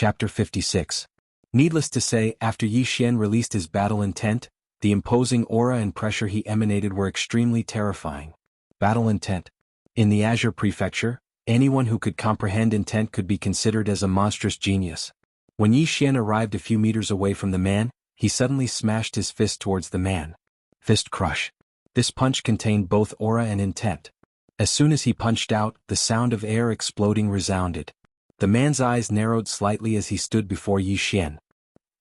Chapter 56. Needless to say, after Yi Xian released his battle intent, the imposing aura and pressure he emanated were extremely terrifying. Battle intent. In the Azure Prefecture, anyone who could comprehend intent could be considered as a monstrous genius. When Yi Xian arrived a few meters away from the man, he suddenly smashed his fist towards the man. Fist crush. This punch contained both aura and intent. As soon as he punched out, the sound of air exploding resounded. The man's eyes narrowed slightly as he stood before Yi Xian.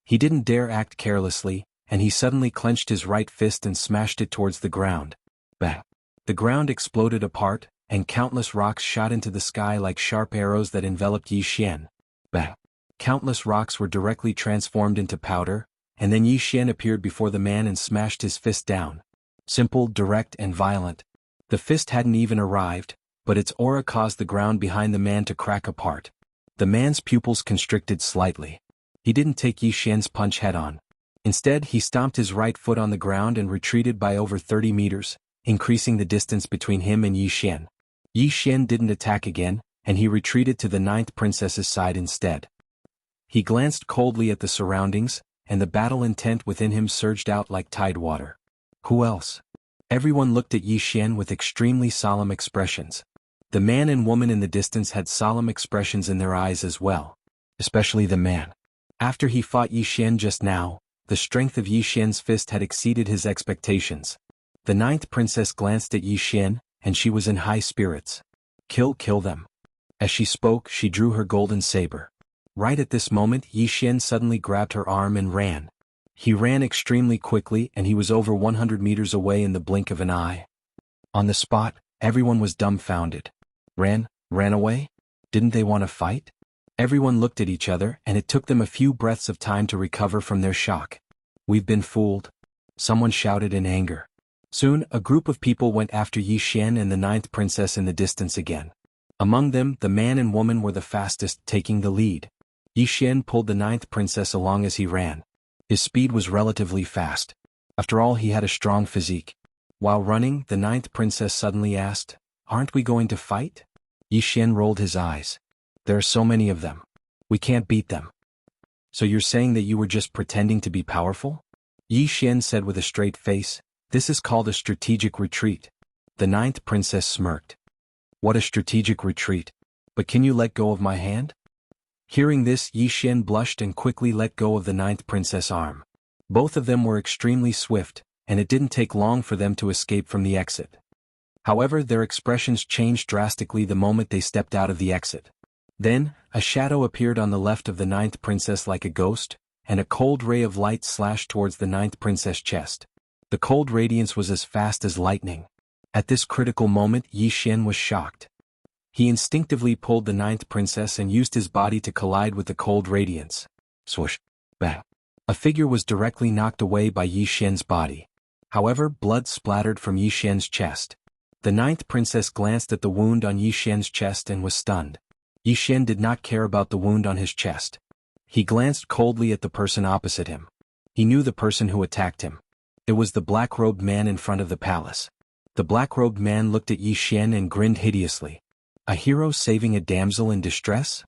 He didn't dare act carelessly, and he suddenly clenched his right fist and smashed it towards the ground. Bang! The ground exploded apart, and countless rocks shot into the sky like sharp arrows that enveloped Yi Xian. Bang! Countless rocks were directly transformed into powder, and then Yi Xian appeared before the man and smashed his fist down. Simple, direct, and violent. The fist hadn't even arrived, but its aura caused the ground behind the man to crack apart. The man's pupils constricted slightly. He didn't take Yi Xian's punch head-on. Instead, he stomped his right foot on the ground and retreated by over 30 meters, increasing the distance between him and Yi Xian. Yi Xian didn't attack again, and he retreated to the ninth princess's side instead. He glanced coldly at the surroundings, and the battle intent within him surged out like tidewater. Who else? Everyone looked at Yi Xian with extremely solemn expressions. The man and woman in the distance had solemn expressions in their eyes as well. Especially the man. After he fought Yi Xian just now, the strength of Yi Xian's fist had exceeded his expectations. The ninth princess glanced at Yi Xian, and she was in high spirits. Kill them. As she spoke, she drew her golden saber. Right at this moment, Yi Xian suddenly grabbed her arm and ran. He ran extremely quickly, and he was over 100 meters away in the blink of an eye. On the spot, everyone was dumbfounded. Ran away? Didn't they want to fight? Everyone looked at each other, and it took them a few breaths of time to recover from their shock. We've been fooled. Someone shouted in anger. Soon, a group of people went after Yi Xian and the ninth princess in the distance again. Among them, the man and woman were the fastest, taking the lead. Yi Xian pulled the ninth princess along as he ran. His speed was relatively fast. After all, he had a strong physique. While running, the ninth princess suddenly asked, "Aren't we going to fight?" Yi Xian rolled his eyes. "There are so many of them. We can't beat them." "So you're saying that you were just pretending to be powerful?" Yi Xian said with a straight face. "This is called a strategic retreat." The ninth princess smirked. "What a strategic retreat. But can you let go of my hand?" Hearing this, Yi Xian blushed and quickly let go of the ninth princess' arm. Both of them were extremely swift, and it didn't take long for them to escape from the exit. However, their expressions changed drastically the moment they stepped out of the exit. Then, a shadow appeared on the left of the ninth princess like a ghost, and a cold ray of light slashed towards the ninth princess' chest. The cold radiance was as fast as lightning. At this critical moment, Yi Xian was shocked. He instinctively pulled the ninth princess and used his body to collide with the cold radiance. Swoosh! Bang! A figure was directly knocked away by Yi Xian's body. However, blood splattered from Yi Xian's chest. The ninth princess glanced at the wound on Yi Xian's chest and was stunned. Yi Xian did not care about the wound on his chest. He glanced coldly at the person opposite him. He knew the person who attacked him. It was the black-robed man in front of the palace. The black-robed man looked at Yi Xian and grinned hideously. A hero saving a damsel in distress?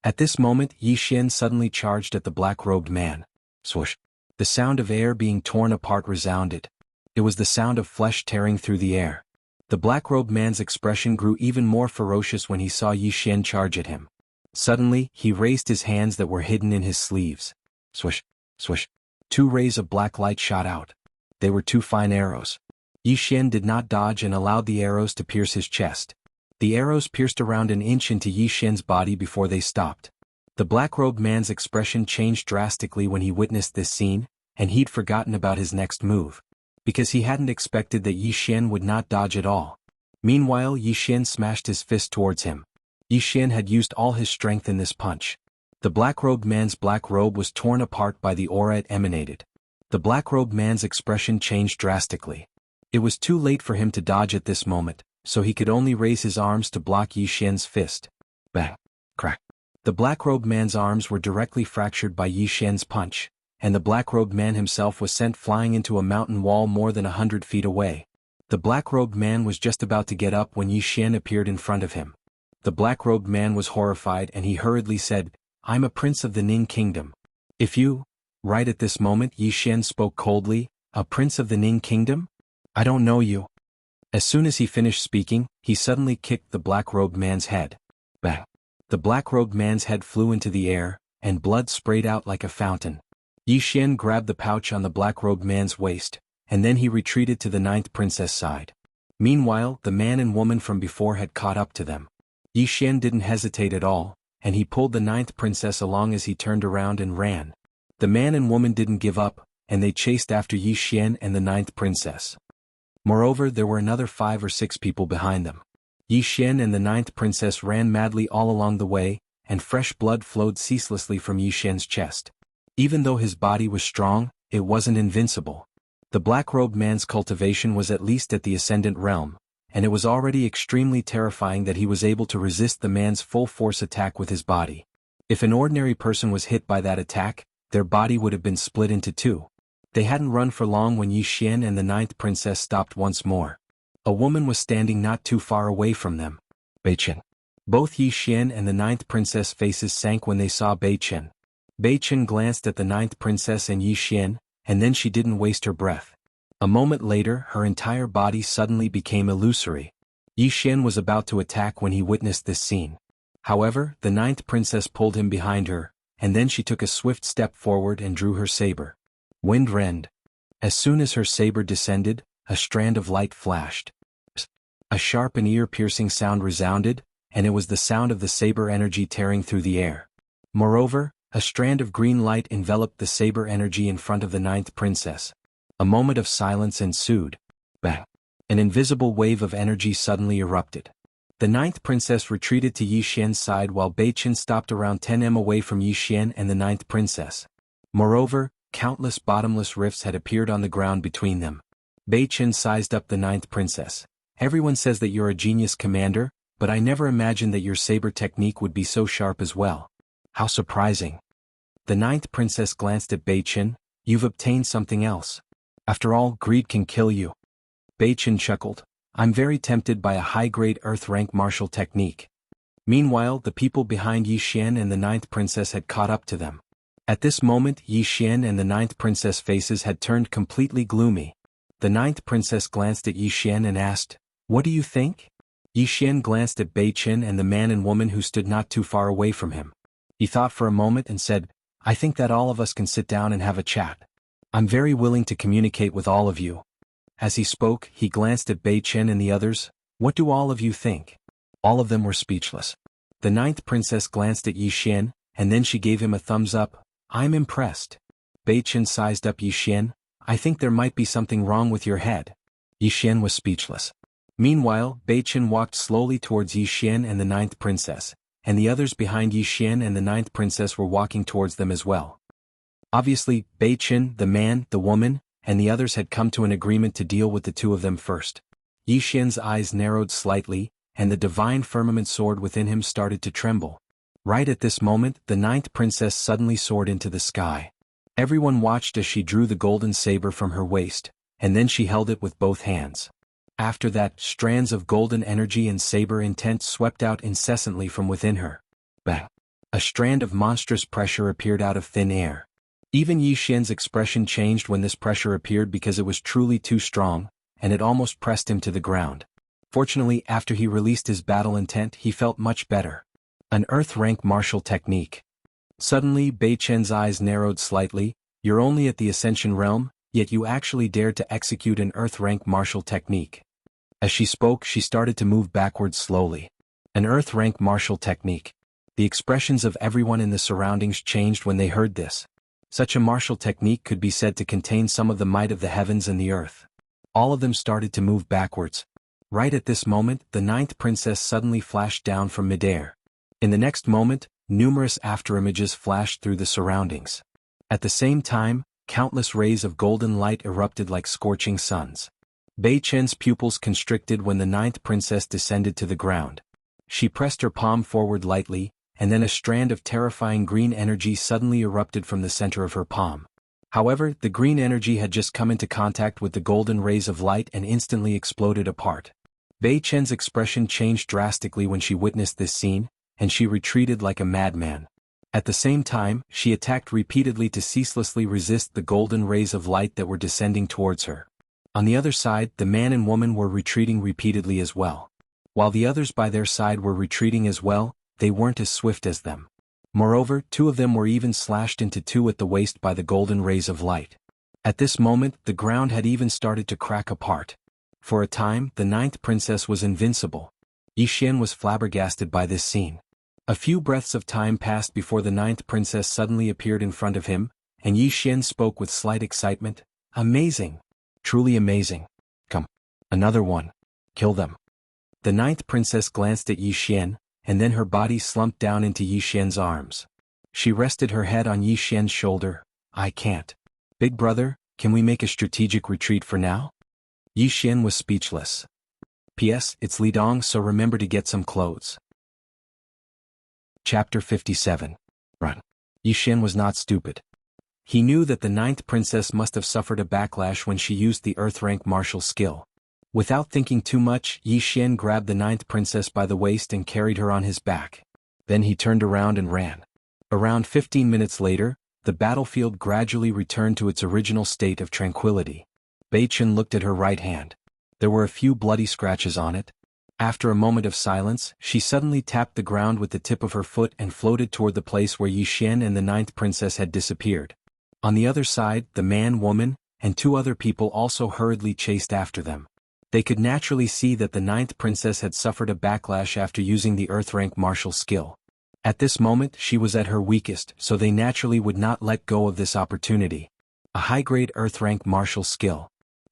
At this moment, Yi Xian suddenly charged at the black-robed man. Swoosh! The sound of air being torn apart resounded. It was the sound of flesh tearing through the air. The black-robed man's expression grew even more ferocious when he saw Yi Xian charge at him. Suddenly, he raised his hands that were hidden in his sleeves. Swish! Swish! 2 rays of black light shot out. They were 2 fine arrows. Yi Xian did not dodge and allowed the arrows to pierce his chest. The arrows pierced around an inch into Yi Xian's body before they stopped. The black-robed man's expression changed drastically when he witnessed this scene, and he'd forgotten about his next move. Because he hadn't expected that Yi Xian would not dodge at all. Meanwhile, Yi Xian smashed his fist towards him. Yi Xian had used all his strength in this punch. The black-robed man's black robe was torn apart by the aura it emanated. The black-robed man's expression changed drastically. It was too late for him to dodge at this moment, so he could only raise his arms to block Yi Xian's fist. Bang! Crack! The black-robed man's arms were directly fractured by Yi Xian's punch, and the black-robed man himself was sent flying into a mountain wall more than 100 feet away. The black-robed man was just about to get up when Yi Xian appeared in front of him. The black-robed man was horrified and he hurriedly said, I'm a prince of the Ning kingdom. If you... Right at this moment Yi Xian spoke coldly, a prince of the Ning kingdom? I don't know you. As soon as he finished speaking, he suddenly kicked the black-robed man's head. Bang! The black-robed man's head flew into the air, and blood sprayed out like a fountain. Yi Xian grabbed the pouch on the black-robed man's waist, and then he retreated to the ninth princess' side. Meanwhile, the man and woman from before had caught up to them. Yi Xian didn't hesitate at all, and he pulled the ninth princess along as he turned around and ran. The man and woman didn't give up, and they chased after Yi Xian and the ninth princess. Moreover, there were another 5 or 6 people behind them. Yi Xian and the ninth princess ran madly all along the way, and fresh blood flowed ceaselessly from Yi Xian's chest. Even though his body was strong, it wasn't invincible. The black-robed man's cultivation was at least at the ascendant realm, and it was already extremely terrifying that he was able to resist the man's full-force attack with his body. If an ordinary person was hit by that attack, their body would have been split into 2. They hadn't run for long when Yi Xian and the ninth princess stopped once more. A woman was standing not too far away from them. Bei Chen. Both Yi Xian and the ninth princess faces sank when they saw Bei Chen. Bei Chen glanced at the ninth princess and Yi Xian, and then she didn't waste her breath. A moment later, her entire body suddenly became illusory. Yi Xian was about to attack when he witnessed this scene. However, the ninth princess pulled him behind her, and then she took a swift step forward and drew her saber. Wind rend. As soon as her saber descended, a strand of light flashed. A sharp and ear-piercing sound resounded, and it was the sound of the saber energy tearing through the air. Moreover, a strand of green light enveloped the saber energy in front of the ninth princess. A moment of silence ensued. Bang! An invisible wave of energy suddenly erupted. The ninth princess retreated to Yi Xian's side while Bei Chen stopped around 10 m away from Yi Xian and the ninth princess. Moreover, countless bottomless rifts had appeared on the ground between them. Bei Chen sized up the ninth princess. Everyone says that you're a genius commander, but I never imagined that your saber technique would be so sharp as well. How surprising. The ninth princess glanced at Bei Chen. You've obtained something else. After all, greed can kill you. Bei Chen chuckled. I'm very tempted by a high-grade earth-rank martial technique. Meanwhile, the people behind Yi Xian and the ninth princess had caught up to them. At this moment, Yi Xian and the ninth princess' faces had turned completely gloomy. The ninth princess glanced at Yi Xian and asked, "What do you think?" Yi Xian glanced at Bei Chen and the man and woman who stood not too far away from him. He thought for a moment and said, "I think that all of us can sit down and have a chat. I'm very willing to communicate with all of you." As he spoke, he glanced at Bei Chen and the others. "What do all of you think?" All of them were speechless. The ninth princess glanced at Yi Xian, and then she gave him a thumbs up. "I'm impressed." Bei Chen sized up Yi Xian. "I think there might be something wrong with your head." Yi Xian was speechless. Meanwhile, Bei Chen walked slowly towards Yi Xian and the ninth princess, and the others behind Yi Xian and the ninth princess were walking towards them as well. Obviously, Bei Chen, the man, the woman, and the others had come to an agreement to deal with the 2 of them first. Yi Xian's eyes narrowed slightly, and the divine firmament sword within him started to tremble. Right at this moment, the ninth princess suddenly soared into the sky. Everyone watched as she drew the golden saber from her waist, and then she held it with both hands. After that, strands of golden energy and saber intent swept out incessantly from within her. Bang! A strand of monstrous pressure appeared out of thin air. Even Yi Xian's expression changed when this pressure appeared because it was truly too strong, and it almost pressed him to the ground. Fortunately, after he released his battle intent, he felt much better. An earth-rank martial technique. Suddenly, Bei Chen's eyes narrowed slightly. "You're only at the Ascension realm, yet you actually dared to execute an earth-rank martial technique." As she spoke, she started to move backwards slowly. An earth-rank martial technique. The expressions of everyone in the surroundings changed when they heard this. Such a martial technique could be said to contain some of the might of the heavens and the earth. All of them started to move backwards. Right at this moment, the ninth princess suddenly flashed down from midair. In the next moment, numerous afterimages flashed through the surroundings. At the same time, countless rays of golden light erupted like scorching suns. Bei Chen's pupils constricted when the ninth princess descended to the ground. She pressed her palm forward lightly, and then a strand of terrifying green energy suddenly erupted from the center of her palm. However, the green energy had just come into contact with the golden rays of light and instantly exploded apart. Bei Chen's expression changed drastically when she witnessed this scene, and she retreated like a madman. At the same time, she attacked repeatedly to ceaselessly resist the golden rays of light that were descending towards her. On the other side, the man and woman were retreating repeatedly as well. While the others by their side were retreating as well, they weren't as swift as them. Moreover, two of them were even slashed into two at the waist by the golden rays of light. At this moment, the ground had even started to crack apart. For a time, the ninth princess was invincible. Yi Xian was flabbergasted by this scene. A few breaths of time passed before the ninth princess suddenly appeared in front of him, and Yi Xian spoke with slight excitement. Amazing! Truly amazing. Come. Another one. Kill them. The ninth princess glanced at Yi Xian, and then her body slumped down into Yi Xian's arms. She rested her head on Yi Xian's shoulder. I can't. Big brother, can we make a strategic retreat for now? Yi Xian was speechless. P.S. It's Li Dong, so remember to get some clothes. Chapter 57. Run. Yi Xian was not stupid. He knew that the ninth princess must have suffered a backlash when she used the earth-rank martial skill. Without thinking too much, Yi Xian grabbed the ninth princess by the waist and carried her on his back. Then he turned around and ran. Around 15 minutes later, the battlefield gradually returned to its original state of tranquility. Bei Chen looked at her right hand. There were a few bloody scratches on it. After a moment of silence, she suddenly tapped the ground with the tip of her foot and floated toward the place where Yi Xian and the ninth princess had disappeared. On the other side, the man, woman, and two other people also hurriedly chased after them. They could naturally see that the ninth princess had suffered a backlash after using the earth-rank martial skill. At this moment, she was at her weakest, so they naturally would not let go of this opportunity. A high-grade earth-rank martial skill.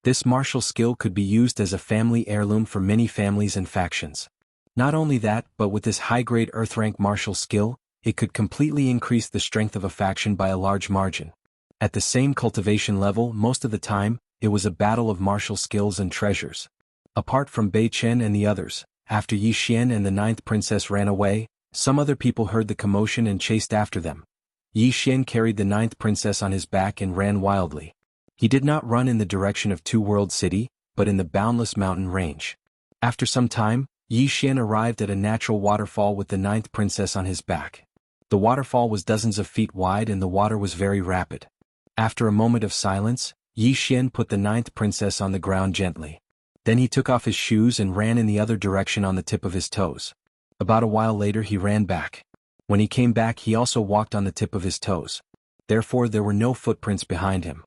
This martial skill could be used as a family heirloom for many families and factions. Not only that, but with this high-grade earth-rank martial skill, it could completely increase the strength of a faction by a large margin. At the same cultivation level, most of the time, it was a battle of martial skills and treasures. Apart from Bei Chen and the others, after Yi Xian and the ninth princess ran away, some other people heard the commotion and chased after them. Yi Xian carried the ninth princess on his back and ran wildly. He did not run in the direction of Two World City, but in the boundless mountain range. After some time, Yi Xian arrived at a natural waterfall with the ninth princess on his back. The waterfall was dozens of feet wide and the water was very rapid. After a moment of silence, Yi Xian put the ninth princess on the ground gently. Then he took off his shoes and ran in the other direction on the tip of his toes. About a while later he ran back. When he came back he also walked on the tip of his toes. Therefore there were no footprints behind him.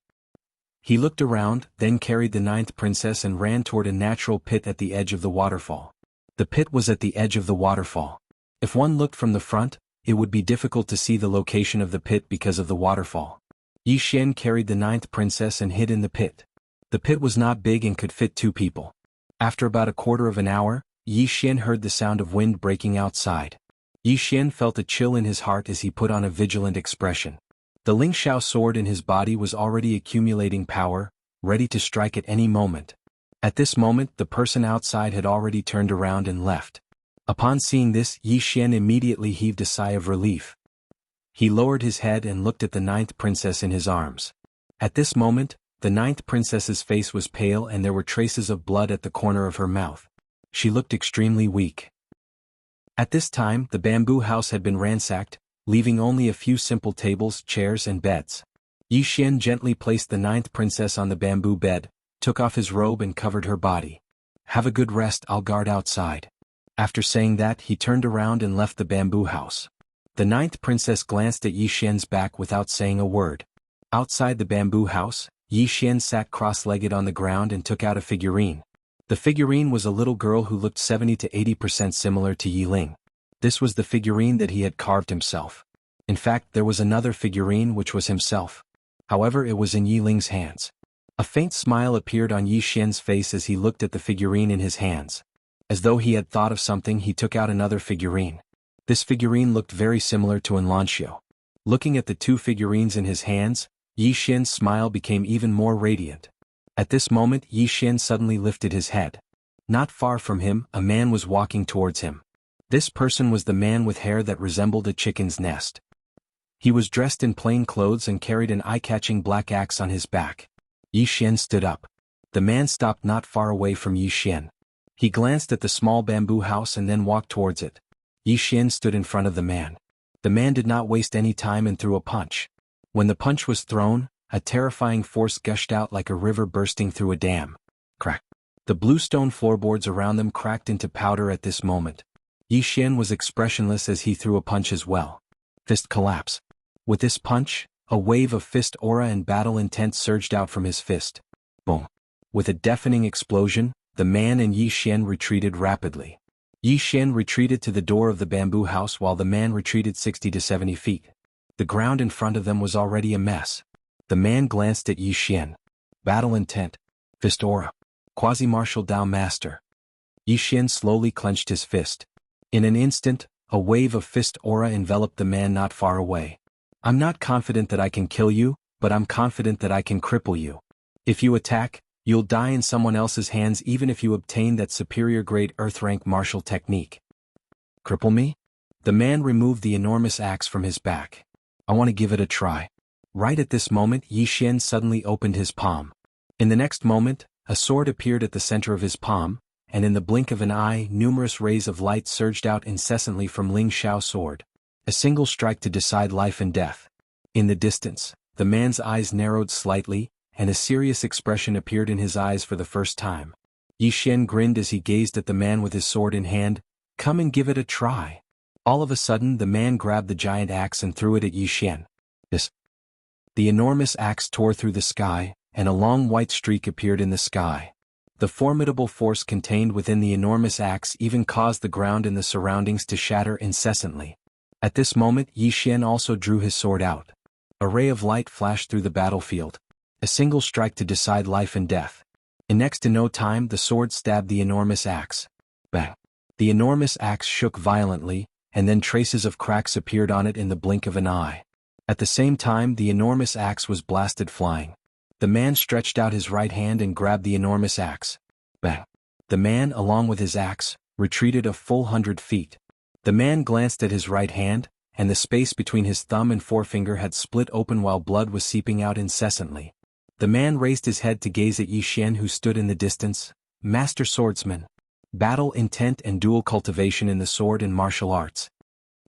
He looked around, then carried the ninth princess and ran toward a natural pit at the edge of the waterfall. The pit was at the edge of the waterfall. If one looked from the front, it would be difficult to see the location of the pit because of the waterfall. Yi Xian carried the ninth princess and hid in the pit. The pit was not big and could fit two people. After about a quarter of an hour, Yi Xian heard the sound of wind breaking outside. Yi Xian felt a chill in his heart as he put on a vigilant expression. The Lingxiao sword in his body was already accumulating power, ready to strike at any moment. At this moment the person outside had already turned around and left. Upon seeing this, Yi Xian immediately heaved a sigh of relief. He lowered his head and looked at the ninth princess in his arms. At this moment, the ninth princess's face was pale and there were traces of blood at the corner of her mouth. She looked extremely weak. At this time, the bamboo house had been ransacked, leaving only a few simple tables, chairs and beds. Yi Xian gently placed the ninth princess on the bamboo bed, took off his robe and covered her body. Have a good rest, I'll guard outside. After saying that, he turned around and left the bamboo house. The ninth princess glanced at Yi Xian's back without saying a word. Outside the bamboo house, Yi Xian sat cross-legged on the ground and took out a figurine. The figurine was a little girl who looked 70 to 80% similar to Yi Ling. This was the figurine that he had carved himself. In fact, there was another figurine which was himself. However, it was in Yi Ling's hands. A faint smile appeared on Yi Xian's face as he looked at the figurine in his hands. As though he had thought of something, he took out another figurine. This figurine looked very similar to Enlancio. Looking at the two figurines in his hands, Yi Xian's smile became even more radiant. At this moment, Yi Xian suddenly lifted his head. Not far from him, a man was walking towards him. This person was the man with hair that resembled a chicken's nest. He was dressed in plain clothes and carried an eye-catching black axe on his back. Yi Xian stood up. The man stopped not far away from Yi Xian. He glanced at the small bamboo house and then walked towards it. Yi Xian stood in front of the man. The man did not waste any time and threw a punch. When the punch was thrown, a terrifying force gushed out like a river bursting through a dam. Crack. The blue stone floorboards around them cracked into powder at this moment. Yi Xian was expressionless as he threw a punch as well. Fist collapse. With this punch, a wave of fist aura and battle intent surged out from his fist. Boom. With a deafening explosion, the man and Yi Xian retreated rapidly. Yi Xian retreated to the door of the bamboo house while the man retreated 60 to 70 feet. The ground in front of them was already a mess. The man glanced at Yi Xian. Battle intent. Fist aura. Quasi-martial Dao master. Yi Xian slowly clenched his fist. In an instant, a wave of fist aura enveloped the man not far away. I'm not confident that I can kill you, but I'm confident that I can cripple you. If you attack, you'll die in someone else's hands even if you obtain that superior grade earth-rank martial technique. Cripple me? The man removed the enormous axe from his back. I want to give it a try. Right at this moment, Yi Xian suddenly opened his palm. In the next moment, a sword appeared at the center of his palm, and in the blink of an eye, numerous rays of light surged out incessantly from Ling Xiao's sword. A single strike to decide life and death. In the distance, the man's eyes narrowed slightly, and a serious expression appeared in his eyes for the first time. Yi Xian grinned as he gazed at the man with his sword in hand. Come and give it a try. All of a sudden, the man grabbed the giant axe and threw it at Yi Xian. The enormous axe tore through the sky, and a long white streak appeared in the sky. The formidable force contained within the enormous axe even caused the ground and the surroundings to shatter incessantly. At this moment, Yi Xian also drew his sword out. A ray of light flashed through the battlefield. A single strike to decide life and death. In next to no time, the sword stabbed the enormous axe. Bang! The enormous axe shook violently, and then traces of cracks appeared on it in the blink of an eye. At the same time, the enormous axe was blasted flying. The man stretched out his right hand and grabbed the enormous axe. Bang! The man, along with his axe, retreated a full 100 feet. The man glanced at his right hand, and the space between his thumb and forefinger had split open while blood was seeping out incessantly. The man raised his head to gaze at Yi Xian, who stood in the distance. Master swordsman. Battle intent and dual cultivation in the sword and martial arts.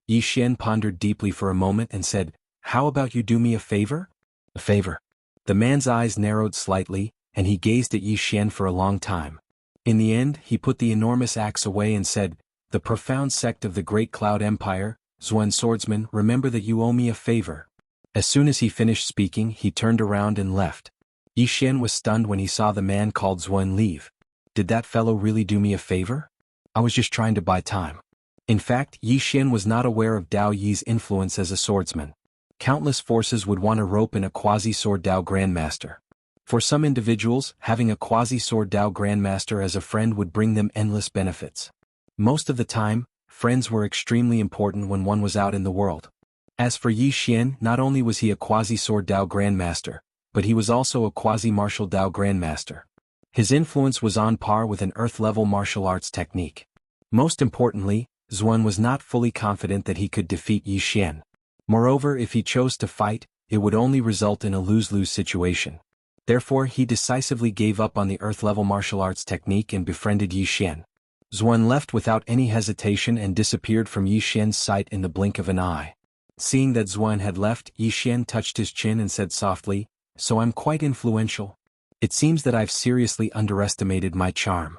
Yi Xian pondered deeply for a moment and said, How about you do me a favor? A favor. The man's eyes narrowed slightly, and he gazed at Yi Xian for a long time. In the end, he put the enormous axe away and said, The profound sect of the Great Cloud Empire, Xuan swordsman, remember that you owe me a favor. As soon as he finished speaking, he turned around and left. Yi Xian was stunned when he saw the man called Xuan leave. Did that fellow really do me a favor? I was just trying to buy time. In fact, Yi Xian was not aware of Dao Yi's influence as a swordsman. Countless forces would want to rope in a quasi-sword Dao Grandmaster. For some individuals, having a quasi-sword Dao Grandmaster as a friend would bring them endless benefits. Most of the time, friends were extremely important when one was out in the world. As for Yi Xian, not only was he a quasi-sword Dao Grandmaster, but he was also a quasi-martial Dao Grandmaster. His influence was on par with an earth-level martial arts technique. Most importantly, Xuan was not fully confident that he could defeat Yi Xian. Moreover, if he chose to fight, it would only result in a lose-lose situation. Therefore, he decisively gave up on the earth-level martial arts technique and befriended Yi Xian. Xuan left without any hesitation and disappeared from Yi Xian's sight in the blink of an eye. Seeing that Xuan had left, Yi Xian touched his chin and said softly, So I'm quite influential. It seems that I've seriously underestimated my charm.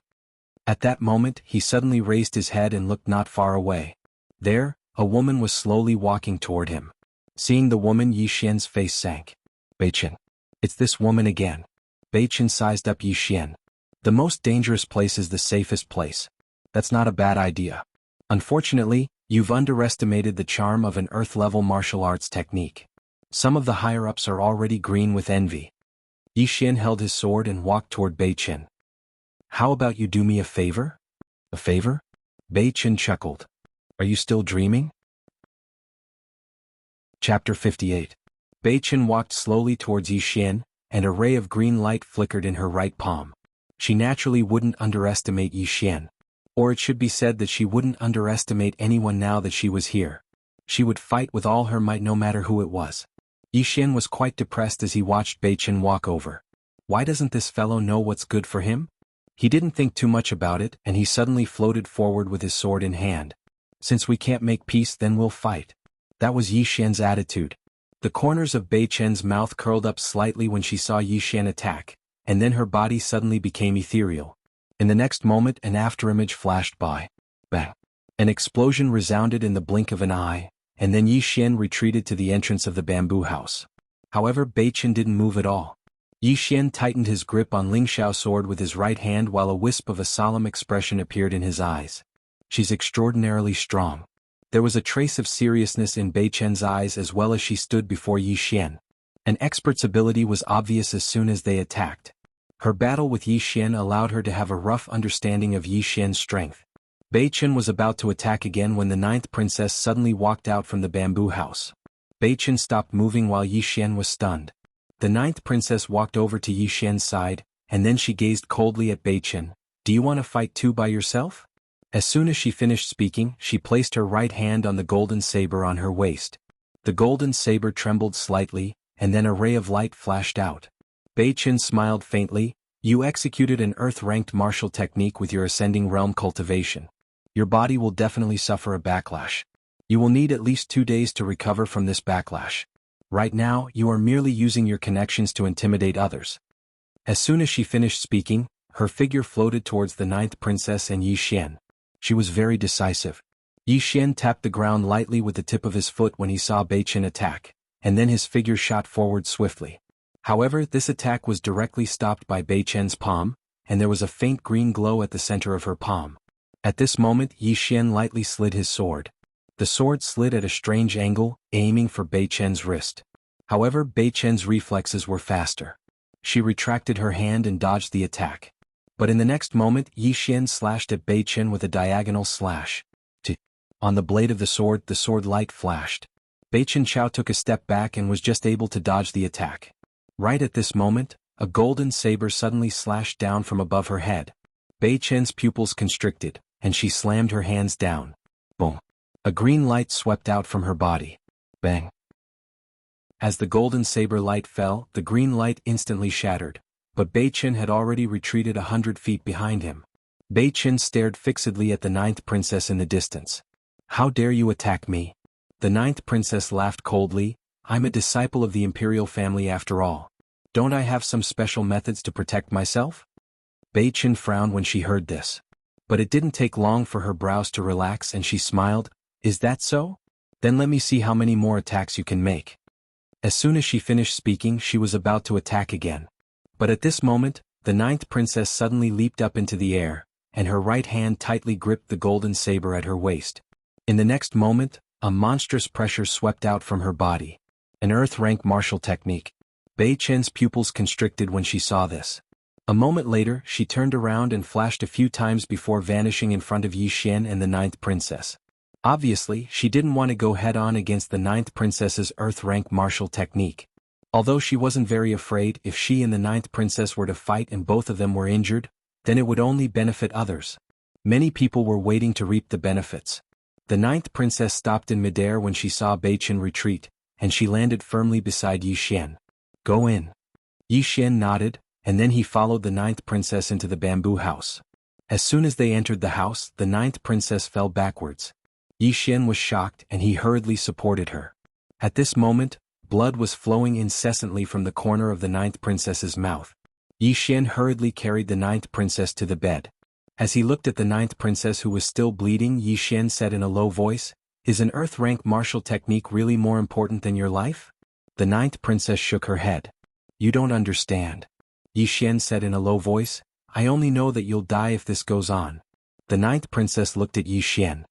At that moment, he suddenly raised his head and looked not far away. There, a woman was slowly walking toward him. Seeing the woman, Yi Xian's face sank. Beichen. It's this woman again. Beichen sized up Yi Xian. The most dangerous place is the safest place. That's not a bad idea. Unfortunately, you've underestimated the charm of an earth-level martial arts technique. Some of the higher-ups are already green with envy. Yi Xian held his sword and walked toward Beichen. How about you do me a favor? A favor? Beichen chuckled. Are you still dreaming? Chapter 58. Beichen walked slowly towards Yi Xian, and a ray of green light flickered in her right palm. She naturally wouldn't underestimate Yi Xian. Or it should be said that she wouldn't underestimate anyone now that she was here. She would fight with all her might no matter who it was. Yi Xian was quite depressed as he watched Beichen walk over. Why doesn't this fellow know what's good for him? He didn't think too much about it, and he suddenly floated forward with his sword in hand. Since we can't make peace, then we'll fight. That was Yi Xian's attitude. The corners of Bei Chen's mouth curled up slightly when she saw Yi Xian attack, and then her body suddenly became ethereal. In the next moment an afterimage flashed by. Bang! An explosion resounded in the blink of an eye, and then Yi Xian retreated to the entrance of the bamboo house. However, Bei Chen didn't move at all. Yi Xian tightened his grip on Ling Xiao's sword with his right hand while a wisp of a solemn expression appeared in his eyes. She's extraordinarily strong. There was a trace of seriousness in Bei Chen's eyes as well as she stood before Yi Xian. An expert's ability was obvious as soon as they attacked. Her battle with Yi Xian allowed her to have a rough understanding of Yi Xian's strength. Bei Chen was about to attack again when the ninth princess suddenly walked out from the bamboo house. Bei Chen stopped moving while Yi Xian was stunned. The ninth princess walked over to Yi Xian's side, and then she gazed coldly at Bei Chen. Do you want to fight too by yourself? As soon as she finished speaking, she placed her right hand on the golden saber on her waist. The golden saber trembled slightly, and then a ray of light flashed out. Bei Chen smiled faintly. You executed an earth-ranked martial technique with your ascending realm cultivation. Your body will definitely suffer a backlash. You will need at least 2 days to recover from this backlash. Right now, you are merely using your connections to intimidate others. As soon as she finished speaking, her figure floated towards the ninth princess and Yi Xian. She was very decisive. Yi Xian tapped the ground lightly with the tip of his foot when he saw Bei Chen attack, and then his figure shot forward swiftly. However, this attack was directly stopped by Bei Chen's palm, and there was a faint green glow at the center of her palm. At this moment, Yi Xian lightly slid his sword. The sword slid at a strange angle, aiming for Bei Chen's wrist. However, Bei Chen's reflexes were faster. She retracted her hand and dodged the attack. But in the next moment, Yi Xian slashed at Bei Chen with a diagonal slash. On the blade of the sword light flashed. Bei Chen Chao took a step back and was just able to dodge the attack. Right at this moment, a golden saber suddenly slashed down from above her head. Bei Chen's pupils constricted, and she slammed her hands down. Boom! A green light swept out from her body. Bang! As the golden saber light fell, the green light instantly shattered, but Bei Chen had already retreated 100 feet behind him. Bei Chen stared fixedly at the ninth princess in the distance. How dare you attack me? The ninth princess laughed coldly. I'm a disciple of the imperial family after all. Don't I have some special methods to protect myself? Bei Chen frowned when she heard this. But it didn't take long for her brows to relax and she smiled. Is that so? Then let me see how many more attacks you can make. As soon as she finished speaking, she was about to attack again. But at this moment, the ninth princess suddenly leaped up into the air, and her right hand tightly gripped the golden saber at her waist. In the next moment, a monstrous pressure swept out from her body. An earth-rank martial technique. Bei Chen's pupils constricted when she saw this. A moment later, she turned around and flashed a few times before vanishing in front of Yi Xian and the ninth princess. Obviously, she didn't want to go head-on against the ninth princess's earth-rank martial technique. Although she wasn't very afraid, if she and the ninth princess were to fight and both of them were injured, then it would only benefit others. Many people were waiting to reap the benefits. The ninth princess stopped in midair when she saw Bei Chen retreat, and she landed firmly beside Yi Xian. Go in. Yi Xian nodded, and then he followed the ninth princess into the bamboo house. As soon as they entered the house, the ninth princess fell backwards. Yi Xian was shocked and he hurriedly supported her. At this moment, blood was flowing incessantly from the corner of the ninth princess's mouth. Yi Xian hurriedly carried the ninth princess to the bed. As he looked at the ninth princess who was still bleeding, Yi Xian said in a low voice, Is an earth-rank martial technique really more important than your life? The ninth princess shook her head. You don't understand. Yi Xian said in a low voice, I only know that you'll die if this goes on. The ninth princess looked at Yi Xian.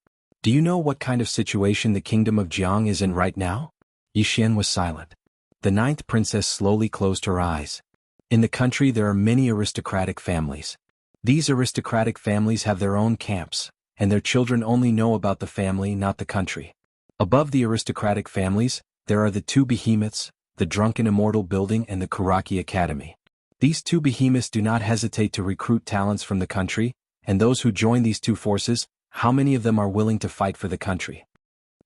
Do you know what kind of situation the kingdom of Jiang is in right now? Yi Xian was silent. The ninth princess slowly closed her eyes. In the country there are many aristocratic families. These aristocratic families have their own camps, and their children only know about the family, not the country. Above the aristocratic families, there are the two behemoths, the Drunken Immortal Building and the Kuraki Academy. These two behemoths do not hesitate to recruit talents from the country, and those who join these two forces, how many of them are willing to fight for the country?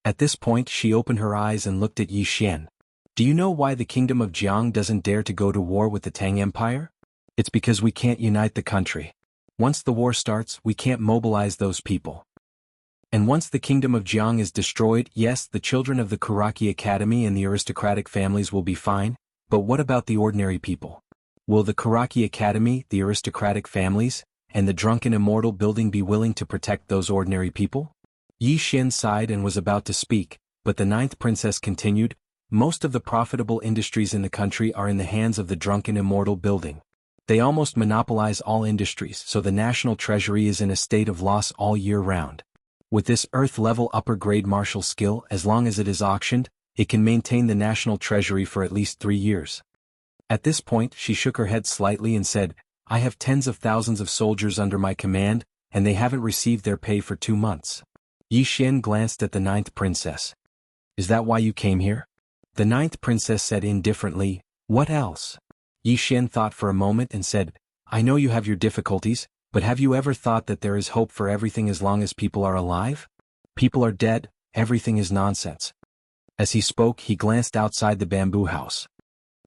At this point she opened her eyes and looked at Yi Xian. Do you know why the kingdom of Jiang doesn't dare to go to war with the Tang Empire? It's because we can't unite the country. Once the war starts, we can't mobilize those people. And once the kingdom of Jiang is destroyed, yes, the children of the Kuraki Academy and the aristocratic families will be fine, but what about the ordinary people? Will the Kuraki Academy, the aristocratic families, and the drunken immortal building be willing to protect those ordinary people? Yi Xian sighed and was about to speak, but the ninth princess continued, most of the profitable industries in the country are in the hands of the drunken immortal building. They almost monopolize all industries, so the national treasury is in a state of loss all year round. With this Earth-level upper-grade martial skill, as long as it is auctioned, it can maintain the national treasury for at least 3 years. At this point, she shook her head slightly and said, I have tens of thousands of soldiers under my command, and they haven't received their pay for 2 months. Yi Xian glanced at the ninth princess. Is that why you came here? The ninth princess said indifferently, what else? Yi Xian thought for a moment and said, I know you have your difficulties, but have you ever thought that there is hope for everything as long as people are alive? People are dead, everything is nonsense. As he spoke, he glanced outside the bamboo house.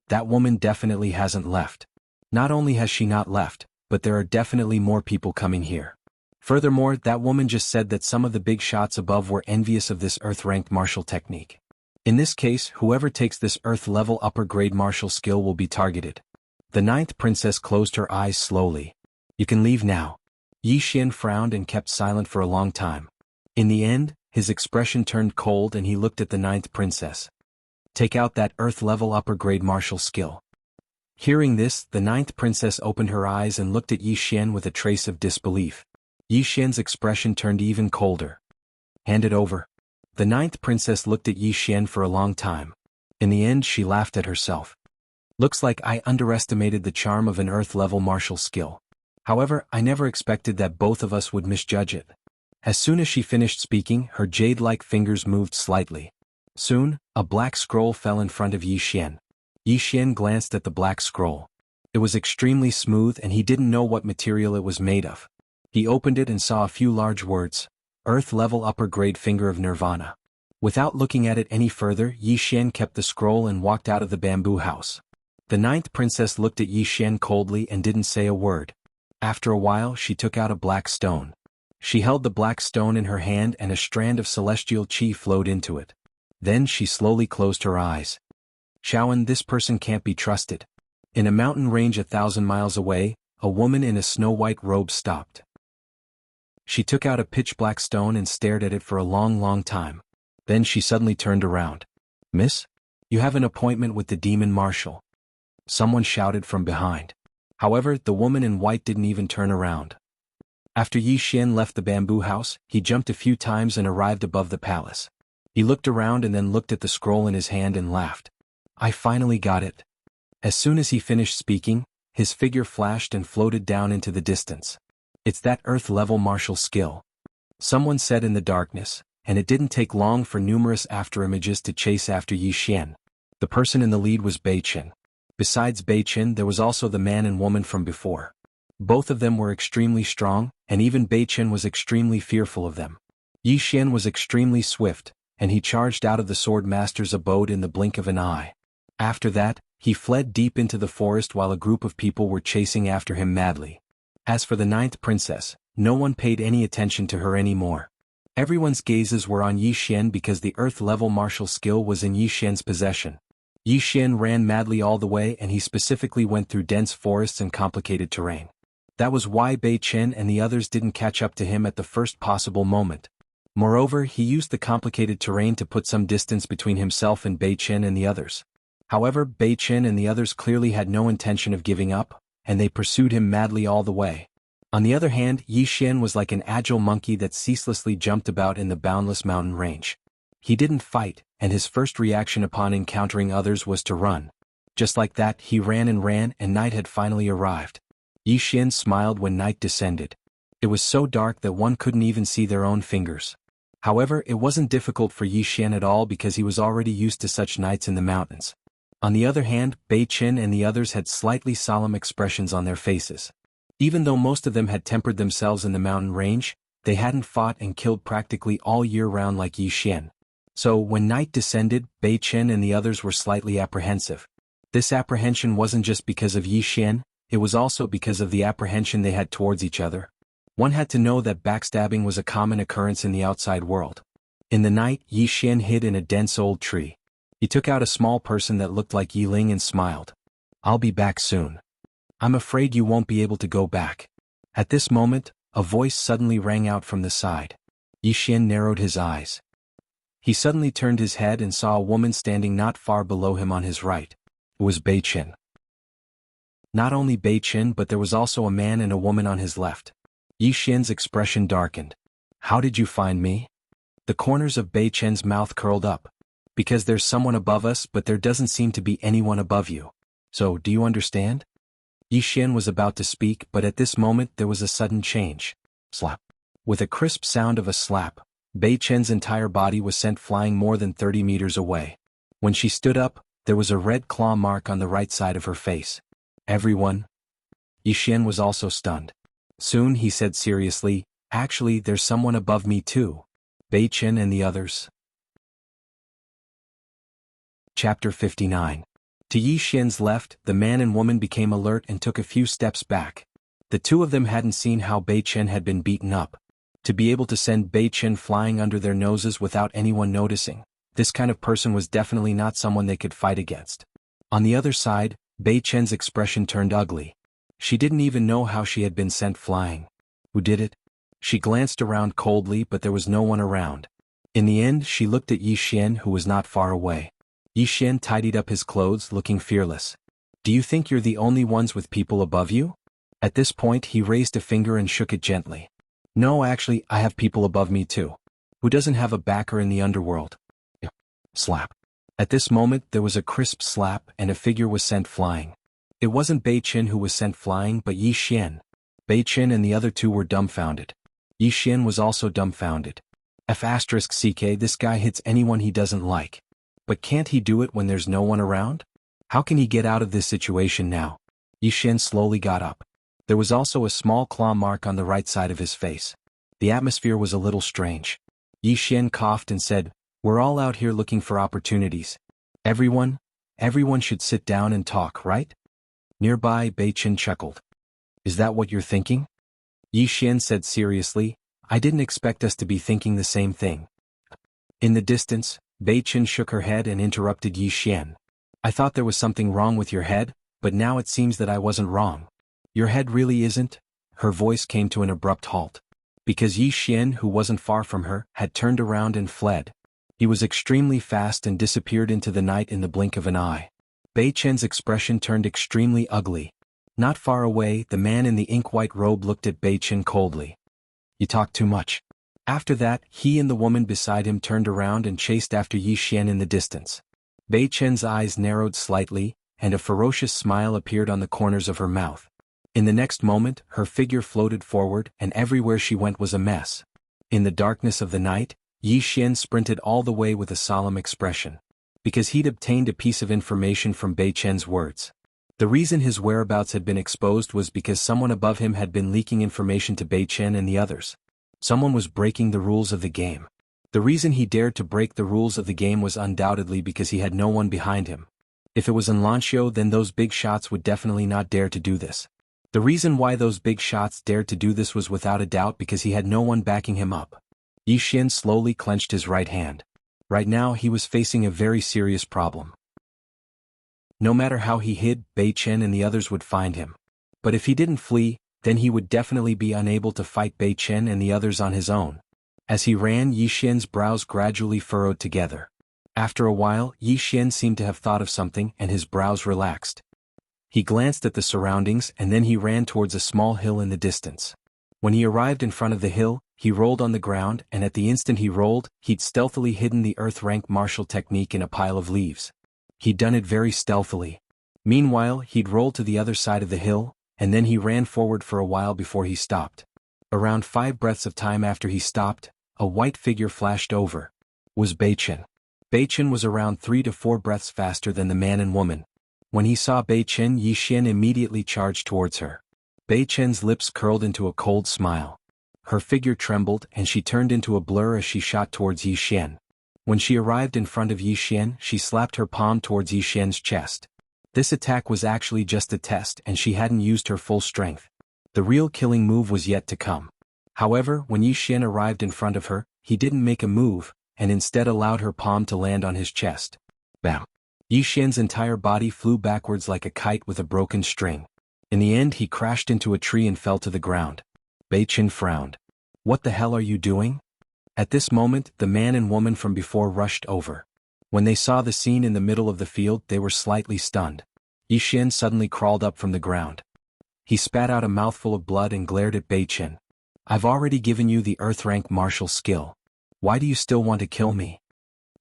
That woman definitely hasn't left. Not only has she not left, but there are definitely more people coming here. Furthermore, that woman just said that some of the big shots above were envious of this Earth-ranked martial technique. In this case, whoever takes this Earth-level upper-grade martial skill will be targeted. The ninth princess closed her eyes slowly. You can leave now. Yi Xian frowned and kept silent for a long time. In the end, his expression turned cold and he looked at the ninth princess. Take out that Earth-level upper-grade martial skill. Hearing this, the ninth princess opened her eyes and looked at Yi Xian with a trace of disbelief. Yi Xian's expression turned even colder. Hand it over. The ninth princess looked at Yi Xian for a long time. In the end, she laughed at herself. Looks like I underestimated the charm of an Earth-level martial skill. However, I never expected that both of us would misjudge it. As soon as she finished speaking, her jade-like fingers moved slightly. Soon, a black scroll fell in front of Yi Xian. Yi Xian glanced at the black scroll. It was extremely smooth and he didn't know what material it was made of. He opened it and saw a few large words, Earth-level upper-grade finger of Nirvana. Without looking at it any further, Yi Xian kept the scroll and walked out of the bamboo house. The ninth princess looked at Yi Xian coldly and didn't say a word. After a while, she took out a black stone. She held the black stone in her hand and a strand of celestial chi flowed into it. Then she slowly closed her eyes. Shaoan, this person can't be trusted. In a mountain range 1,000 miles away, a woman in a snow-white robe stopped. She took out a pitch-black stone and stared at it for a long time. Then she suddenly turned around. Miss? You have an appointment with the demon marshal. Someone shouted from behind. However, the woman in white didn't even turn around. After Yi Xian left the bamboo house, he jumped a few times and arrived above the palace. He looked around and then looked at the scroll in his hand and laughed. I finally got it. As soon as he finished speaking, his figure flashed and floated down into the distance. It's that Earth-level martial skill. Someone said in the darkness, and it didn't take long for numerous afterimages to chase after Yi Xian. The person in the lead was Bei Chen. Besides Bei Chen, there was also the man and woman from before. Both of them were extremely strong, and even Bei Chen was extremely fearful of them. Yi Xian was extremely swift, and he charged out of the sword master's abode in the blink of an eye. After that, he fled deep into the forest while a group of people were chasing after him madly. As for the ninth princess, no one paid any attention to her anymore. Everyone's gazes were on Yi Xian because the Earth-level martial skill was in Yi Xian's possession. Yi Xian ran madly all the way and he specifically went through dense forests and complicated terrain. That was why Bei Chen and the others didn't catch up to him at the first possible moment. Moreover, he used the complicated terrain to put some distance between himself and Bei Chen and the others. However, Bei Chen and the others clearly had no intention of giving up, and they pursued him madly all the way. On the other hand, Yi Xian was like an agile monkey that ceaselessly jumped about in the boundless mountain range. He didn't fight, and his first reaction upon encountering others was to run. Just like that, he ran and night had finally arrived. Yi Xian smiled when night descended. It was so dark that one couldn't even see their own fingers. However, it wasn't difficult for Yi Xian at all because he was already used to such nights in the mountains. On the other hand, Bei Chen and the others had slightly solemn expressions on their faces. Even though most of them had tempered themselves in the mountain range, they hadn't fought and killed practically all year round like Yi Xian. So, when night descended, Bei Chen and the others were slightly apprehensive. This apprehension wasn't just because of Yi Xian, it was also because of the apprehension they had towards each other. One had to know that backstabbing was a common occurrence in the outside world. In the night, Yi Xian hid in a dense old tree. He took out a small person that looked like Yi Ling and smiled. "I'll be back soon. I'm afraid you won't be able to go back." At this moment, a voice suddenly rang out from the side. Yi Xian narrowed his eyes. He suddenly turned his head and saw a woman standing not far below him on his right. It was Bei Chen. Not only Bei Chen, but there was also a man and a woman on his left. Yi Xian's expression darkened. "How did you find me?" The corners of Bei Chen's mouth curled up. "Because there's someone above us, but there doesn't seem to be anyone above you. So, do you understand?" Yi Xian was about to speak, but at this moment there was a sudden change. Slap. With a crisp sound of a slap, Bei Chen's entire body was sent flying more than 30 meters away. When she stood up, there was a red claw mark on the right side of her face. "Everyone?" Yi Xian was also stunned. Soon he said seriously, "Actually, there's someone above me too. Bei Chen and the others." Chapter 59. To Yi Xian's left, the man and woman became alert and took a few steps back. The two of them hadn't seen how Bei Chen had been beaten up. To be able to send Bei Chen flying under their noses without anyone noticing, this kind of person was definitely not someone they could fight against. On the other side, Bei Chen's expression turned ugly. She didn't even know how she had been sent flying. Who did it? She glanced around coldly, but there was no one around. In the end, she looked at Yi Xian, who was not far away. Yi Xian tidied up his clothes, looking fearless. "Do you think you're the only ones with people above you?" At this point he raised a finger and shook it gently. "No, actually, I have people above me too. Who doesn't have a backer in the underworld?" Slap. At this moment there was a crisp slap and a figure was sent flying. It wasn't Bei Chen who was sent flying but Yi Xian. Bei Chen and the other two were dumbfounded. Yi Xian was also dumbfounded. F***ck, this guy hits anyone he doesn't like. But can't he do it when there's no one around? How can he get out of this situation now? Yi Xian slowly got up. There was also a small claw mark on the right side of his face. The atmosphere was a little strange. Yi Xian coughed and said, "We're all out here looking for opportunities. Everyone should sit down and talk, right?" Nearby, Bei Chen chuckled. "Is that what you're thinking?" Yi Xian said seriously, "I didn't expect us to be thinking the same thing." In the distance, Bei Chen shook her head and interrupted Yi Xian. "I thought there was something wrong with your head, but now it seems that I wasn't wrong." "Your head really isn't?" Her voice came to an abrupt halt. Because Yi Xian, who wasn't far from her, had turned around and fled. He was extremely fast and disappeared into the night in the blink of an eye. Bei Chen's expression turned extremely ugly. Not far away, the man in the ink-white robe looked at Bei Chen coldly. "You talk too much." After that, he and the woman beside him turned around and chased after Yi Xian in the distance. Bei Chen's eyes narrowed slightly, and a ferocious smile appeared on the corners of her mouth. In the next moment, her figure floated forward, and everywhere she went was a mess. In the darkness of the night, Yi Xian sprinted all the way with a solemn expression. Because he'd obtained a piece of information from Bei Chen's words. The reason his whereabouts had been exposed was because someone above him had been leaking information to Bei Chen and the others. Someone was breaking the rules of the game. The reason he dared to break the rules of the game was undoubtedly because he had no one behind him. If it was Lancio, then those big shots would definitely not dare to do this. The reason why those big shots dared to do this was without a doubt because he had no one backing him up. Yi Xian slowly clenched his right hand. Right now he was facing a very serious problem. No matter how he hid, Bei Chen and the others would find him. But if he didn't flee, then he would definitely be unable to fight Bei Chen and the others on his own. As he ran, Yi Xian's brows gradually furrowed together. After a while, Yi Xian seemed to have thought of something and his brows relaxed. He glanced at the surroundings and then he ran towards a small hill in the distance. When he arrived in front of the hill, he rolled on the ground and at the instant he rolled, he'd stealthily hidden the earth-rank martial technique in a pile of leaves. He'd done it very stealthily. Meanwhile, he'd rolled to the other side of the hill, and then he ran forward for a while before he stopped. Around 5 breaths of time after he stopped, a white figure flashed over. It was Bei Chen. Bei Chen was around 3 to 4 breaths faster than the man and woman. When he saw Bei Chen, Yi Xian immediately charged towards her. Bei Chen's lips curled into a cold smile. Her figure trembled and she turned into a blur as she shot towards Yi Xian. When she arrived in front of Yi Xian, she slapped her palm towards Yi Xian's chest. This attack was actually just a test and she hadn't used her full strength. The real killing move was yet to come. However, when Yi Xian arrived in front of her, he didn't make a move, and instead allowed her palm to land on his chest. Bam! Yi Xian's entire body flew backwards like a kite with a broken string. In the end, he crashed into a tree and fell to the ground. Bei Chen frowned. What the hell are you doing? At this moment, the man and woman from before rushed over. When they saw the scene in the middle of the field, they were slightly stunned. Yi Xian suddenly crawled up from the ground. He spat out a mouthful of blood and glared at Bei Chen. I've already given you the Earth rank martial skill. Why do you still want to kill me?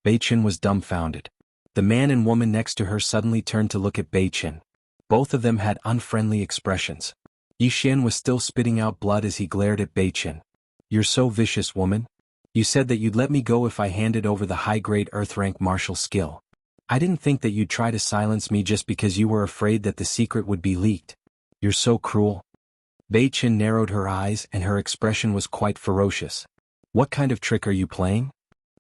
Bei Chen was dumbfounded. The man and woman next to her suddenly turned to look at Bei Chen. Both of them had unfriendly expressions. Yi Xian was still spitting out blood as he glared at Bei Chen. You're so vicious, woman. You said that you'd let me go if I handed over the high-grade Earth rank martial skill. I didn't think that you'd try to silence me just because you were afraid that the secret would be leaked. You're so cruel. Bei Chen narrowed her eyes and her expression was quite ferocious. What kind of trick are you playing?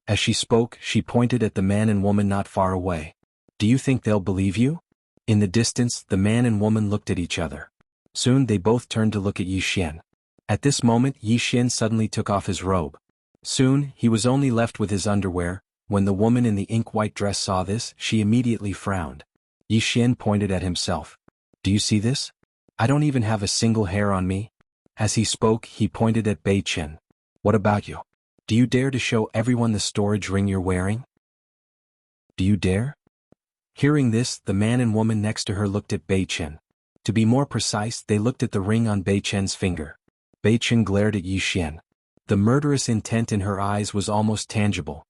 As she spoke, she pointed at the man and woman not far away. Do you think they'll believe you? In the distance, the man and woman looked at each other. Soon they both turned to look at Yi Xian. At this moment, Yi Xian suddenly took off his robe. Soon, he was only left with his underwear. When the woman in the ink-white dress saw this, she immediately frowned. Yi Xian pointed at himself. Do you see this? I don't even have a single hair on me. As he spoke, he pointed at Bei Chen. What about you? Do you dare to show everyone the storage ring you're wearing? Do you dare? Hearing this, the man and woman next to her looked at Bei Chen. To be more precise, they looked at the ring on Bei Chen's finger. Bei Chen glared at Yi Xian. The murderous intent in her eyes was almost tangible.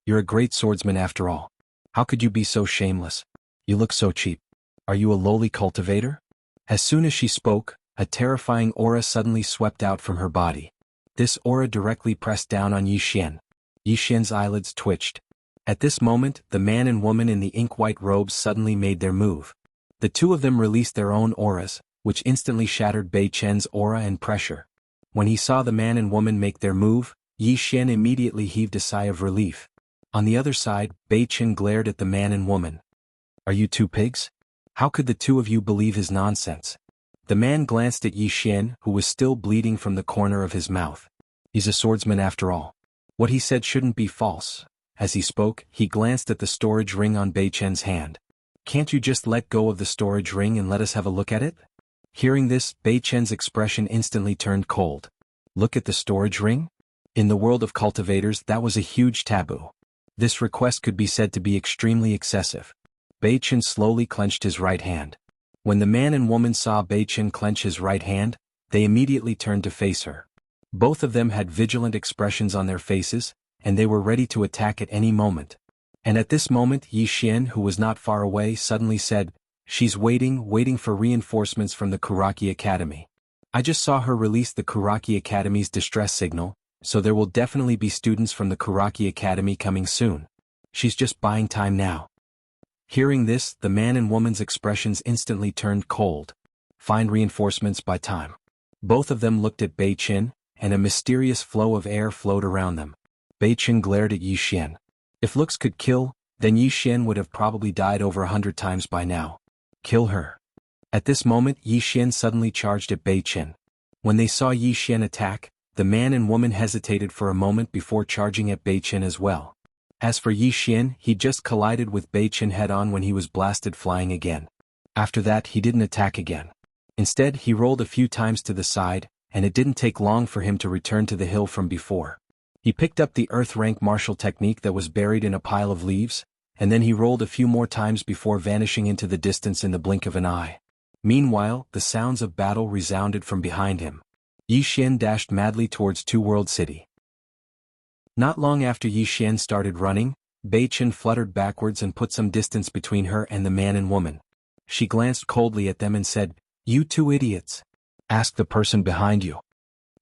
You're a great swordsman after all. How could you be so shameless? You look so cheap. Are you a lowly cultivator? As soon as she spoke, a terrifying aura suddenly swept out from her body. This aura directly pressed down on Yi Xian. Yi Xian's eyelids twitched. At this moment, the man and woman in the ink-white robes suddenly made their move. The two of them released their own auras, which instantly shattered Bei Chen's aura and pressure. When he saw the man and woman make their move, Yi Xian immediately heaved a sigh of relief. On the other side, Bei Chen glared at the man and woman. Are you two pigs? How could the two of you believe his nonsense? The man glanced at Yi Xian, who was still bleeding from the corner of his mouth. He's a swordsman after all. What he said shouldn't be false. As he spoke, he glanced at the storage ring on Bei Chen's hand. Can't you just let go of the storage ring and let us have a look at it? Hearing this, Bei Chen's expression instantly turned cold. Look at the storage ring? In the world of cultivators, that was a huge taboo. This request could be said to be extremely excessive. Bei Chen slowly clenched his right hand. When the man and woman saw Bei Chen clench his right hand, they immediately turned to face her. Both of them had vigilant expressions on their faces, and they were ready to attack at any moment. And at this moment, Yi Xian, who was not far away, suddenly said, She's waiting for reinforcements from the Kuraki Academy. I just saw her release the Kuraki Academy's distress signal, so there will definitely be students from the Kuraki Academy coming soon. She's just buying time now. Hearing this, the man and woman's expressions instantly turned cold. Find reinforcements by time. Both of them looked at Bei Chen, and a mysterious flow of air flowed around them. Bei Chen glared at Yi Xian. If looks could kill, then Yi Xian would have probably died over 100 times by now. Kill her. At this moment, Yi Xian suddenly charged at Bei Chen. When they saw Yi Xian attack, the man and woman hesitated for a moment before charging at Bei Chen as well. As for Yi Xian, he just collided with Bei Chen head-on when he was blasted flying again. After that, he didn't attack again. Instead, he rolled a few times to the side, and it didn't take long for him to return to the hill from before. He picked up the Earth rank martial technique that was buried in a pile of leaves, and then he rolled a few more times before vanishing into the distance in the blink of an eye. Meanwhile, the sounds of battle resounded from behind him. Yi Xian dashed madly towards Two World City. Not long after Yi Xian started running, Bei Chen fluttered backwards and put some distance between her and the man and woman. She glanced coldly at them and said, You two idiots. Ask the person behind you.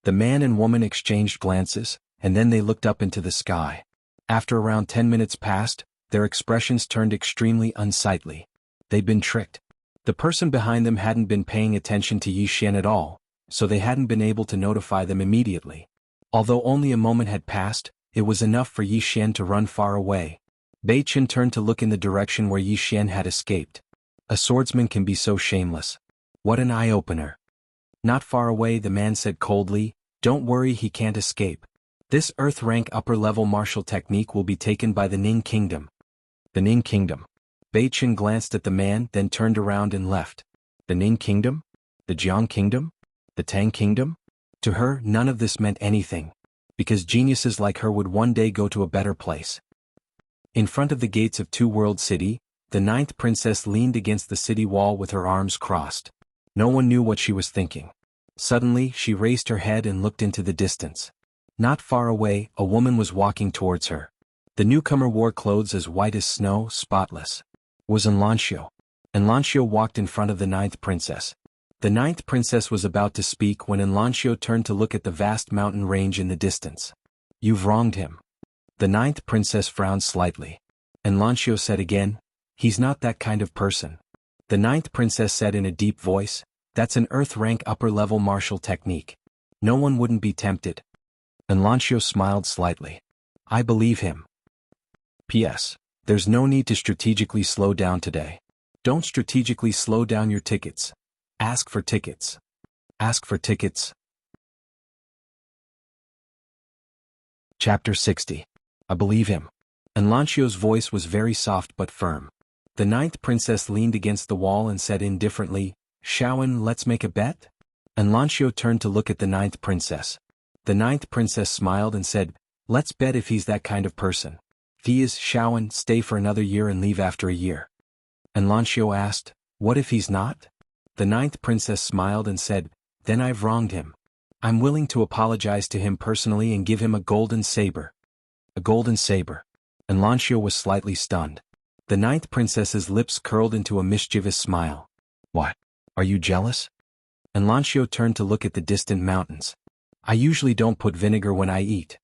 The man and woman exchanged glances, and then they looked up into the sky. After around 10 minutes passed, their expressions turned extremely unsightly. They'd been tricked. The person behind them hadn't been paying attention to Yi Xian at all, so they hadn't been able to notify them immediately. Although only a moment had passed, it was enough for Yi Xian to run far away. Bei Chen turned to look in the direction where Yi Xian had escaped. A swordsman can be so shameless. What an eye-opener. Not far away, the man said coldly, Don't worry, he can't escape. This Earth-rank upper-level martial technique will be taken by the Ning Kingdom. The Ning Kingdom. Bei Chen glanced at the man, then turned around and left. The Ning Kingdom? The Jiang Kingdom? The Tang Kingdom? To her, none of this meant anything, because geniuses like her would one day go to a better place. In front of the gates of Two World City, the ninth princess leaned against the city wall with her arms crossed. No one knew what she was thinking. Suddenly, she raised her head and looked into the distance. Not far away, a woman was walking towards her. The newcomer wore clothes as white as snow, spotless. It was Enlancio. Enlancio walked in front of the ninth princess. The ninth princess was about to speak when Enlancio turned to look at the vast mountain range in the distance. You've wronged him. The ninth princess frowned slightly. Enlancio said again, he's not that kind of person. The ninth princess said in a deep voice, that's an earth-rank upper-level martial technique. No one wouldn't be tempted. Enlancio smiled slightly. I believe him. P.S. There's no need to strategically slow down today. Don't strategically slow down your tickets. Ask for tickets. Ask for tickets. Chapter 60. I believe him. Enlancio's voice was very soft but firm. The ninth princess leaned against the wall and said indifferently, Shaoan, let's make a bet? Enlancio turned to look at the ninth princess. The ninth princess smiled and said, let's bet if he's that kind of person. If he is, Shaoan, stay for another year and leave after a year. Enlancio asked, what if he's not? The ninth princess smiled and said, then I've wronged him. I'm willing to apologize to him personally and give him a golden saber. A golden saber. Enlancio was slightly stunned. The ninth princess's lips curled into a mischievous smile. What? Are you jealous? Enlancio turned to look at the distant mountains. I usually don't put vinegar when I eat.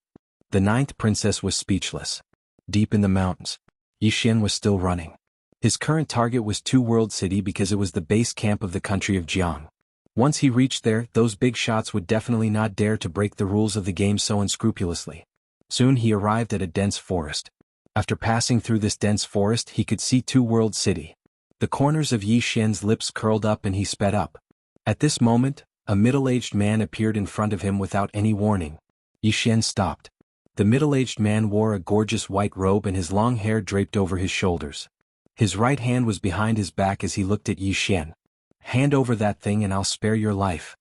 The ninth princess was speechless. Deep in the mountains, Yixian was still running. His current target was Two World City because it was the base camp of the country of Jiang. Once he reached there, those big shots would definitely not dare to break the rules of the game so unscrupulously. Soon he arrived at a dense forest. After passing through this dense forest, he could see Two World City. The corners of Yixian's lips curled up and he sped up. At this moment, a middle-aged man appeared in front of him without any warning. Yixian stopped. The middle-aged man wore a gorgeous white robe and his long hair draped over his shoulders. His right hand was behind his back as he looked at Yixian. Hand over that thing and I'll spare your life.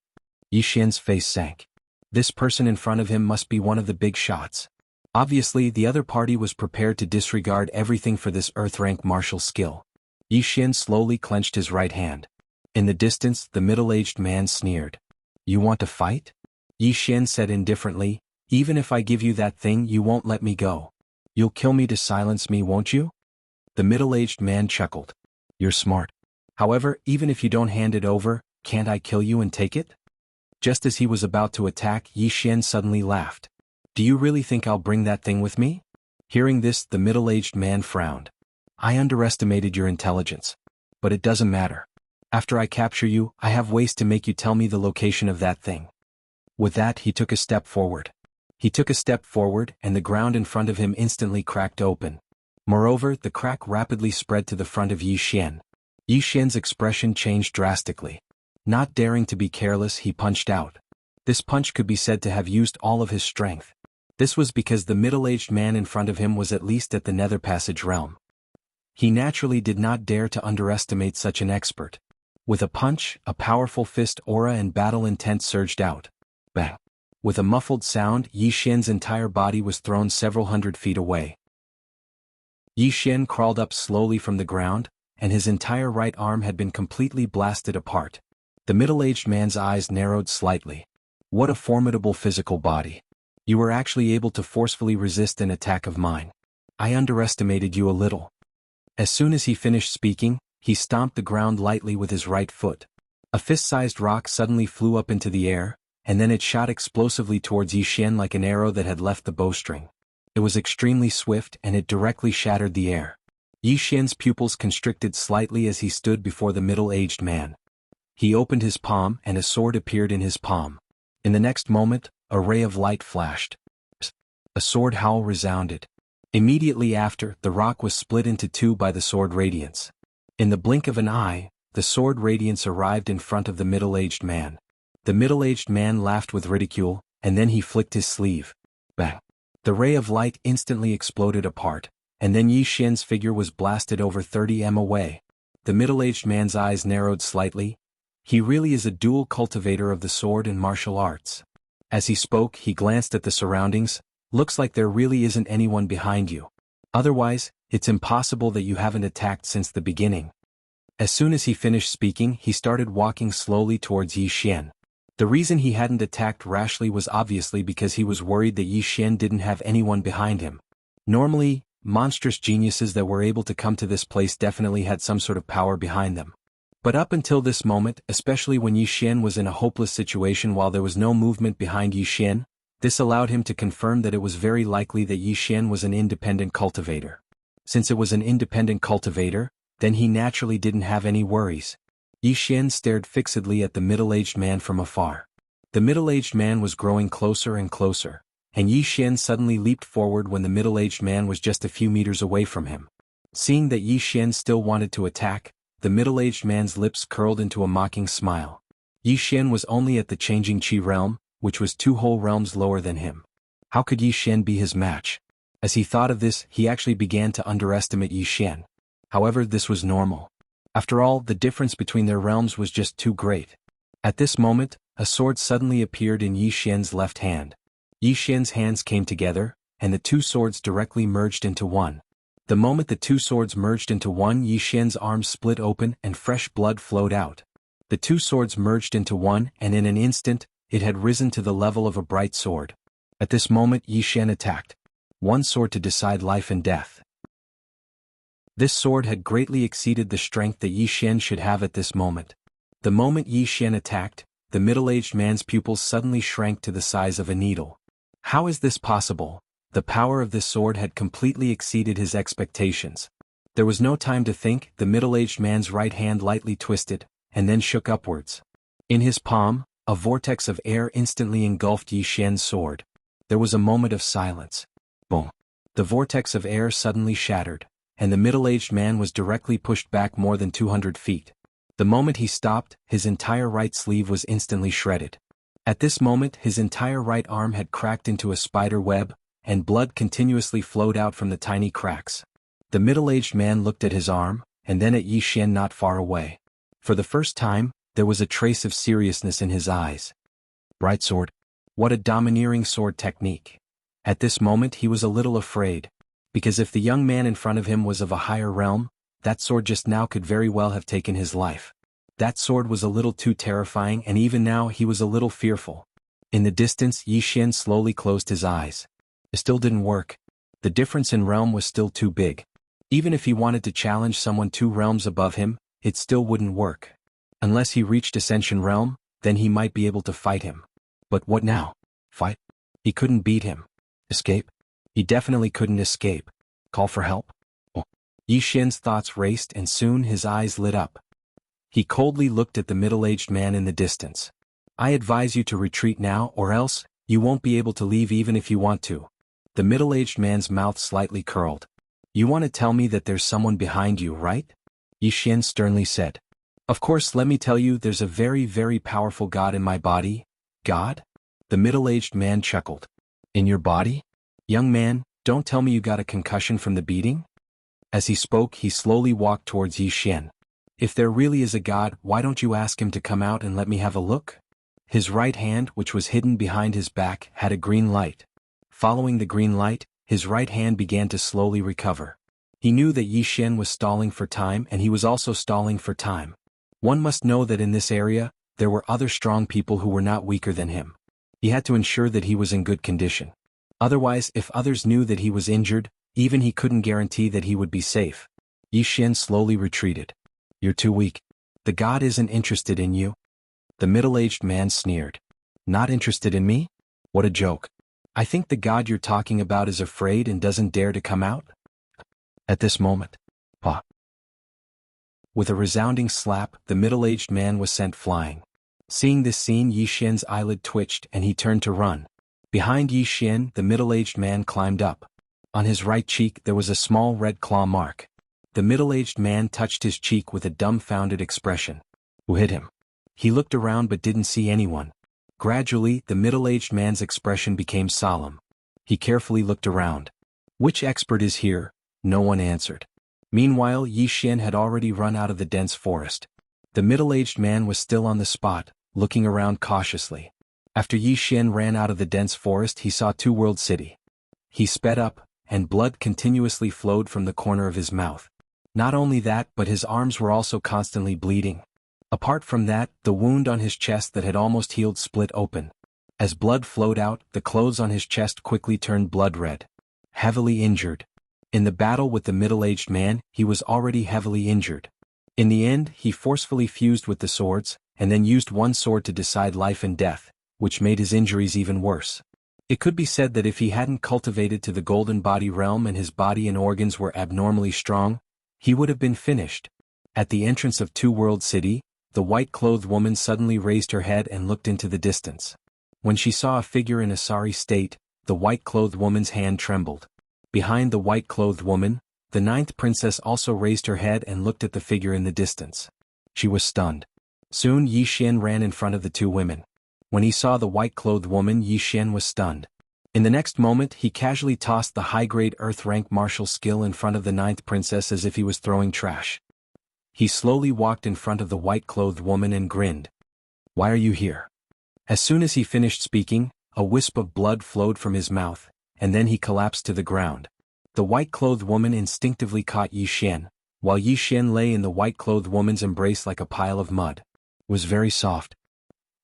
Yixian's face sank. This person in front of him must be one of the big shots. Obviously, the other party was prepared to disregard everything for this earth-rank martial skill. Yixian slowly clenched his right hand. In the distance, the middle-aged man sneered. You want to fight? Yixian said indifferently, even if I give you that thing, you won't let me go. You'll kill me to silence me, won't you? The middle-aged man chuckled. You're smart. However, even if you don't hand it over, can't I kill you and take it? Just as he was about to attack, Yixian suddenly laughed. Do you really think I'll bring that thing with me? Hearing this, the middle-aged man frowned. I underestimated your intelligence. But it doesn't matter. After I capture you, I have ways to make you tell me the location of that thing. With that, he took a step forward. He took a step forward, and the ground in front of him instantly cracked open. Moreover, the crack rapidly spread to the front of Yixian. Yixian's expression changed drastically. Not daring to be careless, he punched out. This punch could be said to have used all of his strength. This was because the middle-aged man in front of him was at least at the Nether Passage realm. He naturally did not dare to underestimate such an expert. With a punch, a powerful fist aura and battle intent surged out. Bang! With a muffled sound, Yixian's entire body was thrown several hundred feet away. Yixian crawled up slowly from the ground, and his entire right arm had been completely blasted apart. The middle-aged man's eyes narrowed slightly. What a formidable physical body. You were actually able to forcefully resist an attack of mine. I underestimated you a little. As soon as he finished speaking, he stomped the ground lightly with his right foot. A fist-sized rock suddenly flew up into the air, and then it shot explosively towards Yixian like an arrow that had left the bowstring. It was extremely swift and it directly shattered the air. Yixian's pupils constricted slightly as he stood before the middle-aged man. He opened his palm and a sword appeared in his palm. In the next moment, a ray of light flashed. A sword howl resounded. Immediately after, the rock was split into two by the sword radiance. In the blink of an eye, the sword radiance arrived in front of the middle-aged man. The middle-aged man laughed with ridicule. and then he flicked his sleeve. Bang! The ray of light instantly exploded apart, and then Yi Xian's figure was blasted over 30 m away. The middle-aged man's eyes narrowed slightly. He really is a dual cultivator of the sword and martial arts. As he spoke, he glanced at the surroundings. Looks like there really isn't anyone behind you. Otherwise, it's impossible that you haven't attacked since the beginning. As soon as he finished speaking, he started walking slowly towards Yi Xian. The reason he hadn't attacked rashly was obviously because he was worried that Yi Xian didn't have anyone behind him. Normally, monstrous geniuses that were able to come to this place definitely had some sort of power behind them. But up until this moment, especially when Yi Xian was in a hopeless situation while there was no movement behind Yi Xian, this allowed him to confirm that it was very likely that Yi Xian was an independent cultivator. Since it was an independent cultivator, then he naturally didn't have any worries. Yi Xian stared fixedly at the middle-aged man from afar. The middle-aged man was growing closer and closer, and Yi Xian suddenly leaped forward when the middle-aged man was just a few meters away from him. Seeing that Yi Xian still wanted to attack, the middle-aged man's lips curled into a mocking smile. Yi Xian was only at the changing Qi realm, which was 2 whole realms lower than him. How could Yi Xian be his match? As he thought of this, he actually began to underestimate Yi Xian. However, this was normal. After all, the difference between their realms was just too great. At this moment, a sword suddenly appeared in Yi Xian's left hand. Yi Xian's hands came together, and the 2 swords directly merged into one. The moment the 2 swords merged into one, Yi Xian's arms split open and fresh blood flowed out. The 2 swords merged into one, and in an instant, it had risen to the level of a bright sword. At this moment, Yi Xian attacked. One sword to decide life and death. This sword had greatly exceeded the strength that Yi Xian should have at this moment. The moment Yi Xian attacked, the middle-aged man's pupils suddenly shrank to the size of a needle. How is this possible? The power of this sword had completely exceeded his expectations. There was no time to think. The middle-aged man's right hand lightly twisted, and then shook upwards. In his palm, a vortex of air instantly engulfed Yi Xian's sword. There was a moment of silence. Boom! The vortex of air suddenly shattered, and the middle-aged man was directly pushed back more than 200 feet. The moment he stopped, his entire right sleeve was instantly shredded. At this moment, his entire right arm had cracked into a spider web, and blood continuously flowed out from the tiny cracks. The middle-aged man looked at his arm, and then at Yi Xian not far away. For the first time, there was a trace of seriousness in his eyes. Bright sword. What a domineering sword technique. At this moment he was a little afraid. Because if the young man in front of him was of a higher realm, that sword just now could very well have taken his life. That sword was a little too terrifying, and even now he was a little fearful. In the distance, Yi Xian slowly closed his eyes. It still didn't work. The difference in realm was still too big. Even if he wanted to challenge someone 2 realms above him, it still wouldn't work. Unless he reached Ascension realm, then he might be able to fight him. But what now? Fight? He couldn't beat him. Escape? He definitely couldn't escape. Call for help? Oh. Yi Xian's thoughts raced, and soon his eyes lit up. He coldly looked at the middle-aged man in the distance. I advise you to retreat now, or else, you won't be able to leave even if you want to. The middle-aged man's mouth slightly curled. You want to tell me that there's someone behind you, right? Yi Xian sternly said. Of course, let me tell you, there's a very, very powerful god in my body. God? The middle-aged man chuckled. In your body? Young man, don't tell me you got a concussion from the beating? As he spoke, he slowly walked towards Yi Xian. If there really is a god, why don't you ask him to come out and let me have a look? His right hand, which was hidden behind his back, had a green light. Following the green light, his right hand began to slowly recover. He knew that Yi Xian was stalling for time, and he was also stalling for time. One must know that in this area, there were other strong people who were not weaker than him. He had to ensure that he was in good condition. Otherwise, if others knew that he was injured, even he couldn't guarantee that he would be safe. Yi Xian slowly retreated. You're too weak. The god isn't interested in you. The middle-aged man sneered. Not interested in me? What a joke. I think the god you're talking about is afraid and doesn't dare to come out? At this moment. Pa. With a resounding slap, the middle-aged man was sent flying. Seeing this scene, Yi Xian's eyelid twitched and he turned to run. Behind Yi Xian, the middle-aged man climbed up. On his right cheek there was a small red claw mark. The middle-aged man touched his cheek with a dumbfounded expression. Who hit him? He looked around but didn't see anyone. Gradually, the middle-aged man's expression became solemn. He carefully looked around. "Which expert is here?" No one answered. Meanwhile, Yi Xian had already run out of the dense forest. The middle-aged man was still on the spot, looking around cautiously. After Yi Xian ran out of the dense forest, he saw Two World City. He sped up, and blood continuously flowed from the corner of his mouth. Not only that, but his arms were also constantly bleeding. Apart from that, the wound on his chest that had almost healed split open. As blood flowed out, the clothes on his chest quickly turned blood red. Heavily injured. In the battle with the middle-aged man, he was already heavily injured. In the end, he forcefully fused with the swords, and then used one sword to decide life and death, which made his injuries even worse. It could be said that if he hadn't cultivated to the golden body realm and his body and organs were abnormally strong, he would have been finished. At the entrance of Two World City, the white-clothed woman suddenly raised her head and looked into the distance. When she saw a figure in a sorry state, the white-clothed woman's hand trembled. Behind the white-clothed woman, the ninth princess also raised her head and looked at the figure in the distance. She was stunned. Soon Yi Xian ran in front of the two women. When he saw the white-clothed woman, Yi Xian was stunned. In the next moment, he casually tossed the high-grade earth-rank martial skill in front of the ninth princess as if he was throwing trash. He slowly walked in front of the white-clothed woman and grinned. "Why are you here?" As soon as he finished speaking, a wisp of blood flowed from his mouth, and then he collapsed to the ground. The white-clothed woman instinctively caught Yi Xian, while Yi Xian lay in the white-clothed woman's embrace like a pile of mud. It was very soft.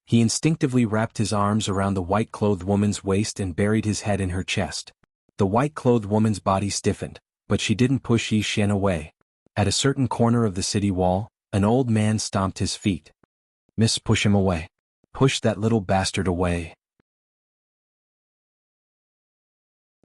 He instinctively wrapped his arms around the white-clothed woman's waist and buried his head in her chest. The white-clothed woman's body stiffened, but she didn't push Yi Xian away. At a certain corner of the city wall, an old man stomped his feet. "Miss, push him away. Push that little bastard away."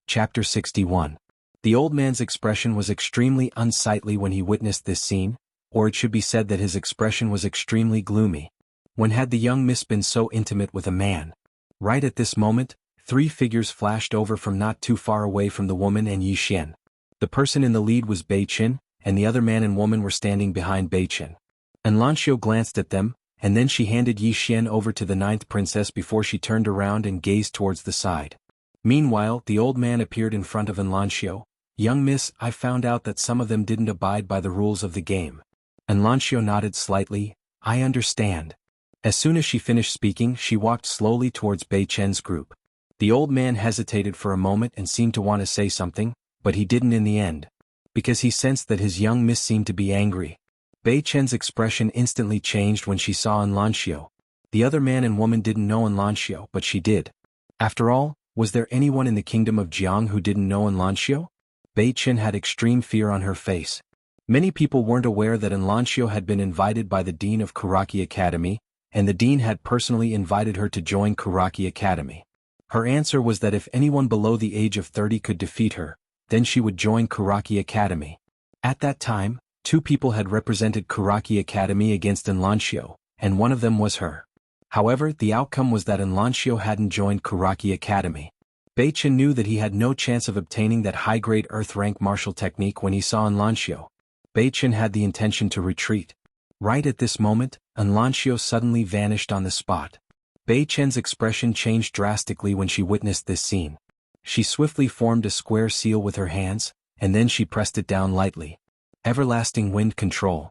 Chapter 61. The old man's expression was extremely unsightly when he witnessed this scene, or it should be said that his expression was extremely gloomy. When had the young miss been so intimate with a man? Right at this moment, three figures flashed over from not too far away from the woman and Yi Xian. The person in the lead was Bei Qin, and the other man and woman were standing behind Bei Qin. And Lanxiu glanced at them, and then she handed Yi Xian over to the ninth princess before she turned around and gazed towards the side. Meanwhile, the old man appeared in front of Lanxiu. "Young miss, I found out that some of them didn't abide by the rules of the game." And Lanxiu nodded slightly. "I understand." As soon as she finished speaking, she walked slowly towards Bei Chen's group. The old man hesitated for a moment and seemed to want to say something, but he didn't in the end, because he sensed that his young miss seemed to be angry. Bei Chen's expression instantly changed when she saw Lanxiu. The other man and woman didn't know Lanxiu, but she did. After all, was there anyone in the kingdom of Jiang who didn't know Lanxiu? Bei Chen had extreme fear on her face. Many people weren't aware that Lanxiu had been invited by the dean of Kuraki Academy, and the dean had personally invited her to join Kuraki Academy. Her answer was that if anyone below the age of 30 could defeat her, then she would join Kuraki Academy. At that time, two people had represented Kuraki Academy against Lanxiu, and one of them was her. However, the outcome was that Lanxiu hadn't joined Kuraki Academy. Bei Chen knew that he had no chance of obtaining that high-grade earth-rank martial technique when he saw Lanxiu. Bei Chen had the intention to retreat. Right at this moment, Lanxiu suddenly vanished on the spot. Bei Chen's expression changed drastically when she witnessed this scene. She swiftly formed a square seal with her hands, and then she pressed it down lightly. Everlasting wind control.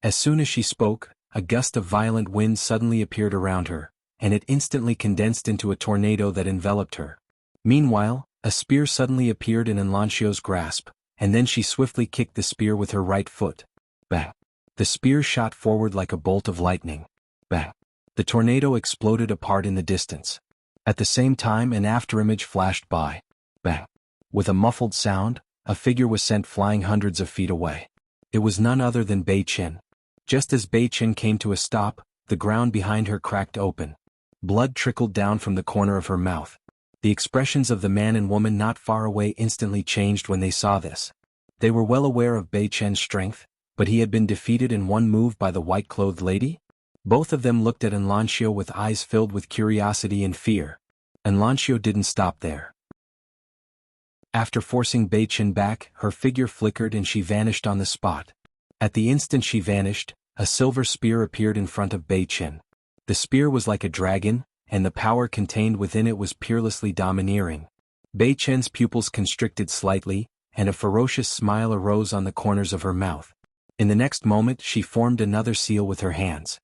As soon as she spoke, a gust of violent wind suddenly appeared around her, and it instantly condensed into a tornado that enveloped her. Meanwhile, a spear suddenly appeared in Lanxiu's grasp, and then she swiftly kicked the spear with her right foot. Bang! The spear shot forward like a bolt of lightning. Bang! The tornado exploded apart in the distance. At the same time, an afterimage flashed by. Bang! With a muffled sound, a figure was sent flying hundreds of feet away. It was none other than Bei Chen. Just as Bei Chen came to a stop, the ground behind her cracked open. Blood trickled down from the corner of her mouth. The expressions of the man and woman not far away instantly changed when they saw this. They were well aware of Bei Chen's strength, but he had been defeated in one move by the white-clothed lady? Both of them looked at Lanxiu with eyes filled with curiosity and fear. Lanxiu didn't stop there. After forcing Bei Chen back, her figure flickered and she vanished on the spot. At the instant she vanished, a silver spear appeared in front of Bei Chen. The spear was like a dragon, and the power contained within it was peerlessly domineering. Bei Chen's pupils constricted slightly, and a ferocious smile arose on the corners of her mouth. In the next moment she formed another seal with her hands.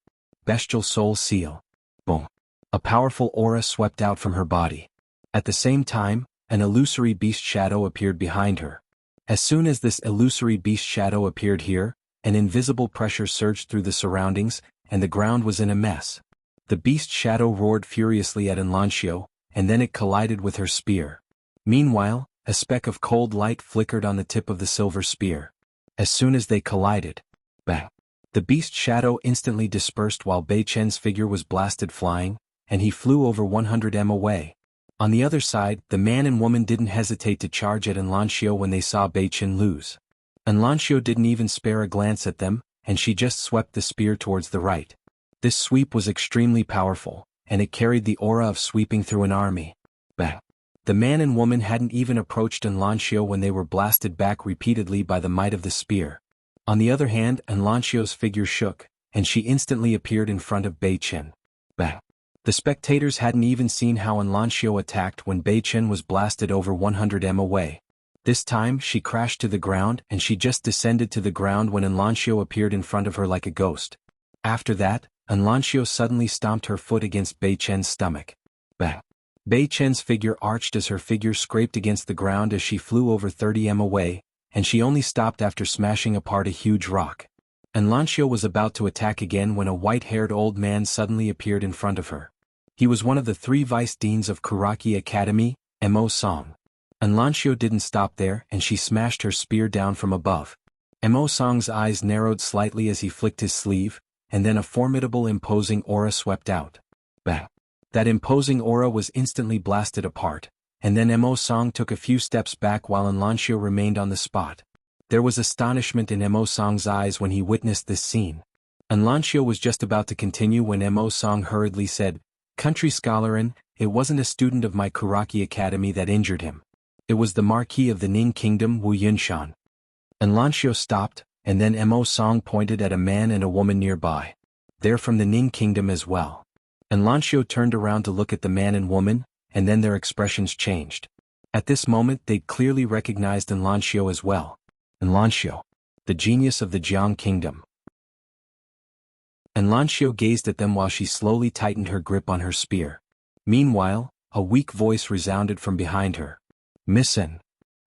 Bestial Soul Seal. Boom. A powerful aura swept out from her body. At the same time, an illusory beast shadow appeared behind her. As soon as this illusory beast shadow appeared here, an invisible pressure surged through the surroundings, and the ground was in a mess. The beast shadow roared furiously at Enlancio, and then it collided with her spear. Meanwhile, a speck of cold light flickered on the tip of the silver spear. As soon as they collided, bang! The beast shadow instantly dispersed while Bei Chen's figure was blasted flying, and he flew over 100 m away. On the other side, the man and woman didn't hesitate to charge at Enlancio when they saw Bei Chen lose. Enlancio didn't even spare a glance at them, and she just swept the spear towards the right. This sweep was extremely powerful, and it carried the aura of sweeping through an army. Bang! The man and woman hadn't even approached Enlancio when they were blasted back repeatedly by the might of the spear. On the other hand, Enlancio's figure shook, and she instantly appeared in front of Bei Chen. Bang! The spectators hadn't even seen how Enlancio attacked when Bei Chen was blasted over 100 m away. This time she crashed to the ground, and she just descended to the ground when Enlancio appeared in front of her like a ghost. After that, Enlancio suddenly stomped her foot against Bei Chen's stomach. Bang! Bei Chen's figure arched as her figure scraped against the ground as she flew over 30 m away, and she only stopped after smashing apart a huge rock. Enlancio was about to attack again when a white-haired old man suddenly appeared in front of her. He was one of the 3 vice-deans of Kuraki Academy, Mo Song. Enlancio didn't stop there, and she smashed her spear down from above. Mo Song's eyes narrowed slightly as he flicked his sleeve, and then a formidable imposing aura swept out. Bang! That imposing aura was instantly blasted apart, and then Mo Song took a few steps back while Enlancio remained on the spot. There was astonishment in Mo Song's eyes when he witnessed this scene. Enlancio was just about to continue when Mo Song hurriedly said, "Country scholarin, it wasn't a student of my Kuraki Academy that injured him. It was the Marquis of the Ning Kingdom, Wu Yunshan." Enlancio stopped, and then Mo Song pointed at a man and a woman nearby. "They're from the Ning Kingdom as well." Enlancio turned around to look at the man and woman, and then their expressions changed. At this moment they'd clearly recognized Enlancio as well. Enlancio, the genius of the Jiang Kingdom. Enlancio gazed at them while she slowly tightened her grip on her spear. Meanwhile, a weak voice resounded from behind her. "Missen."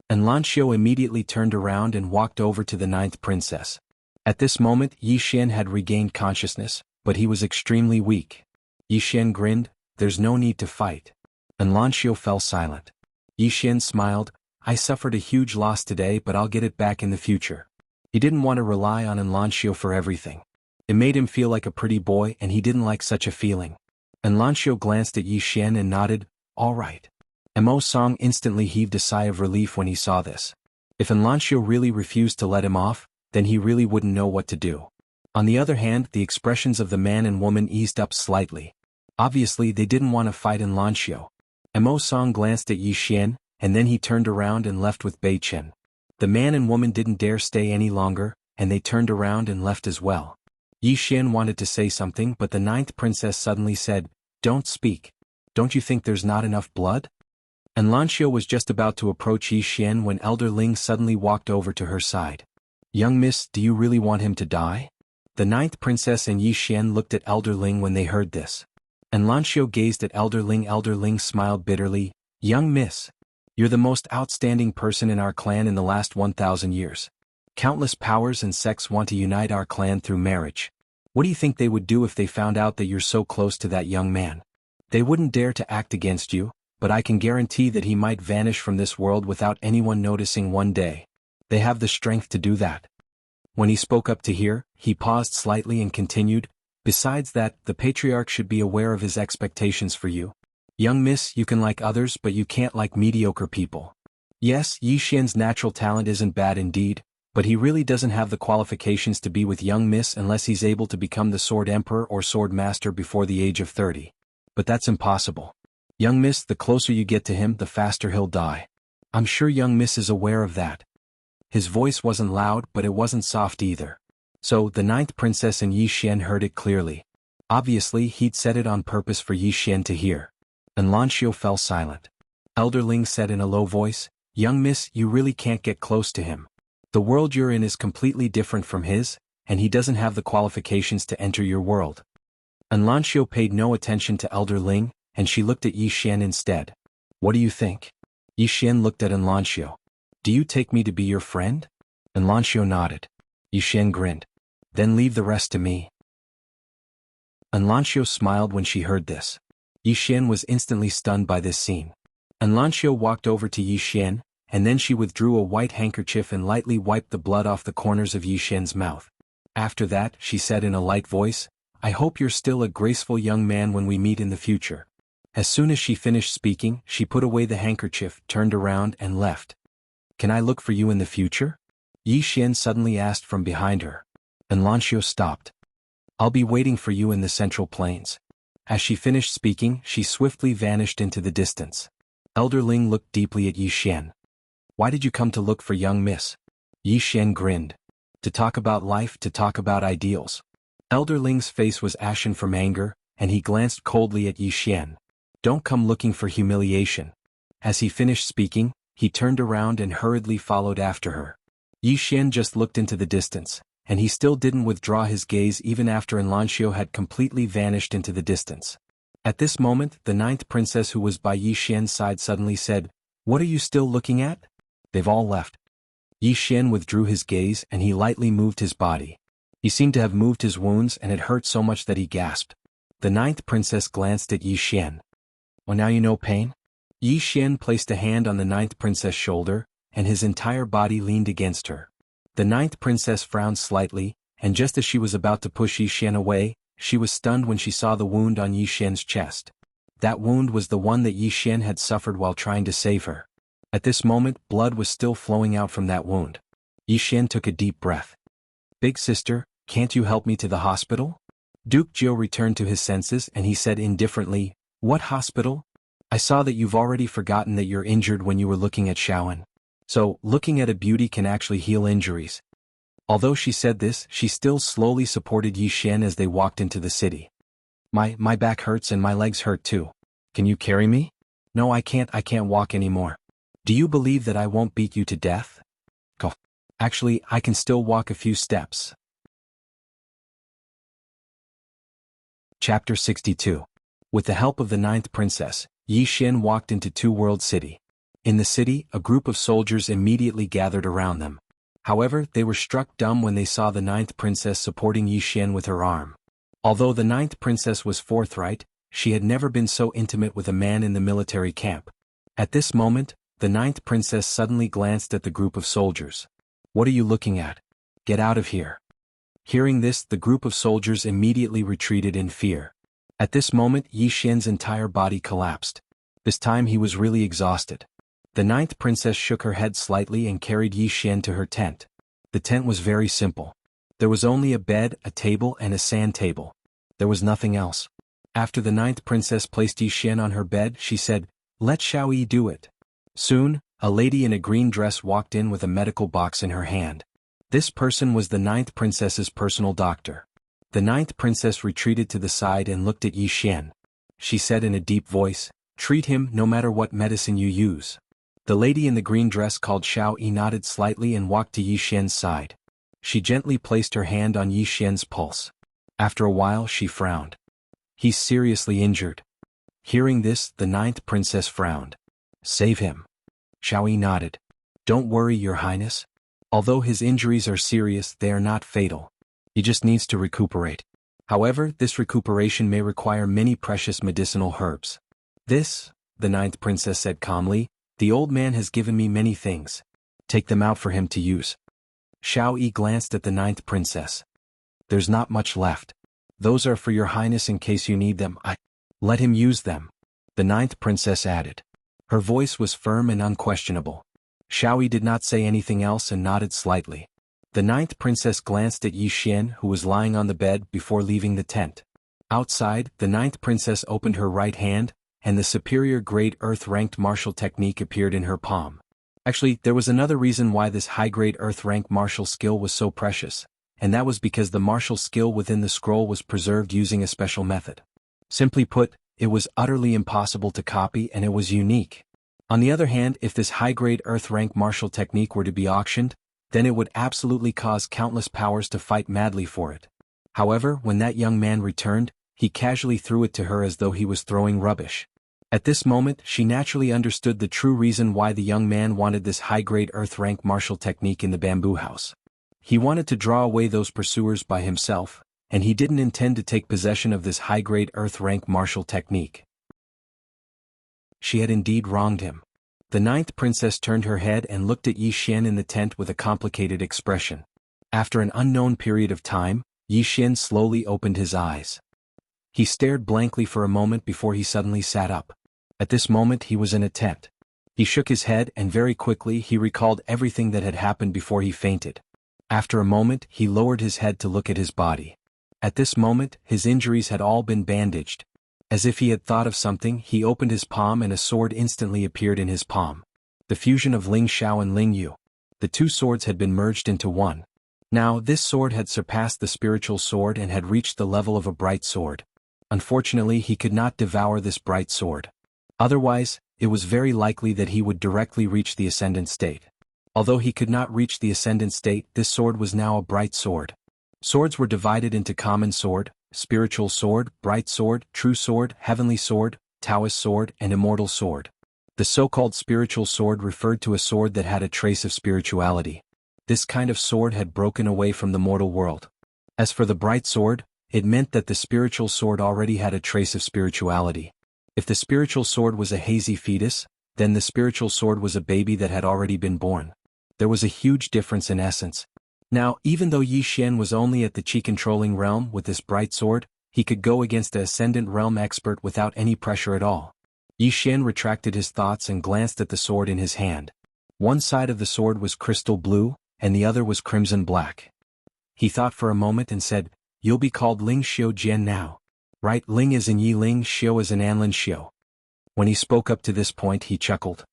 Enlancio immediately turned around and walked over to the 9th princess. At this moment Yi Xian had regained consciousness, but he was extremely weak. Yi Xian grinned, "There's no need to fight." Enlancio fell silent. Yi Xian smiled, "I suffered a huge loss today, but I'll get it back in the future." He didn't want to rely on Enlancio for everything. It made him feel like a pretty boy, and he didn't like such a feeling. Enlancio glanced at Yi Xian and nodded, "All right." Mo Song instantly heaved a sigh of relief when he saw this. If Enlancio really refused to let him off, then he really wouldn't know what to do. On the other hand, the expressions of the man and woman eased up slightly. Obviously they didn't want to fight Enlancio. Mo Song glanced at Yi Xian, and then he turned around and left with Bei Chen. The man and woman didn't dare stay any longer, and they turned around and left as well. Yi Xian wanted to say something, but the 9th princess suddenly said, "Don't speak. Don't you think there's not enough blood?" Enlancio was just about to approach Yi Xian when Elder Ling suddenly walked over to her side. "Young miss, do you really want him to die?" The 9th princess and Yi Xian looked at Elder Ling when they heard this. Enlancio gazed at Elder Ling. Elder Ling smiled bitterly, "Young miss, you're the most outstanding person in our clan in the last 1,000 years. Countless powers and sects want to unite our clan through marriage. What do you think they would do if they found out that you're so close to that young man? They wouldn't dare to act against you, but I can guarantee that he might vanish from this world without anyone noticing one day. They have the strength to do that." When he spoke up to here, he paused slightly and continued, "Besides that, the patriarch should be aware of his expectations for you. Young miss, you can like others, but you can't like mediocre people. Yes, Yi Xian's natural talent isn't bad indeed, but he really doesn't have the qualifications to be with young miss unless he's able to become the Sword Emperor or Sword Master before the age of 30. But that's impossible. Young miss, the closer you get to him, the faster he'll die. I'm sure young miss is aware of that." His voice wasn't loud, but it wasn't soft either. So, the 9th princess and Yi Xian heard it clearly. Obviously he'd said it on purpose for Yi Xian to hear. And Lanxiu fell silent. Elder Ling said in a low voice, "Young miss, you really can't get close to him. The world you're in is completely different from his, and he doesn't have the qualifications to enter your world." And Lanxiu paid no attention to Elder Ling, and she looked at Yi Xian instead. "What do you think?" Yi Xian looked at Lanxiu. "Do you take me to be your friend?" And Lanxiu nodded. Yi Xian grinned. "Then leave the rest to me." And Lanxiu smiled when she heard this. Yi Xian was instantly stunned by this scene. And Lanxiu walked over to Yi Xian, and then she withdrew a white handkerchief and lightly wiped the blood off the corners of Yi Xian's mouth. After that, she said in a light voice, "I hope you're still a graceful young man when we meet in the future." As soon as she finished speaking, she put away the handkerchief, turned around and left. "Can I look for you in the future?" Yi Xian suddenly asked from behind her. And Lanxiu stopped. "I'll be waiting for you in the Central Plains." As she finished speaking, she swiftly vanished into the distance. Elder Ling looked deeply at Yi Xian. "Why did you come to look for young miss?" Yi Xian grinned. "To talk about life, to talk about ideals." Elder Ling's face was ashen from anger, and he glanced coldly at Yi Xian. "Don't come looking for humiliation." As he finished speaking, he turned around and hurriedly followed after her. Yi Xian just looked into the distance, and he still didn't withdraw his gaze even after Lanxiu had completely vanished into the distance. At this moment, the ninth princess who was by Yi Xian's side suddenly said, "What are you still looking at?" "They've all left." Yi Xian withdrew his gaze and he lightly moved his body. He seemed to have moved his wounds and it hurt so much that he gasped. The ninth princess glanced at Yi Xian. "Well, now you know pain?" Yi Xian placed a hand on the ninth princess' shoulder, and his entire body leaned against her. The ninth princess frowned slightly, and just as she was about to push Yi Xian away, she was stunned when she saw the wound on Yi Xian's chest. That wound was the one that Yi Xian had suffered while trying to save her. At this moment, blood was still flowing out from that wound. Yi Xian took a deep breath. "Big sister, can't you help me to the hospital?" Duke Jiu returned to his senses and he said indifferently, "What hospital? I saw that you've already forgotten that you're injured when you were looking at Shaoan. So, looking at a beauty can actually heal injuries." Although she said this, she still slowly supported Yi Xian as they walked into the city. My back hurts and my legs hurt too. Can you carry me?" "No, I can't walk anymore." "Do you believe that I won't beat you to death?" "Go. Actually, I can still walk a few steps." Chapter 62. With the help of the ninth princess, Yi Xian walked into Two World City. In the city, a group of soldiers immediately gathered around them. However, they were struck dumb when they saw the ninth princess supporting Yi Xian with her arm. Although the ninth princess was forthright, she had never been so intimate with a man in the military camp. At this moment, the ninth princess suddenly glanced at the group of soldiers. "What are you looking at? Get out of here." Hearing this, the group of soldiers immediately retreated in fear. At this moment, Yi Xian's entire body collapsed. This time he was really exhausted. The ninth princess shook her head slightly and carried Yi Xian to her tent. The tent was very simple. There was only a bed, a table and a sand table. There was nothing else. After the ninth princess placed Yi Xian on her bed, she said, "Let Xiao Yi do it." Soon, a lady in a green dress walked in with a medical box in her hand. This person was the ninth princess's personal doctor. The ninth princess retreated to the side and looked at Yi Xian. She said in a deep voice, "Treat him no matter what medicine you use." The lady in the green dress called Xiao Yi nodded slightly and walked to Yi Xian's side. She gently placed her hand on Yi Xian's pulse. After a while she frowned. "He's seriously injured." Hearing this, the ninth princess frowned. "Save him." Xiao Yi nodded. "Don't worry, Your Highness. Although his injuries are serious, they are not fatal. He just needs to recuperate. However, this recuperation may require many precious medicinal herbs." "This," the ninth princess said calmly, "the old man has given me many things. Take them out for him to use." Xiao Yi glanced at the ninth princess. "There's not much left. Those are for Your Highness in case you need them. Let him use them," the ninth princess added. Her voice was firm and unquestionable. Xiao Yi did not say anything else and nodded slightly. The ninth princess glanced at Yi Xian, who was lying on the bed, before leaving the tent. Outside, the ninth princess opened her right hand, and the superior grade earth-ranked martial technique appeared in her palm. Actually, there was another reason why this high-grade earth-rank martial skill was so precious. and that was because the martial skill within the scroll was preserved using a special method. Simply put, it was utterly impossible to copy and it was unique. On the other hand, if this high-grade earth-rank martial technique were to be auctioned, then it would absolutely cause countless powers to fight madly for it. However, when that young man returned, he casually threw it to her as though he was throwing rubbish. At this moment, she naturally understood the true reason why the young man wanted this high-grade earth-rank martial technique in the bamboo house. He wanted to draw away those pursuers by himself, and he didn't intend to take possession of this high-grade earth-rank martial technique. She had indeed wronged him. The ninth princess turned her head and looked at Yi Xian in the tent with a complicated expression. After an unknown period of time, Yi Xian slowly opened his eyes. He stared blankly for a moment before he suddenly sat up. At this moment he was in a tent. He shook his head and very quickly he recalled everything that had happened before he fainted. After a moment he lowered his head to look at his body. At this moment his injuries had all been bandaged. As if he had thought of something, he opened his palm and a sword instantly appeared in his palm. The fusion of Ling Xiao and Ling Yu. The two swords had been merged into one. Now this sword had surpassed the spiritual sword and had reached the level of a bright sword. Unfortunately he could not devour this bright sword. Otherwise, it was very likely that he would directly reach the ascendant state. Although he could not reach the ascendant state, this sword was now a bright sword. Swords were divided into common sword, spiritual sword, bright sword, true sword, heavenly sword, Taoist sword, and immortal sword. The so-called spiritual sword referred to a sword that had a trace of spirituality. This kind of sword had broken away from the mortal world. As for the bright sword, it meant that the spiritual sword already had a trace of spirituality. If the spiritual sword was a hazy fetus, then the spiritual sword was a baby that had already been born. There was a huge difference in essence. Now, even though Yi Xian was only at the qi-controlling realm with this bright sword, he could go against the ascendant realm expert without any pressure at all. Yi Xian retracted his thoughts and glanced at the sword in his hand. One side of the sword was crystal blue, and the other was crimson black. He thought for a moment and said, "You'll be called Ling Xiu Jian now. Right, Ling is in Yi Ling, Xiu is in Anlin Xiu." When he spoke up to this point he chuckled.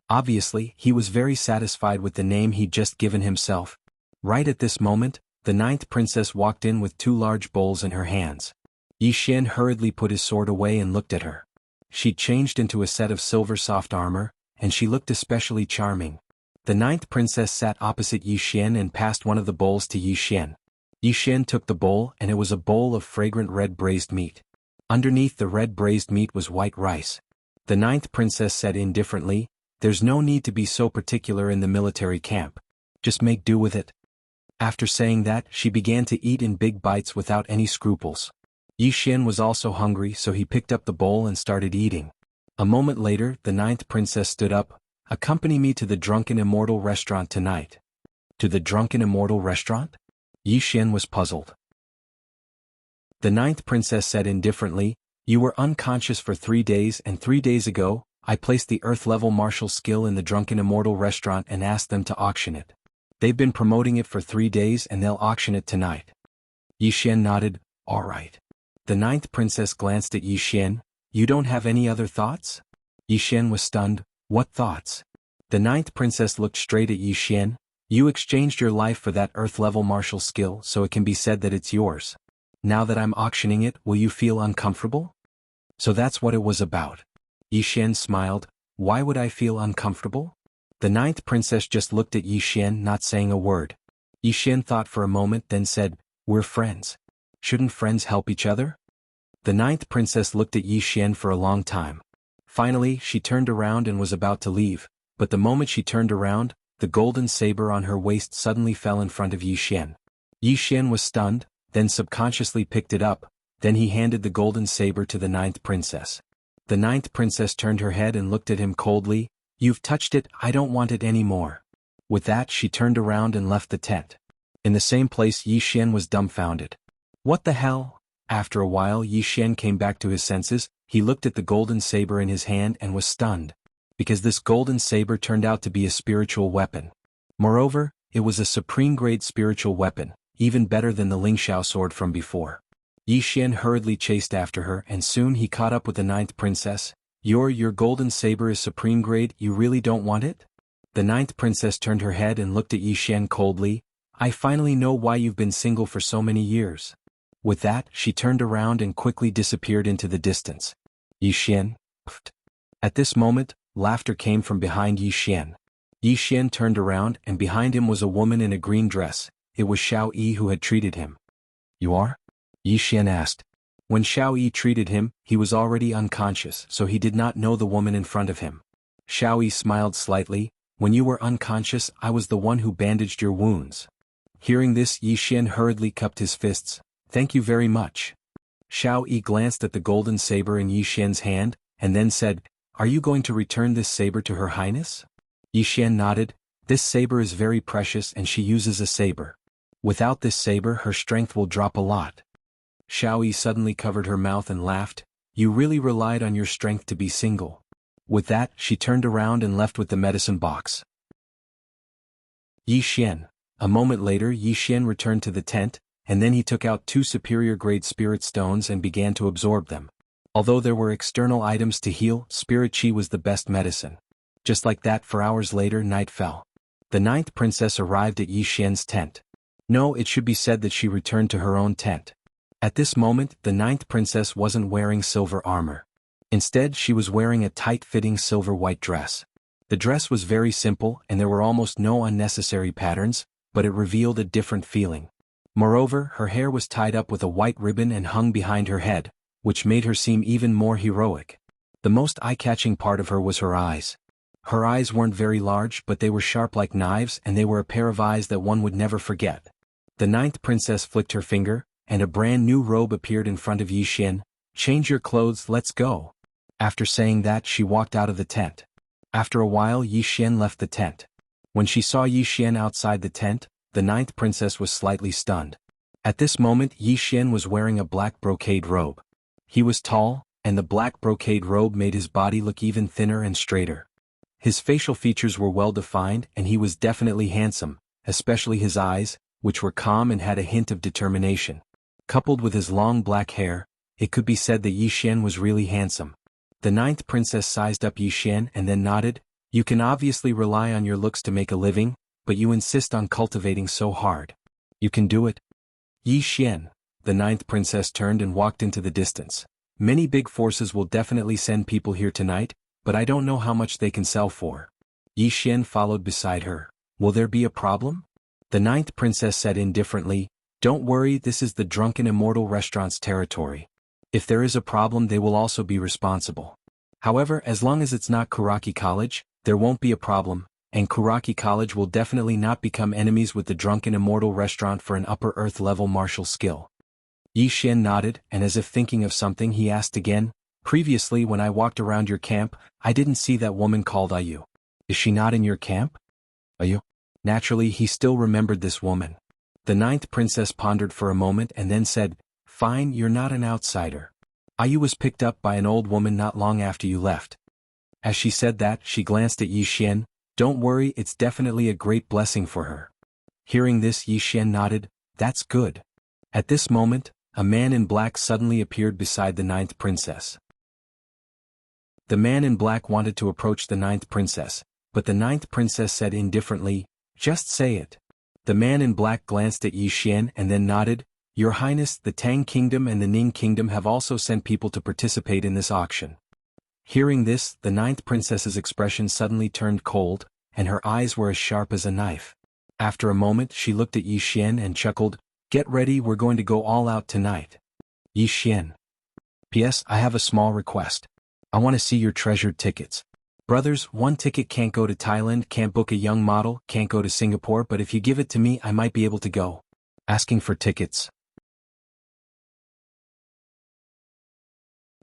Obviously, he was very satisfied with the name he'd just given himself. Right at this moment, the ninth princess walked in with two large bowls in her hands. Yi Xian hurriedly put his sword away and looked at her. She'd changed into a set of silver soft armor, and she looked especially charming. The ninth princess sat opposite Yi Xian and passed one of the bowls to Yi Xian. Yi Xian took the bowl and it was a bowl of fragrant red braised meat. Underneath the red braised meat was white rice. The ninth princess said indifferently, "There's no need to be so particular in the military camp. Just make do with it." After saying that, she began to eat in big bites without any scruples. Yi Xian was also hungry, so he picked up the bowl and started eating. A moment later, the ninth princess stood up. "Accompany me to the Drunken Immortal restaurant tonight." To the Drunken Immortal restaurant? Yi Xian was puzzled. The ninth princess said indifferently, "You were unconscious for 3 days and 3 days ago, I placed the earth-level martial skill in the Drunken Immortal restaurant and asked them to auction it. They've been promoting it for 3 days and they'll auction it tonight." Yi Xian nodded, "All right." The ninth princess glanced at Yi Xian. "You don't have any other thoughts?" Yi Xian was stunned. "What thoughts?" The ninth princess looked straight at Yi Xian. "You exchanged your life for that earth-level martial skill, so it can be said that it's yours. Now that I'm auctioning it, will you feel uncomfortable?" "So that's what it was about." Yi Xian smiled. "Why would I feel uncomfortable?" The ninth princess just looked at Yi Xian, not saying a word. Yi Xian thought for a moment, then said, "We're friends. Shouldn't friends help each other?" The ninth princess looked at Yi Xian for a long time. Finally, she turned around and was about to leave, but the moment she turned around, the golden saber on her waist suddenly fell in front of Yi Xian. Yi Xian was stunned, then subconsciously picked it up, then he handed the golden saber to the ninth princess. The ninth princess turned her head and looked at him coldly. "You've touched it, I don't want it anymore." With that she turned around and left the tent. In the same place Yi Xian was dumbfounded. What the hell? After a while Yi Xian came back to his senses. He looked at the golden saber in his hand and was stunned. Because this golden saber turned out to be a spiritual weapon. Moreover, it was a supreme-grade spiritual weapon, even better than the Lingxiao sword from before. Yi Xian hurriedly chased after her and soon he caught up with the ninth princess. Your golden saber is supreme grade, you really don't want it?" The ninth princess turned her head and looked at Yi Xian coldly. I finally know why you've been single for so many years." With that, she turned around and quickly disappeared into the distance. Yi Xian. Pfft. At this moment, laughter came from behind Yi Xian. Yi Xian turned around and behind him was a woman in a green dress. It was Xiao Yi who had treated him. "You are?" Yi Xian asked. When Xiao Yi treated him, he was already unconscious, so he did not know the woman in front of him. Xiao Yi smiled slightly. "When you were unconscious, I was the one who bandaged your wounds." Hearing this, Yi Xian hurriedly cupped his fists. "Thank you very much." Xiao Yi glanced at the golden saber in Yi Xian's hand, and then said, "Are you going to return this saber to Her Highness?" Yi Xian nodded. "This saber is very precious and she uses a saber. Without this saber her strength will drop a lot." Xiao Yi suddenly covered her mouth and laughed. "You really relied on your strength to be single." With that, she turned around and left with the medicine box. Yi Xian. A moment later Yi Xian returned to the tent, and then he took out 2 superior-grade spirit stones and began to absorb them. Although there were external items to heal, spirit chi was the best medicine. Just like that, 4 hours later night fell. The 9th princess arrived at Yi Xian's tent. No, it should be said that she returned to her own tent. At this moment, the 9th princess wasn't wearing silver armor. Instead, she was wearing a tight-fitting silver-white dress. The dress was very simple and there were almost no unnecessary patterns, but it revealed a different feeling. Moreover, her hair was tied up with a white ribbon and hung behind her head, which made her seem even more heroic. The most eye-catching part of her was her eyes. Her eyes weren't very large, but they were sharp like knives, and they were a pair of eyes that one would never forget. The 9th princess flicked her finger, and a brand new robe appeared in front of Yi Xian. "Change your clothes, let's go." After saying that, she walked out of the tent. After a while Yi Xian left the tent. When she saw Yi Xian outside the tent, the 9th princess was slightly stunned. At this moment Yi Xian was wearing a black brocade robe. He was tall, and the black brocade robe made his body look even thinner and straighter. His facial features were well defined and he was definitely handsome, especially his eyes, which were calm and had a hint of determination. Coupled with his long black hair, it could be said that Yi Xian was really handsome. The 9th princess sized up Yi Xian and then nodded. "You can obviously rely on your looks to make a living, but you insist on cultivating so hard. You can do it." Yi Xian. The 9th princess turned and walked into the distance. "Many big forces will definitely send people here tonight, but I don't know how much they can sell for." Yi Xian followed beside her. "Will there be a problem?" The 9th princess said indifferently, "Don't worry, this is the Drunken Immortal Restaurant's territory. If there is a problem they will also be responsible. However, as long as it's not Kuraki College, there won't be a problem, and Kuraki College will definitely not become enemies with the Drunken Immortal Restaurant for an upper earth level martial skill." Yi Xian nodded, and as if thinking of something he asked again, "Previously when I walked around your camp, I didn't see that woman called Ayu. Is she not in your camp?" "Ayu?" Naturally he still remembered this woman. The 9th princess pondered for a moment and then said, "Fine, you're not an outsider. Ayu was picked up by an old woman not long after you left." As she said that, she glanced at Yi Xian. "Don't worry, it's definitely a great blessing for her." Hearing this, Yi Xian nodded. "That's good." At this moment, a man in black suddenly appeared beside the 9th princess. The man in black wanted to approach the 9th princess, but the 9th princess said indifferently, "Just say it." The man in black glanced at Yi Xian and then nodded. "Your Highness, the Tang Kingdom and the Ning Kingdom have also sent people to participate in this auction." Hearing this, the 9th princess's expression suddenly turned cold, and her eyes were as sharp as a knife. After a moment she looked at Yi Xian and chuckled, "Get ready, we're going to go all out tonight." Yi Xian. "P.S. I have a small request. I want to see your treasured tickets. Brothers, one ticket can't go to Thailand, can't book a young model, can't go to Singapore, but if you give it to me I might be able to go." Asking for tickets.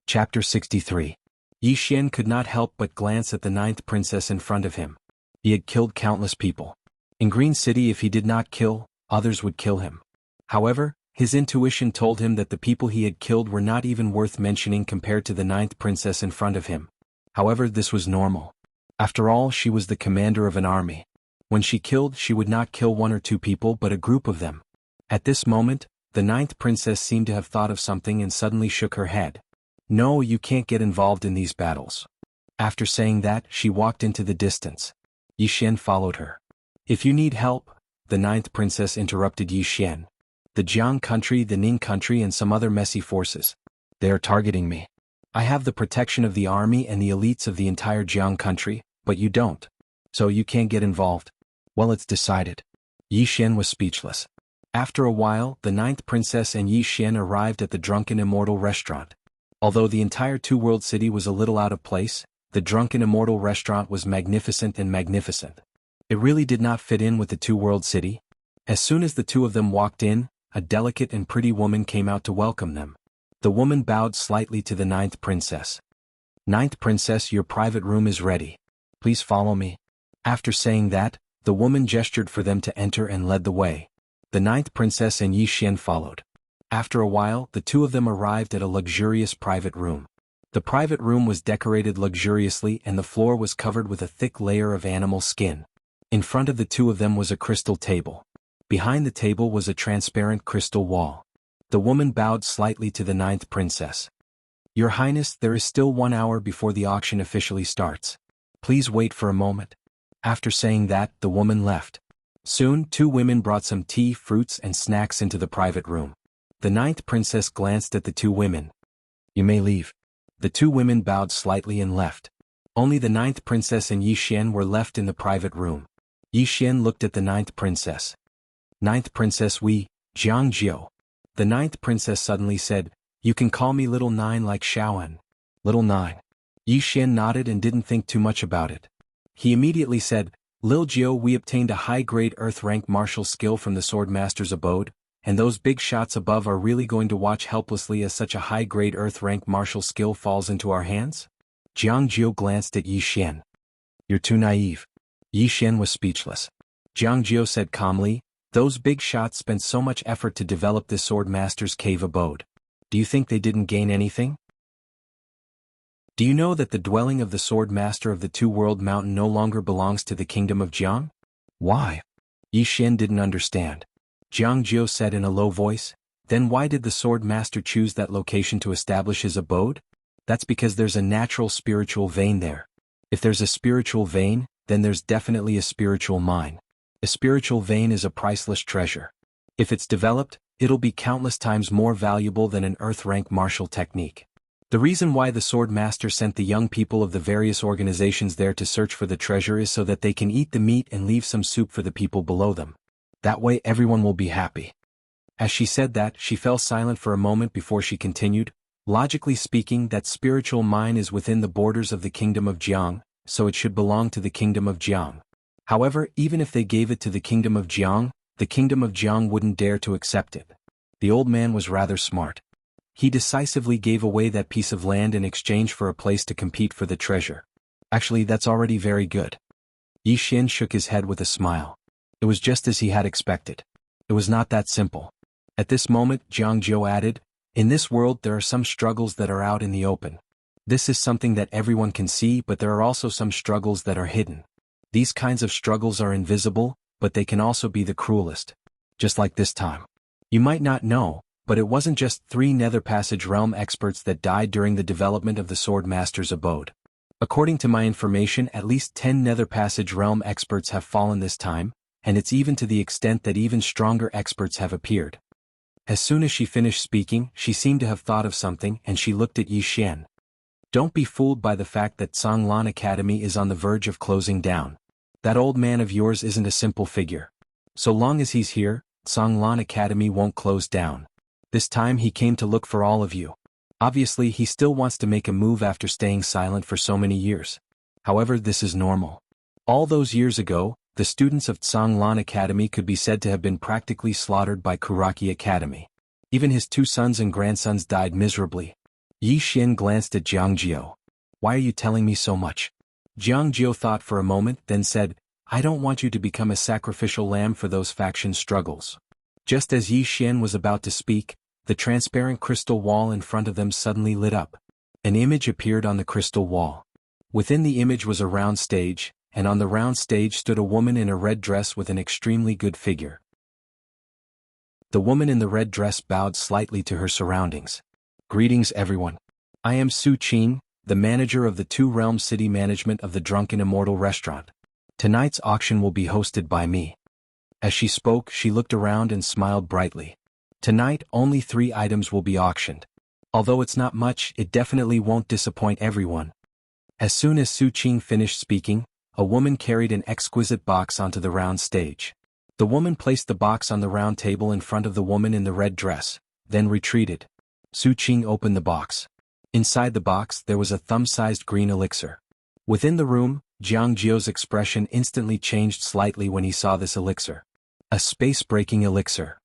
Chapter 63. Yi Xian could not help but glance at the 9th princess in front of him. He had killed countless people. In Green City, if he did not kill, others would kill him. However, his intuition told him that the people he had killed were not even worth mentioning compared to the 9th princess in front of him. However, this was normal. After all, she was the commander of an army. When she killed, she would not kill 1 or 2 people but a group of them. At this moment, the 9th princess seemed to have thought of something and suddenly shook her head. "No, you can't get involved in these battles." After saying that, she walked into the distance. Yi Xian followed her. "If you need help, the ninth princess interrupted Yi Xian. The Jiang country, the Ning country and some other messy forces. They are targeting me. I have the protection of the army and the elites of the entire Jiang country, but you don't. So you can't get involved. Well, it's decided. Yi Xian was speechless. After a while, the ninth princess and Yi Xian arrived at the Drunken Immortal restaurant. Although the entire Two-World City was a little out of place, the Drunken Immortal restaurant was magnificent and magnificent. It really did not fit in with the Two-World City. As soon as the two of them walked in, a delicate and pretty woman came out to welcome them. The woman bowed slightly to the ninth princess. Ninth princess, your private room is ready. Please follow me. After saying that, the woman gestured for them to enter and led the way. The ninth princess and Yi Xian followed. After a while, the two of them arrived at a luxurious private room. The private room was decorated luxuriously and the floor was covered with a thick layer of animal skin. In front of the two of them was a crystal table. Behind the table was a transparent crystal wall. The woman bowed slightly to the ninth princess. Your Highness, there is still 1 hour before the auction officially starts. Please wait for a moment. After saying that, the woman left. Soon, 2 women brought some tea, fruits and snacks into the private room. The ninth princess glanced at the 2 women. You may leave. The 2 women bowed slightly and left. Only the ninth princess and Yi Xian were left in the private room. Yi Xian looked at the ninth princess. Ninth princess, we, Jiang Jiao. The ninth princess suddenly said, you can call me Little Nine like Shaoan. Little Nine. Yi Xian nodded and didn't think too much about it. He immediately said, Lil Jiao, we obtained a high-grade earth-rank martial skill from the Swordmaster's abode, and those big shots above are really going to watch helplessly as such a high-grade earth-rank martial skill falls into our hands? Jiang Jiao glanced at Yi Xian. You're too naive. Yi Xian was speechless. Jiang Jiao said calmly, those big shots spent so much effort to develop this Swordmaster's cave abode. Do you think they didn't gain anything? Do you know that the dwelling of the Swordmaster of the Two-World Mountain no longer belongs to the kingdom of Jiang? Why? Yi Xian didn't understand. Jiang Jiao said in a low voice, then why did the Swordmaster choose that location to establish his abode? That's because there's a natural spiritual vein there. If there's a spiritual vein, then there's definitely a spiritual mine. A spiritual vein is a priceless treasure. If it's developed, it'll be countless times more valuable than an earth-rank martial technique. The reason why the Swordmaster sent the young people of the various organizations there to search for the treasure is so that they can eat the meat and leave some soup for the people below them. That way everyone will be happy. As she said that, she fell silent for a moment before she continued, logically speaking, that spiritual mine is within the borders of the kingdom of Jiang, so it should belong to the kingdom of Jiang. However, even if they gave it to the kingdom of Jiang wouldn't dare to accept it. The old man was rather smart. He decisively gave away that piece of land in exchange for a place to compete for the treasure. Actually, that's already very good. Yi Xian shook his head with a smile. It was just as he had expected. It was not that simple. At this moment, Jiang Jiao added, in this world there are some struggles that are out in the open. This is something that everyone can see, but there are also some struggles that are hidden. These kinds of struggles are invisible, but they can also be the cruelest. Just like this time. You might not know, but it wasn't just 3 Nether Passage Realm experts that died during the development of the Swordmaster's abode. According to my information, at least 10 Nether Passage Realm experts have fallen this time, and it's even to the extent that even stronger experts have appeared. As soon as she finished speaking, she seemed to have thought of something and she looked at Yi Xian. Don't be fooled by the fact that Songlan Academy is on the verge of closing down. That old man of yours isn't a simple figure. So long as he's here, Songlan Academy won't close down. This time he came to look for all of you. Obviously he still wants to make a move after staying silent for so many years. However, this is normal. All those years ago, the students of Songlan Academy could be said to have been practically slaughtered by Kuraki Academy. Even his 2 sons and grandsons died miserably. Yi Xian glanced at Jiang Jiao. Why are you telling me so much? Jiang Jiao thought for a moment, then said, I don't want you to become a sacrificial lamb for those faction struggles. Just as Yi Xian was about to speak, the transparent crystal wall in front of them suddenly lit up. An image appeared on the crystal wall. Within the image was a round stage, and on the round stage stood a woman in a red dress with an extremely good figure. The woman in the red dress bowed slightly to her surroundings. Greetings everyone. I am Su Qing, the manager of the Two-Realm City management of the Drunken Immortal restaurant. Tonight's auction will be hosted by me. As she spoke, she looked around and smiled brightly. Tonight, only 3 items will be auctioned. Although it's not much, it definitely won't disappoint everyone. As soon as Su Qing finished speaking, a woman carried an exquisite box onto the round stage. The woman placed the box on the round table in front of the woman in the red dress, then retreated. Su Qing opened the box. Inside the box there was a thumb-sized green elixir. Within the room, Jiang Jiu's expression instantly changed slightly when he saw this elixir. A space-breaking elixir.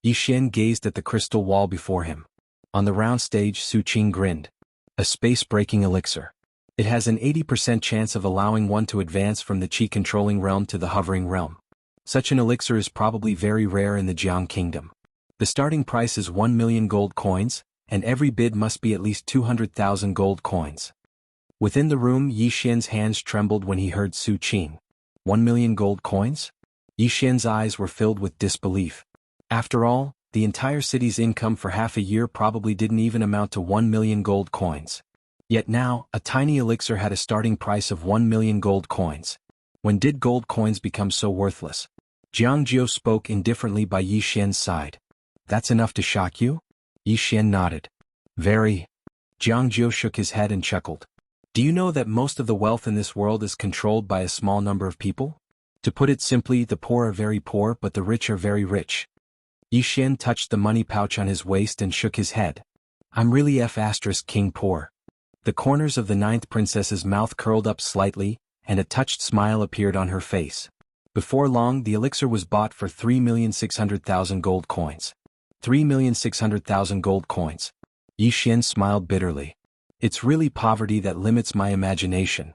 Yi Xian gazed at the crystal wall before him. On the round stage, Su Qing grinned. A space-breaking elixir. It has an 80% chance of allowing one to advance from the qi-controlling realm to the hovering realm. Such an elixir is probably very rare in the Jiang Kingdom. The starting price is 1 million gold coins, and every bid must be at least 200,000 gold coins. Within the room, Yi Xian's hands trembled when he heard Su Qing. 1 million gold coins? Yi Xian's eyes were filled with disbelief. After all, the entire city's income for half a year probably didn't even amount to 1 million gold coins. Yet now, a tiny elixir had a starting price of 1 million gold coins. When did gold coins become so worthless? Jiang Jiu spoke indifferently by Yi Xian's side. That's enough to shock you? Yi Xian nodded. Very. Jiang Jiu shook his head and chuckled. Do you know that most of the wealth in this world is controlled by a small number of people? To put it simply, the poor are very poor but the rich are very rich. Yi Xian touched the money pouch on his waist and shook his head. I'm really King poor. The corners of the 9th princess's mouth curled up slightly, and a touched smile appeared on her face. Before long, the elixir was bought for 3,600,000 gold coins. 3,600,000 gold coins. Yi Xian smiled bitterly. It's really poverty that limits my imagination.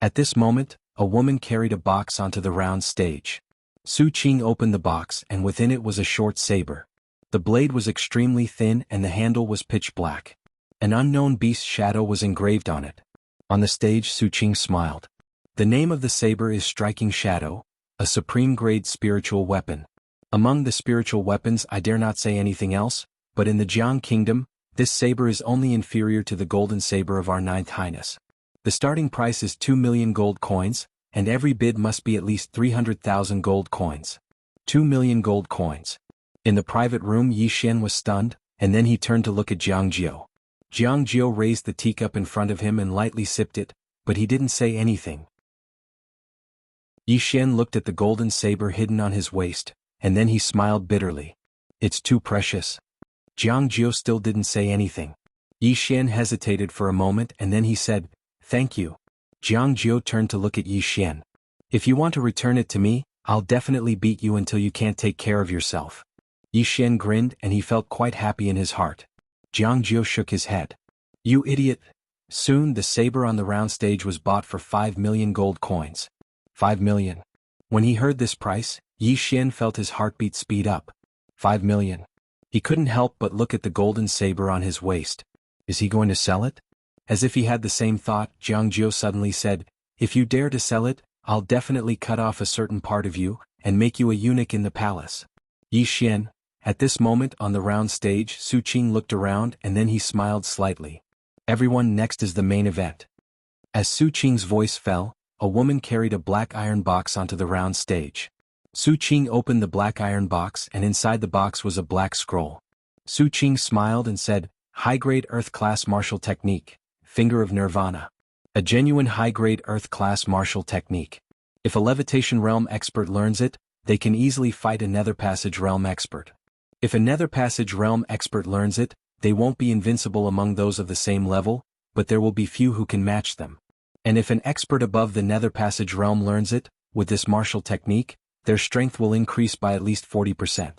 At this moment, a woman carried a box onto the round stage. Su Qing opened the box and within it was a short saber. The blade was extremely thin and the handle was pitch black. An unknown beast's shadow was engraved on it. On the stage, Su Qing smiled. The name of the saber is Striking Shadow, a supreme-grade spiritual weapon. Among the spiritual weapons I dare not say anything else, but in the Jiang Kingdom, this saber is only inferior to the golden saber of our 9th Highness. The starting price is 2 million gold coins, and every bid must be at least 300,000 gold coins. 2 million gold coins. In the private room, Yi Xian was stunned, and then he turned to look at Jiang Jiu. Jiang Jiu raised the teacup in front of him and lightly sipped it, but he didn't say anything. Yi Xian looked at the golden saber hidden on his waist, and then he smiled bitterly. It's too precious. Jiang Jiu still didn't say anything. Yi Xian hesitated for a moment and then he said, Thank you. Jiang Jiu turned to look at Yi Xian. If you want to return it to me, I'll definitely beat you until you can't take care of yourself. Yi Xian grinned and he felt quite happy in his heart. Jiang Jiu shook his head. You idiot. Soon the saber on the round stage was bought for 5 million gold coins. 5 million. When he heard this price, Yi Xian felt his heartbeat speed up. 5 million. He couldn't help but look at the golden saber on his waist. Is he going to sell it? As if he had the same thought, Jiang Jiu suddenly said, If you dare to sell it, I'll definitely cut off a certain part of you, and make you a eunuch in the palace. Yi Xian. At this moment on the round stage, Su Qing looked around and then he smiled slightly. Everyone, next is the main event. As Su Qing's voice fell, a woman carried a black iron box onto the round stage. Su Qing opened the black iron box and inside the box was a black scroll. Su Qing smiled and said, High-grade Earth-class martial technique, Finger of Nirvana. A genuine high-grade Earth-class martial technique. If a levitation realm expert learns it, they can easily fight a nether passage realm expert. If a nether passage realm expert learns it, they won't be invincible among those of the same level, but there will be few who can match them. And if an expert above the nether passage realm learns it, with this martial technique, their strength will increase by at least 40%.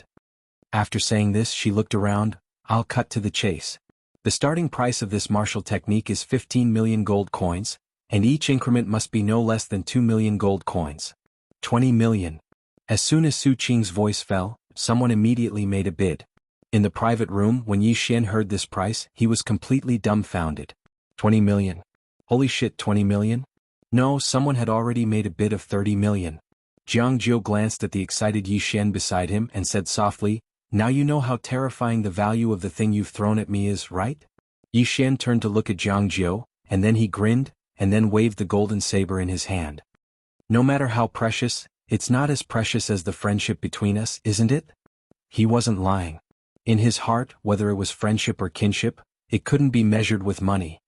After saying this, she looked around. I'll cut to the chase. The starting price of this martial technique is 15 million gold coins, and each increment must be no less than 2 million gold coins. 20 million. As soon as Su Qing's voice fell, someone immediately made a bid. In the private room, when Yi Xian heard this price, he was completely dumbfounded. 20 million. Holy shit, 20 million? No, someone had already made a bid of 30 million. Jiang Jiu glanced at the excited Yi Xian beside him and said softly, Now you know how terrifying the value of the thing you've thrown at me is, right? Yi Xian turned to look at Jiang Jiu, and then he grinned, and then waved the golden saber in his hand. No matter how precious, It's not as precious as the friendship between us, isn't it? He wasn't lying. In his heart, whether it was friendship or kinship, it couldn't be measured with money.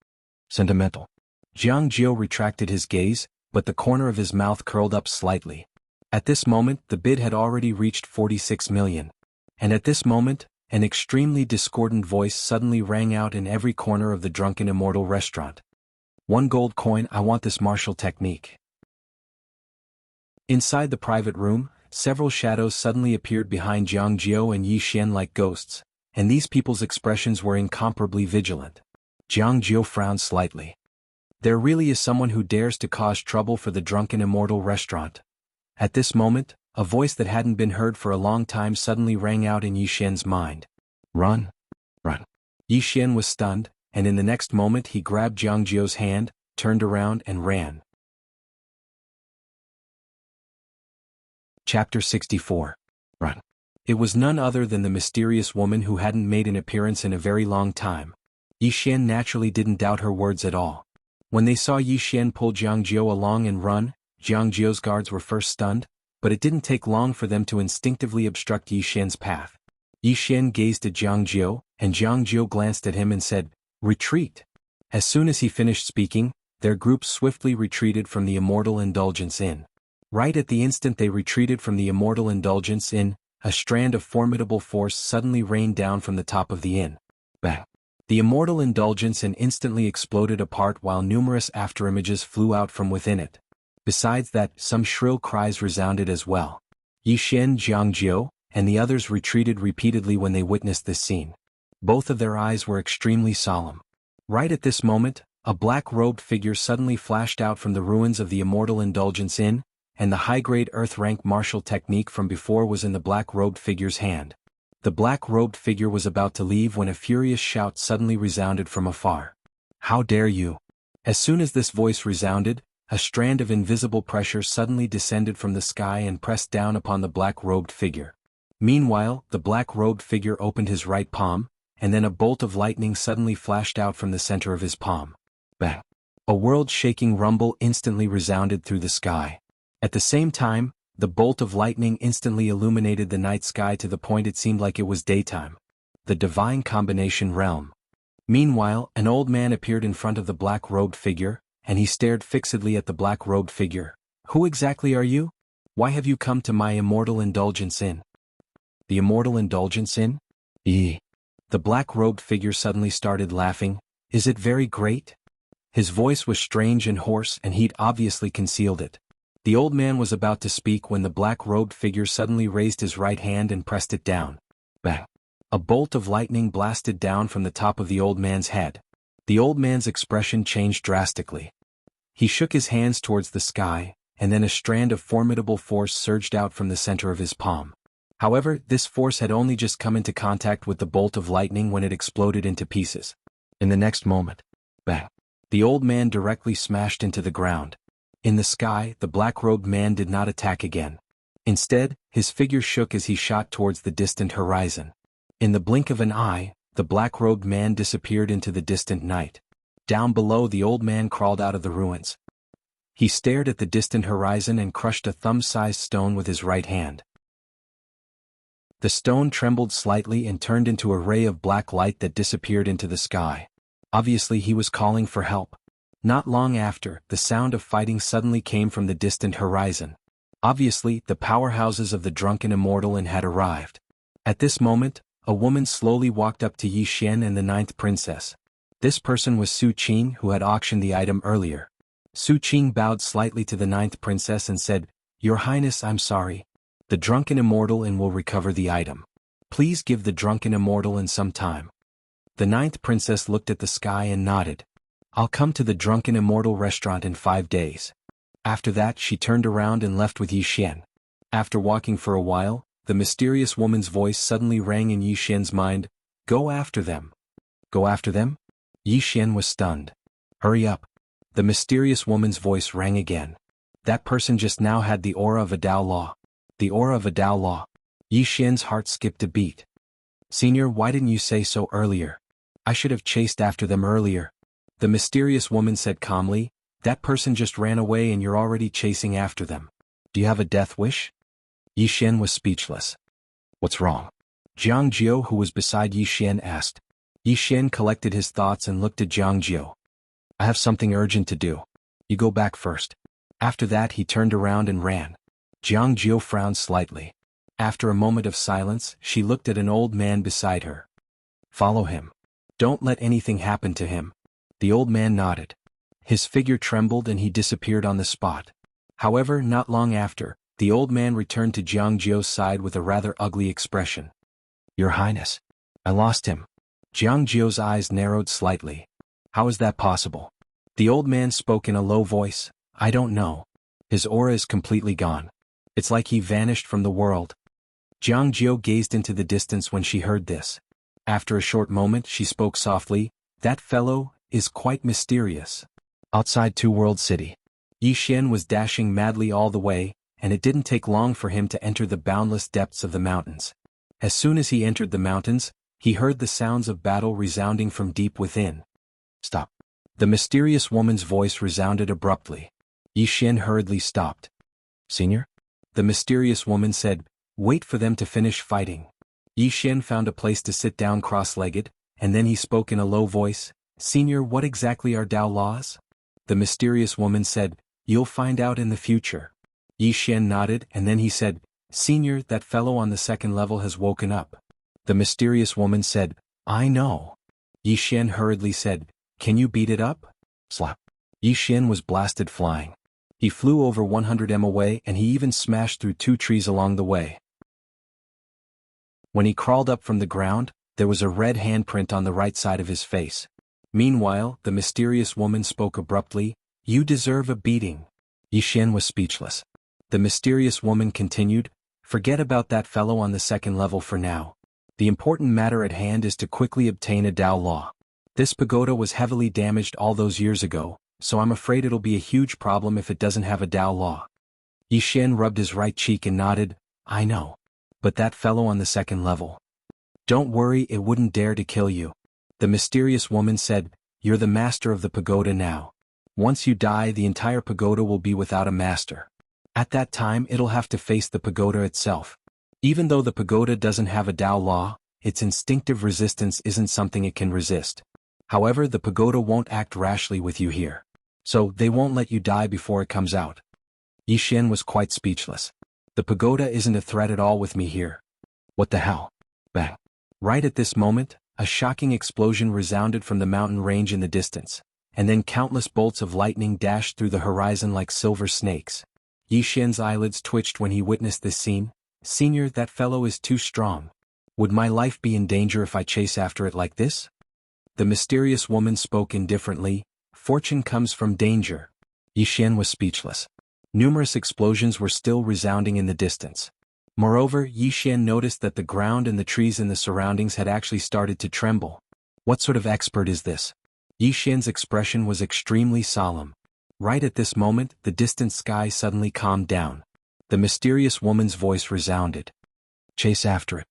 Sentimental. Jiang Jiu retracted his gaze, but the corner of his mouth curled up slightly. At this moment, the bid had already reached 46 million. And at this moment, an extremely discordant voice suddenly rang out in every corner of the Drunken Immortal restaurant. 1 gold coin, I want this martial technique. Inside the private room, several shadows suddenly appeared behind Jiang Jiu and Yi Xian like ghosts, and these people's expressions were incomparably vigilant. Jiang Jiu frowned slightly. There really is someone who dares to cause trouble for the Drunken Immortal restaurant. At this moment, a voice that hadn't been heard for a long time suddenly rang out in Yi Xian's mind. Run! Run! Yi Xian was stunned, and in the next moment he grabbed Jiang Jiu's hand, turned around and ran. Chapter 64. Run. It was none other than the mysterious woman who hadn't made an appearance in a very long time. Yi Xian naturally didn't doubt her words at all. When they saw Yi Xian pull Jiang Jiu along and run, Jiang Jiu's guards were first stunned, but it didn't take long for them to instinctively obstruct Yi Xian's path. Yi Xian gazed at Jiang Jiu, and Jiang Jiu glanced at him and said, "Retreat." As soon as he finished speaking, their group swiftly retreated from the Immortal Indulgence Inn. Right at the instant they retreated from the Immortal Indulgence Inn, a strand of formidable force suddenly rained down from the top of the inn. Bang! The Immortal Indulgence Inn instantly exploded apart while numerous afterimages flew out from within it. Besides that, some shrill cries resounded as well. Yi Xian, Jiang Jiu, and the others retreated repeatedly when they witnessed this scene. Both of their eyes were extremely solemn. Right at this moment, a black-robed figure suddenly flashed out from the ruins of the Immortal Indulgence Inn, and the high-grade earth-rank martial technique from before was in the black-robed figure's hand. The black-robed figure was about to leave when a furious shout suddenly resounded from afar. "How dare you!" As soon as this voice resounded, a strand of invisible pressure suddenly descended from the sky and pressed down upon the black-robed figure. Meanwhile, the black-robed figure opened his right palm, and then a bolt of lightning suddenly flashed out from the center of his palm. Bang! A world-shaking rumble instantly resounded through the sky. At the same time, the bolt of lightning instantly illuminated the night sky to the point it seemed like it was daytime. The divine combination realm. Meanwhile, an old man appeared in front of the black-robed figure, and he stared fixedly at the black-robed figure. "Who exactly are you? Why have you come to my Immortal Indulgence Inn?" "The Immortal Indulgence Inn? The black-robed figure suddenly started laughing. "Is it very great?" His voice was strange and hoarse, and he'd obviously concealed it. The old man was about to speak when the black-robed figure suddenly raised his right hand and pressed it down. Bang! A bolt of lightning blasted down from the top of the old man's head. The old man's expression changed drastically. He shook his hands towards the sky, and then a strand of formidable force surged out from the center of his palm. However, this force had only just come into contact with the bolt of lightning when it exploded into pieces. In the next moment, bang! The old man directly smashed into the ground. In the sky, the black-robed man did not attack again. Instead, his figure shook as he shot towards the distant horizon. In the blink of an eye, the black-robed man disappeared into the distant night. Down below, the old man crawled out of the ruins. He stared at the distant horizon and crushed a thumb-sized stone with his right hand. The stone trembled slightly and turned into a ray of black light that disappeared into the sky. Obviously, he was calling for help. Not long after, the sound of fighting suddenly came from the distant horizon. Obviously, the powerhouses of the Drunken Immortal Inn had arrived. At this moment, a woman slowly walked up to Yi Xian and the 9th princess. This person was Su Qing, who had auctioned the item earlier. Su Qing bowed slightly to the 9th princess and said, "Your Highness, I'm sorry. The Drunken Immortal Inn will recover the item. Please give the Drunken Immortal Inn some time." The 9th princess looked at the sky and nodded. "I'll come to the Drunken Immortal restaurant in 5 days. After that, she turned around and left with Yi Xian. After walking for a while, the mysterious woman's voice suddenly rang in Yi Xian's mind. "Go after them." "Go after them?" Yi Xian was stunned. "Hurry up." The mysterious woman's voice rang again. That person just now had the aura of a Dao Law. The aura of a Dao Law. Yi Xian's heart skipped a beat. "Senior, why didn't you say so earlier? I should have chased after them earlier." The mysterious woman said calmly, "That person just ran away and you're already chasing after them. Do you have a death wish? Yi Xian was speechless. What's wrong? Jiang Jiu, who was beside Yi Xian, asked. Yi Xian collected his thoughts and looked at Jiang Jiu. I have something urgent to do. You go back first. After that he turned around and ran. Jiang Jiu frowned slightly. After a moment of silence, she looked at an old man beside her. Follow him. Don't let anything happen to him. The old man nodded. His figure trembled and he disappeared on the spot. However, not long after, the old man returned to Jiang Jiu's side with a rather ugly expression. Your Highness. I lost him. Jiang Jiu's eyes narrowed slightly. How is that possible? The old man spoke in a low voice. I don't know. His aura is completely gone. It's like he vanished from the world. Jiang Jiu gazed into the distance when she heard this. After a short moment she spoke softly. That fellow is quite mysterious. Outside Two World City, Yi Xian was dashing madly all the way, and it didn't take long for him to enter the boundless depths of the mountains. As soon as he entered the mountains, he heard the sounds of battle resounding from deep within. Stop. The mysterious woman's voice resounded abruptly. Yi Xian hurriedly stopped. Senior? The mysterious woman said, wait for them to finish fighting. Yi Xian found a place to sit down cross-legged, and then he spoke in a low voice. Senior, what exactly are Dao laws? The mysterious woman said, you'll find out in the future. Yi Xian nodded and then he said, Senior, that fellow on the second level has woken up. The mysterious woman said, I know. Yi Xian hurriedly said, can you beat it up? Slap. Yi Xian was blasted flying. He flew over 100 m away and he even smashed through 2 trees along the way. When he crawled up from the ground, there was a red handprint on the right side of his face. Meanwhile, the mysterious woman spoke abruptly, you deserve a beating. Yi Xian was speechless. The mysterious woman continued, forget about that fellow on the second level for now. The important matter at hand is to quickly obtain a Dao law. This pagoda was heavily damaged all those years ago, so I'm afraid it'll be a huge problem if it doesn't have a Dao law. Yi Xian rubbed his right cheek and nodded, I know. But that fellow on the second level. Don't worry, it wouldn't dare to kill you. The mysterious woman said, you're the master of the pagoda now. Once you die, the entire pagoda will be without a master. At that time, it'll have to face the pagoda itself. Even though the pagoda doesn't have a Dao law, its instinctive resistance isn't something it can resist. However, the pagoda won't act rashly with you here. So, they won't let you die before it comes out. Yi Xian was quite speechless. The pagoda isn't a threat at all with me here. What the hell? Bang. Right at this moment, a shocking explosion resounded from the mountain range in the distance, and then countless bolts of lightning dashed through the horizon like silver snakes. Yi Xian's eyelids twitched when he witnessed this scene. Senior, that fellow is too strong. Would my life be in danger if I chase after it like this? The mysterious woman spoke indifferently, fortune comes from danger. Yi Xian was speechless. Numerous explosions were still resounding in the distance. Moreover, Yi Xian noticed that the ground and the trees in the surroundings had actually started to tremble. What sort of expert is this? Yi Xian's expression was extremely solemn. Right at this moment, the distant sky suddenly calmed down. The mysterious woman's voice resounded. Chase after it.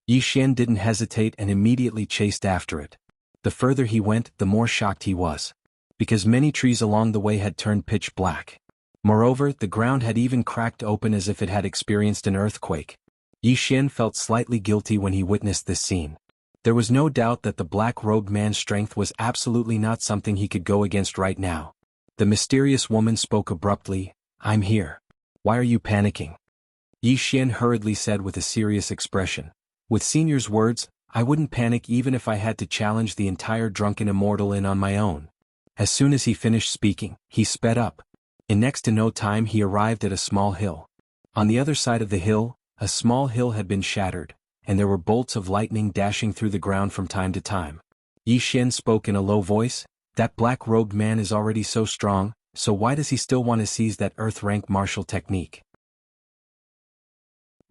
Yi Xian didn't hesitate and immediately chased after it. The further he went, the more shocked he was. Because many trees along the way had turned pitch black. Moreover, the ground had even cracked open as if it had experienced an earthquake. Yi Xian felt slightly guilty when he witnessed this scene. There was no doubt that the black-robed man's strength was absolutely not something he could go against right now. The mysterious woman spoke abruptly, I'm here. Why are you panicking? Yi Xian hurriedly said with a serious expression. With Senior's words, I wouldn't panic even if I had to challenge the entire drunken immortal in on my own. As soon as he finished speaking, he sped up. In next to no time he arrived at a small hill. On the other side of the hill, a small hill had been shattered, and there were bolts of lightning dashing through the ground from time to time. Yi Xian spoke in a low voice, that black-robed man is already so strong, so why does he still want to seize that earth-rank martial technique?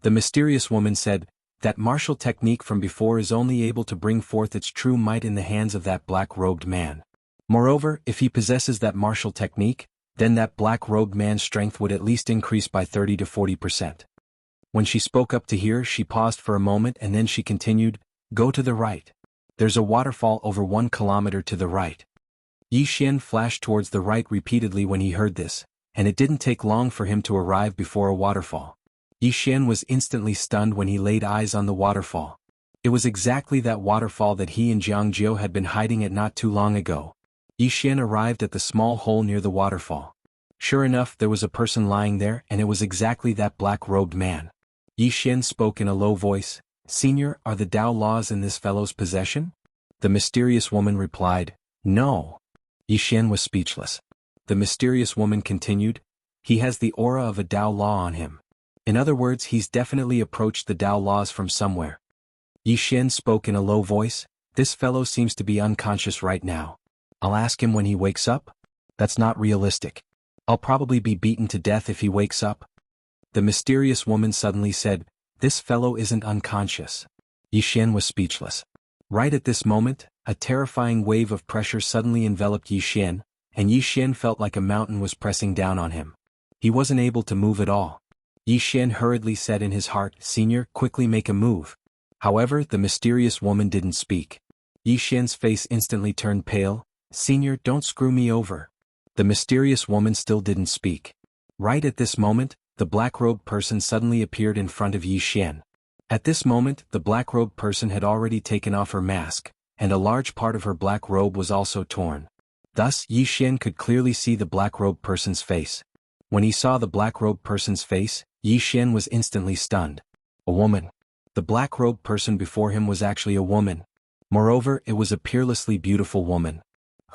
The mysterious woman said, that martial technique from before is only able to bring forth its true might in the hands of that black-robed man. Moreover, if he possesses that martial technique, then that black-robed man's strength would at least increase by 30 to 40%. When she spoke up to here, she paused for a moment and then she continued, go to the right. There's a waterfall over 1 kilometer to the right. Yi Xian flashed towards the right repeatedly when he heard this. and it didn't take long for him to arrive before a waterfall. Yi Xian was instantly stunned when he laid eyes on the waterfall. It was exactly that waterfall that he and Jiang Jiu had been hiding at not too long ago. Yi Xian arrived at the small hole near the waterfall. Sure enough, there was a person lying there, and it was exactly that black-robed man. Yi Xian spoke in a low voice, "Senior, are the Tao laws in this fellow's possession?" The mysterious woman replied, "No." Yi Xian was speechless. The mysterious woman continued, "He has the aura of a Tao law on him. In other words, he's definitely approached the Tao laws from somewhere." Yi Xian spoke in a low voice, "This fellow seems to be unconscious right now. I'll ask him when he wakes up? That's not realistic. I'll probably be beaten to death if he wakes up." The mysterious woman suddenly said, "This fellow isn't unconscious." Yi Xian was speechless. Right at this moment, a terrifying wave of pressure suddenly enveloped Yi Xian, and Yi Xian felt like a mountain was pressing down on him. He wasn't able to move at all. Yi Xian hurriedly said in his heart, "Senior, quickly make a move." However, the mysterious woman didn't speak. Yi Xian's face instantly turned pale. "Senior, don't screw me over." The mysterious woman still didn't speak. Right at this moment, the black-robed person suddenly appeared in front of Yi Xian. At this moment, the black-robed person had already taken off her mask, and a large part of her black robe was also torn. Thus, Yi Xian could clearly see the black-robed person's face. When he saw the black-robed person's face, Yi Xian was instantly stunned. A woman. The black-robed person before him was actually a woman. Moreover, it was a peerlessly beautiful woman.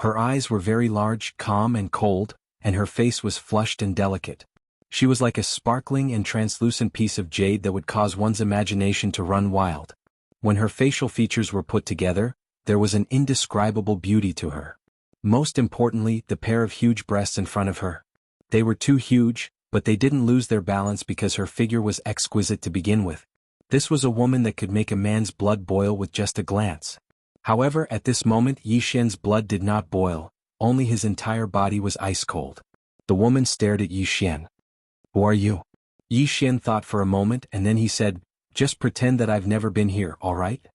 Her eyes were very large, calm and cold, and her face was flushed and delicate. She was like a sparkling and translucent piece of jade that would cause one's imagination to run wild. When her facial features were put together, there was an indescribable beauty to her. Most importantly, the pair of huge breasts in front of her. They were too huge, but they didn't lose their balance because her figure was exquisite to begin with. This was a woman that could make a man's blood boil with just a glance. However, at this moment Yi Xian's blood did not boil, only his entire body was ice cold. The woman stared at Yi Xian. "Who are you?" Yi Xian thought for a moment and then he said, "Just pretend that I've never been here, alright?"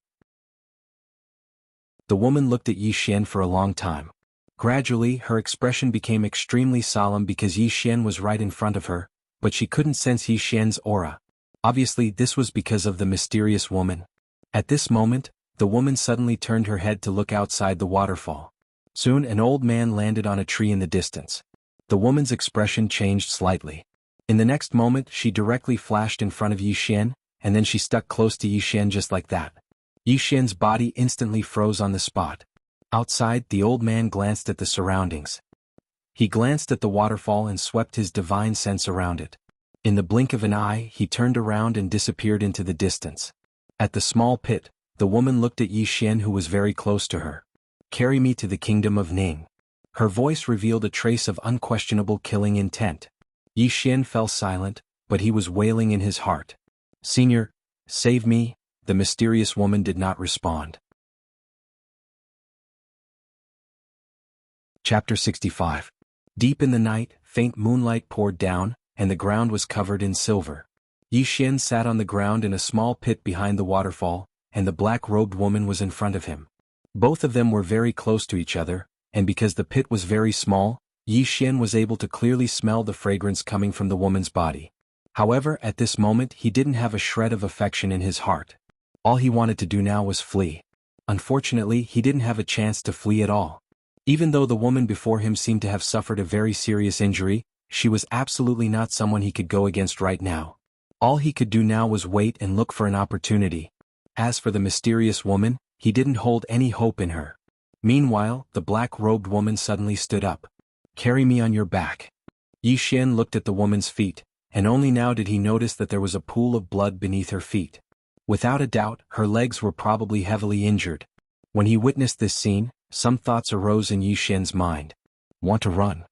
The woman looked at Yi Xian for a long time. Gradually, her expression became extremely solemn because Yi Xian was right in front of her, but she couldn't sense Yi Xian's aura. Obviously, this was because of the mysterious woman. At this moment, the woman suddenly turned her head to look outside the waterfall. Soon an old man landed on a tree in the distance. The woman's expression changed slightly. In the next moment she directly flashed in front of Yi Xian, and then she stuck close to Yi Xian just like that. Yi Xian's body instantly froze on the spot. Outside, the old man glanced at the surroundings. He glanced at the waterfall and swept his divine sense around it. In the blink of an eye, he turned around and disappeared into the distance. At the small pit, the woman looked at Yi Xian who was very close to her. "Carry me to the kingdom of Ning." Her voice revealed a trace of unquestionable killing intent. Yi Xian fell silent, but he was wailing in his heart. "Senior, save me." The mysterious woman did not respond. Chapter 65. Deep in the night, faint moonlight poured down, and the ground was covered in silver. Yi Xian sat on the ground in a small pit behind the waterfall, and the black-robed woman was in front of him. Both of them were very close to each other, and because the pit was very small, Yi Xian was able to clearly smell the fragrance coming from the woman's body. However, at this moment he didn't have a shred of affection in his heart. All he wanted to do now was flee. Unfortunately, he didn't have a chance to flee at all. Even though the woman before him seemed to have suffered a very serious injury, she was absolutely not someone he could go against right now. All he could do now was wait and look for an opportunity. As for the mysterious woman, he didn't hold any hope in her. Meanwhile, the black-robed woman suddenly stood up. "Carry me on your back." Yi Xian looked at the woman's feet, and only now did he notice that there was a pool of blood beneath her feet. Without a doubt, her legs were probably heavily injured. When he witnessed this scene, some thoughts arose in Yi Xian's mind. "Want to run?"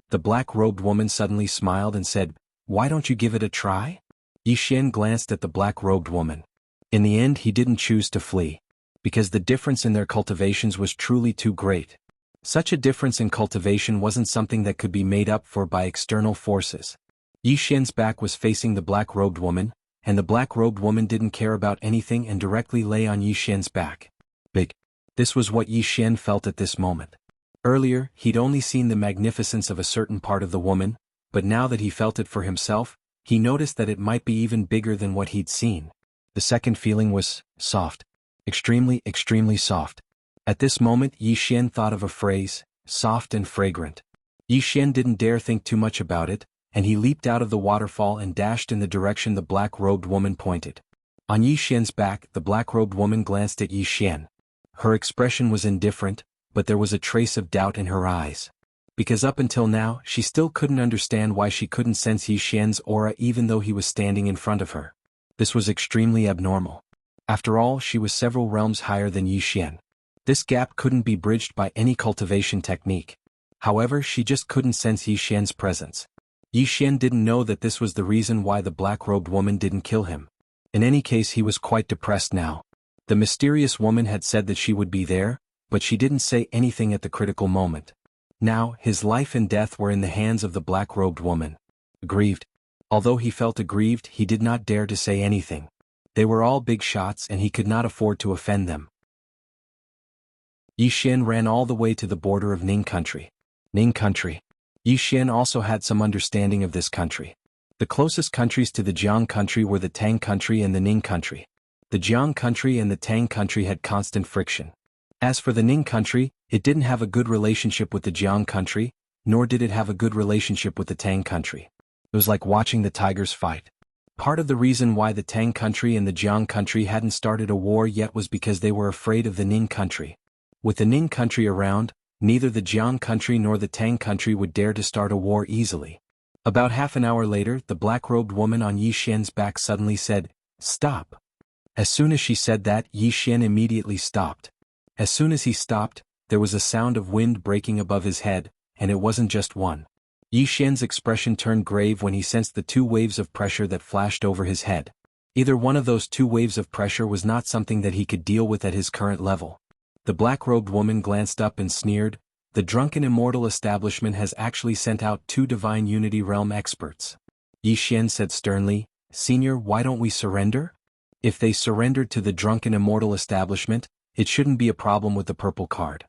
The black-robed woman suddenly smiled and said, "Why don't you give it a try?" Yi Xian glanced at the black-robed woman. In the end he didn't choose to flee. Because the difference in their cultivations was truly too great. Such a difference in cultivation wasn't something that could be made up for by external forces. Yi Xian's back was facing the black-robed woman, and the black-robed woman didn't care about anything and directly lay on Yi Xian's back. Big. This was what Yi Xian felt at this moment. Earlier, he'd only seen the magnificence of a certain part of the woman, but now that he felt it for himself, he noticed that it might be even bigger than what he'd seen. The second feeling was soft. Extremely, extremely soft. At this moment Yi Xian thought of a phrase, soft and fragrant. Yi Xian didn't dare think too much about it, and he leaped out of the waterfall and dashed in the direction the black-robed woman pointed. On Yi Xian's back, the black-robed woman glanced at Yi Xian. Her expression was indifferent, but there was a trace of doubt in her eyes. Because up until now, she still couldn't understand why she couldn't sense Yi Xian's aura even though he was standing in front of her. This was extremely abnormal. After all, she was several realms higher than Yi Xian. This gap couldn't be bridged by any cultivation technique. However, she just couldn't sense Yi Xian's presence. Yi Xian didn't know that this was the reason why the black-robed woman didn't kill him. In any case, he was quite depressed now. The mysterious woman had said that she would be there, but she didn't say anything at the critical moment. Now, his life and death were in the hands of the black-robed woman. Aggrieved. Although he felt aggrieved, he did not dare to say anything. They were all big shots and he could not afford to offend them. Yi Xian ran all the way to the border of Ning country. Ning country. Yi Xian also had some understanding of this country. The closest countries to the Jiang country were the Tang country and the Ning country. The Jiang country and the Tang country had constant friction. As for the Ning country, it didn't have a good relationship with the Jiang country, nor did it have a good relationship with the Tang country. It was like watching the tigers fight. Part of the reason why the Tang country and the Jiang country hadn't started a war yet was because they were afraid of the Ning country. With the Ning country around, neither the Jiang country nor the Tang country would dare to start a war easily. About half an hour later, the black-robed woman on Yi Xian's back suddenly said, "Stop." As soon as she said that, Yi Xian immediately stopped. As soon as he stopped, there was a sound of wind breaking above his head, and it wasn't just one. Yi Xian's expression turned grave when he sensed the two waves of pressure that flashed over his head. Either one of those two waves of pressure was not something that he could deal with at his current level. The black-robed woman glanced up and sneered, "The Drunken Immortal establishment has actually sent out 2 Divine Unity Realm experts." Yi Xian said sternly, "Senior, why don't we surrender?" If they surrendered to the Drunken Immortal establishment, it shouldn't be a problem with the purple card.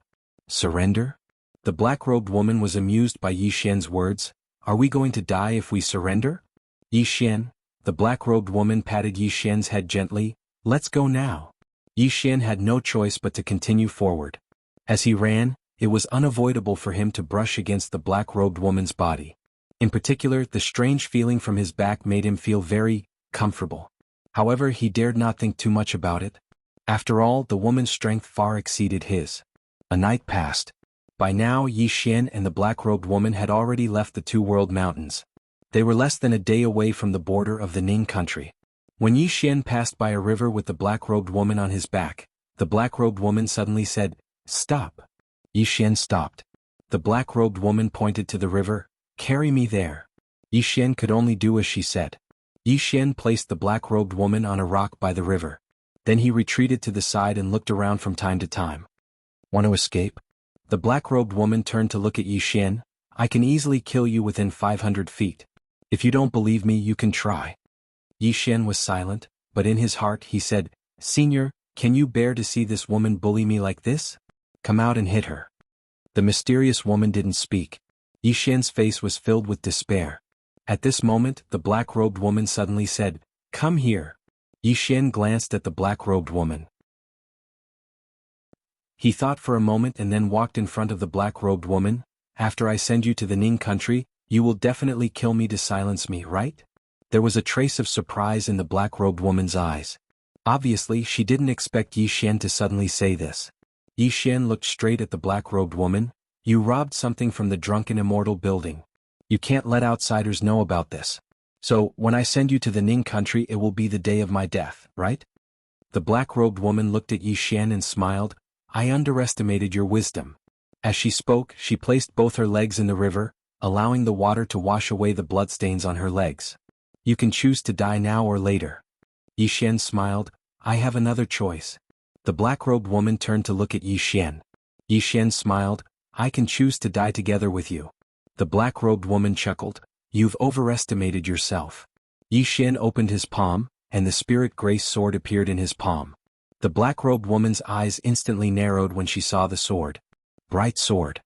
Surrender? The black-robed woman was amused by Yi Xian's words. "Are we going to die if we surrender?" Yi Xian, the black-robed woman patted Yi Xian's head gently, "Let's go now." Yi Xian had no choice but to continue forward. As he ran, it was unavoidable for him to brush against the black-robed woman's body. In particular, the strange feeling from his back made him feel very comfortable. However, he dared not think too much about it. After all, the woman's strength far exceeded his. A night passed. By now, Yi Xian and the black-robed woman had already left the Two-World Mountains. They were less than a day away from the border of the Ning country. When Yi Xian passed by a river with the black-robed woman on his back, the black-robed woman suddenly said, "Stop." Yi Xian stopped. The black-robed woman pointed to the river, "Carry me there." Yi Xian could only do as she said. Yi Xian placed the black-robed woman on a rock by the river. Then he retreated to the side and looked around from time to time. "Want to escape?" The black-robed woman turned to look at Yi Xian. "I can easily kill you within 500 feet. If you don't believe me, you can try." Yi Xian was silent, but in his heart he said, "Senior, can you bear to see this woman bully me like this? Come out and hit her." The mysterious woman didn't speak. Yi Xian's face was filled with despair. At this moment, the black-robed woman suddenly said, "Come here." Yi Xian glanced at the black-robed woman. He thought for a moment and then walked in front of the black-robed woman. "After I send you to the Ning country, you will definitely kill me to silence me, right?" There was a trace of surprise in the black-robed woman's eyes. Obviously, she didn't expect Yi Xian to suddenly say this. Yi Xian looked straight at the black-robed woman. "You robbed something from the Drunken Immortal building. You can't let outsiders know about this. So, when I send you to the Ning country, it will be the day of my death, right?" The black-robed woman looked at Yi Xian and smiled. "I underestimated your wisdom." As she spoke, she placed both her legs in the river, allowing the water to wash away the bloodstains on her legs. "You can choose to die now or later." Yi Xian smiled. "I have another choice." The black-robed woman turned to look at Yi Xian. Yi Xian smiled. "I can choose to die together with you." The black-robed woman chuckled. "You've overestimated yourself." Yi Xian opened his palm, and the spirit grace sword appeared in his palm. The black-robed woman's eyes instantly narrowed when she saw the sword. Bright sword.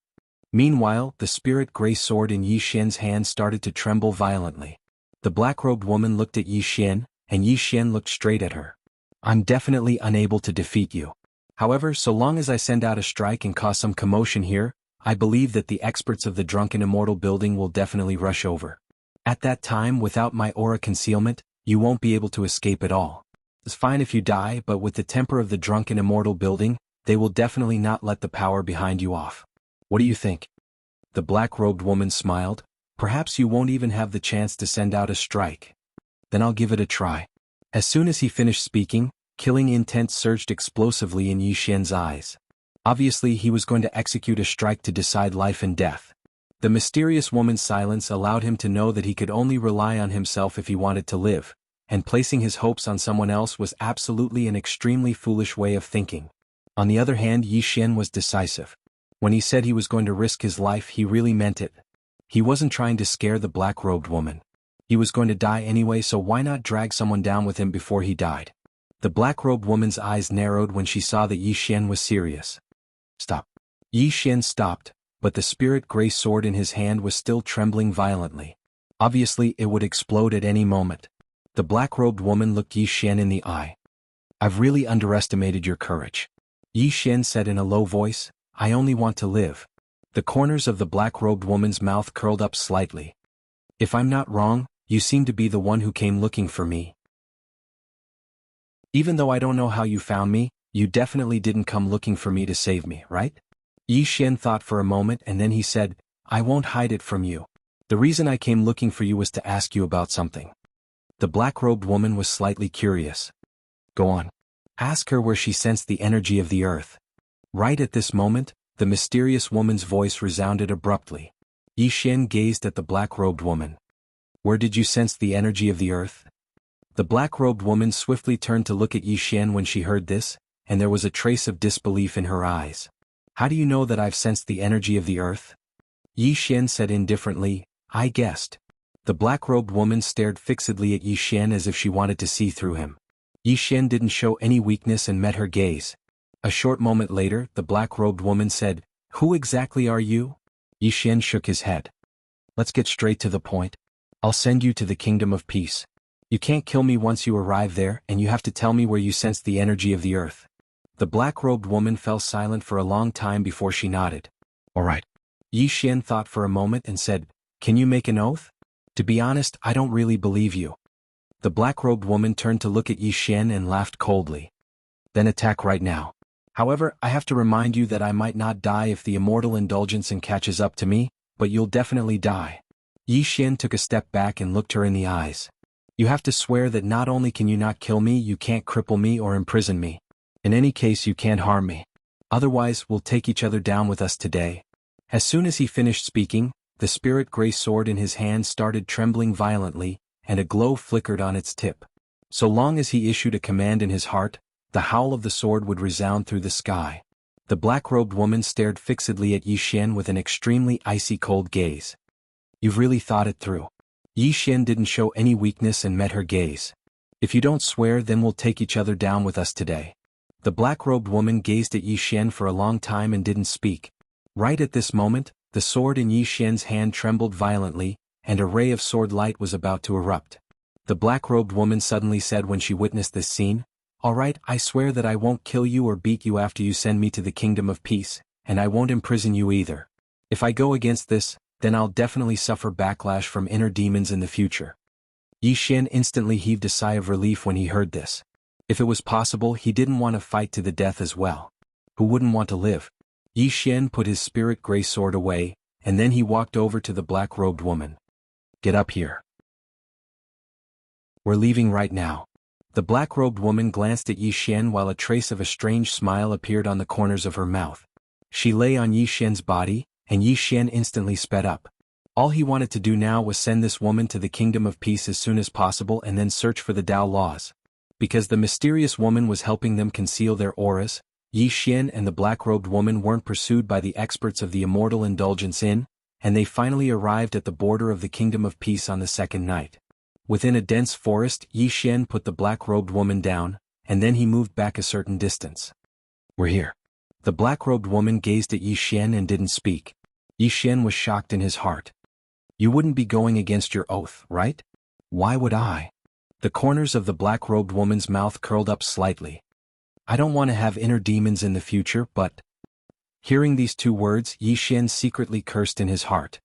Meanwhile, the spirit gray sword in Yi Xian's hand started to tremble violently. The black-robed woman looked at Yi Xian, and Yi Xian looked straight at her. I'm definitely unable to defeat you. However, so long as I send out a strike and cause some commotion here, I believe that the experts of the Drunken Immortal building will definitely rush over. At that time, without my aura concealment, you won't be able to escape at all. It's fine if you die, but with the temper of the Drunken Immortal building, they will definitely not let the power behind you off. What do you think? The black-robed woman smiled. Perhaps you won't even have the chance to send out a strike. Then I'll give it a try. As soon as he finished speaking, killing intent surged explosively in Yi Xian's eyes. Obviously, he was going to execute a strike to decide life and death. The mysterious woman's silence allowed him to know that he could only rely on himself if he wanted to live, and placing his hopes on someone else was absolutely an extremely foolish way of thinking. On the other hand, Yi Xian was decisive. When he said he was going to risk his life, he really meant it. He wasn't trying to scare the black-robed woman. He was going to die anyway, so why not drag someone down with him before he died? The black-robed woman's eyes narrowed when she saw that Yi Xian was serious. Stop. Yi Xian stopped, but the spirit gray sword in his hand was still trembling violently. Obviously, it would explode at any moment. The black-robed woman looked Yi Xian in the eye. I've really underestimated your courage. Yi Xian said in a low voice, I only want to live. The corners of the black-robed woman's mouth curled up slightly. If I'm not wrong, you seem to be the one who came looking for me. Even though I don't know how you found me, you definitely didn't come looking for me to save me, right? Yi Xian thought for a moment and then he said, I won't hide it from you. The reason I came looking for you was to ask you about something. The black-robed woman was slightly curious. Go on. Ask her where she sensed the energy of the earth. Right at this moment, the mysterious woman's voice resounded abruptly. Yi Xian gazed at the black-robed woman. Where did you sense the energy of the earth? The black-robed woman swiftly turned to look at Yi Xian when she heard this, and there was a trace of disbelief in her eyes. How do you know that I've sensed the energy of the earth? Yi Xian said indifferently, I guessed. The black-robed woman stared fixedly at Yi Xian as if she wanted to see through him. Yi Xian didn't show any weakness and met her gaze. A short moment later, the black-robed woman said, Who exactly are you? Yi Xian shook his head. Let's get straight to the point. I'll send you to the Kingdom of Peace. You can't kill me once you arrive there, and you have to tell me where you sense the energy of the earth. The black-robed woman fell silent for a long time before she nodded. All right. Yi Xian thought for a moment and said, Can you make an oath? To be honest, I don't really believe you. The black-robed woman turned to look at Yi Xian and laughed coldly. Then attack right now. However, I have to remind you that I might not die if the immortal indulgence catches up to me, but you'll definitely die. Yi Xian took a step back and looked her in the eyes. You have to swear that not only can you not kill me, you can't cripple me or imprison me. In any case, you can't harm me. Otherwise, we'll take each other down with us today. As soon as he finished speaking, the spirit gray sword in his hand started trembling violently, and a glow flickered on its tip. So long as he issued a command in his heart, the howl of the sword would resound through the sky. The black-robed woman stared fixedly at Yi Xian with an extremely icy cold gaze. You've really thought it through. Yi Xian didn't show any weakness and met her gaze. If you don't swear, then we'll take each other down with us today. The black-robed woman gazed at Yi Xian for a long time and didn't speak. Right at this moment, the sword in Yi Xian's hand trembled violently, and a ray of sword light was about to erupt. The black-robed woman suddenly said when she witnessed this scene, All right, I swear that I won't kill you or beat you after you send me to the Kingdom of Peace, and I won't imprison you either. If I go against this, then I'll definitely suffer backlash from inner demons in the future. Yi Xian instantly heaved a sigh of relief when he heard this. If it was possible, he didn't want to fight to the death as well. Who wouldn't want to live? Yi Xian put his spirit gray sword away, and then he walked over to the black-robed woman. Get up here. We're leaving right now. The black-robed woman glanced at Yi Xian while a trace of a strange smile appeared on the corners of her mouth. She lay on Yi Xian's body, and Yi Xian instantly sped up. All he wanted to do now was send this woman to the Kingdom of Peace as soon as possible and then search for the Tao laws. Because the mysterious woman was helping them conceal their auras, Yi Xian and the black-robed woman weren't pursued by the experts of the Immortal Indulgence Inn, and they finally arrived at the border of the Kingdom of Peace on the second night. Within a dense forest, Yi Xian put the black-robed woman down, and then he moved back a certain distance. We're here. The black-robed woman gazed at Yi Xian and didn't speak. Yi Xian was shocked in his heart. You wouldn't be going against your oath, right? Why would I? The corners of the black-robed woman's mouth curled up slightly. I don't want to have inner demons in the future, but... Hearing these two words, Yi Xian secretly cursed in his heart.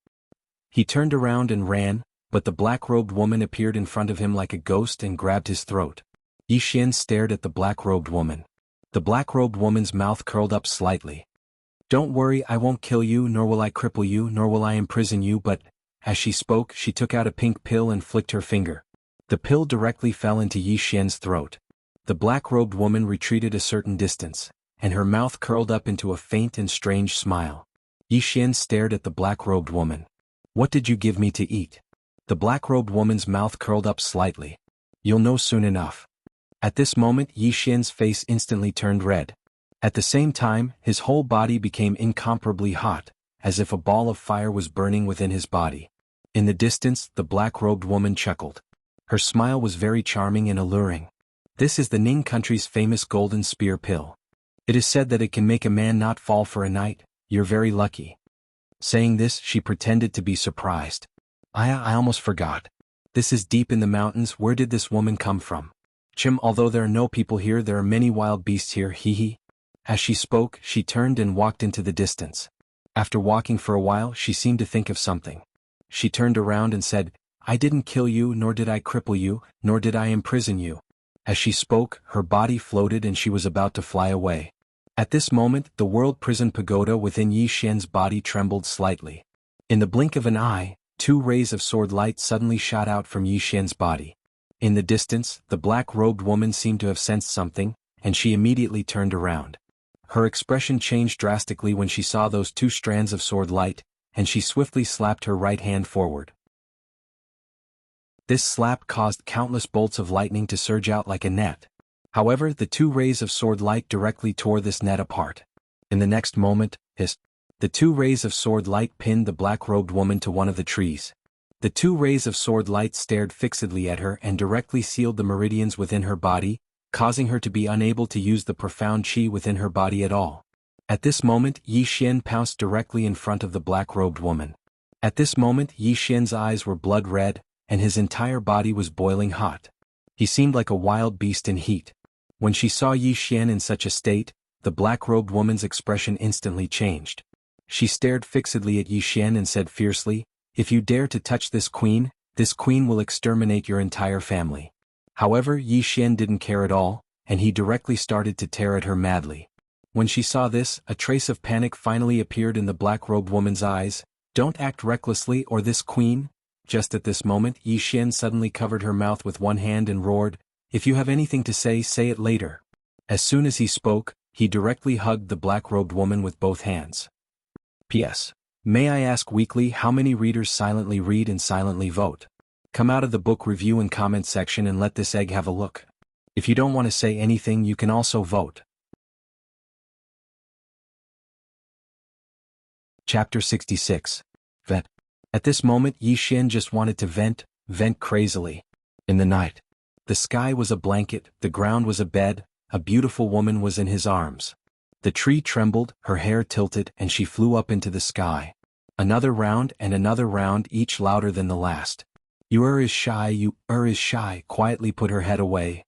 He turned around and ran, but the black-robed woman appeared in front of him like a ghost and grabbed his throat. Yi Xian stared at the black-robed woman. The black-robed woman's mouth curled up slightly. Don't worry, I won't kill you, nor will I cripple you, nor will I imprison you, but... As she spoke, she took out a pink pill and flicked her finger. The pill directly fell into Yi Xian's throat. The black-robed woman retreated a certain distance, and her mouth curled up into a faint and strange smile. Yi Xian stared at the black-robed woman. What did you give me to eat? The black-robed woman's mouth curled up slightly. You'll know soon enough. At this moment, Yi Xian's face instantly turned red. At the same time, his whole body became incomparably hot, as if a ball of fire was burning within his body. In the distance, the black-robed woman chuckled. Her smile was very charming and alluring. This is the Ning country's famous golden spear pill. It is said that it can make a man not fall for a night. You're very lucky. Saying this, she pretended to be surprised. I almost forgot. This is deep in the mountains. Where did this woman come from? Although there are no people here, there are many wild beasts here, hee. As she spoke, she turned and walked into the distance. After walking for a while, she seemed to think of something. She turned around and said, I didn't kill you, nor did I cripple you, nor did I imprison you. As she spoke, her body floated and she was about to fly away. At this moment, the world prison pagoda within Yi Xian's body trembled slightly. In the blink of an eye, 2 rays of sword light suddenly shot out from Yi Xian's body. In the distance, the black-robed woman seemed to have sensed something, and she immediately turned around. Her expression changed drastically when she saw those 2 strands of sword light, and she swiftly slapped her right hand forward. This slap caused countless bolts of lightning to surge out like a net. However, the 2 rays of sword light directly tore this net apart. In the next moment, the 2 rays of sword light pinned the black-robed woman to one of the trees. The 2 rays of sword light stared fixedly at her and directly sealed the meridians within her body, causing her to be unable to use the profound qi within her body at all. At this moment, Yi Xian pounced directly in front of the black-robed woman. At this moment, Yi Xian's eyes were blood red, and his entire body was boiling hot. He seemed like a wild beast in heat. When she saw Yi Xian in such a state, the black-robed woman's expression instantly changed. She stared fixedly at Yi Xian and said fiercely, If you dare to touch this queen will exterminate your entire family. However, Yi Xian didn't care at all, and he directly started to tear at her madly. When she saw this, a trace of panic finally appeared in the black-robed woman's eyes. Don't act recklessly or this queen. Just at this moment, Yi Xian suddenly covered her mouth with one hand and roared, If you have anything to say it later. As soon as he spoke, he directly hugged the black-robed woman with both hands. P.S. May I ask weekly how many readers silently read and silently vote? Come out of the book review and comment section and let this egg have a look. If you don't want to say anything, you can also vote. Chapter 66. Vent. At this moment, Yi Xian just wanted to vent crazily. In the night. The sky was a blanket, the ground was a bed, a beautiful woman was in his arms. The tree trembled, her hair tilted, and she flew up into the sky. Another round and another round, each louder than the last. You is shy, quietly put her head away.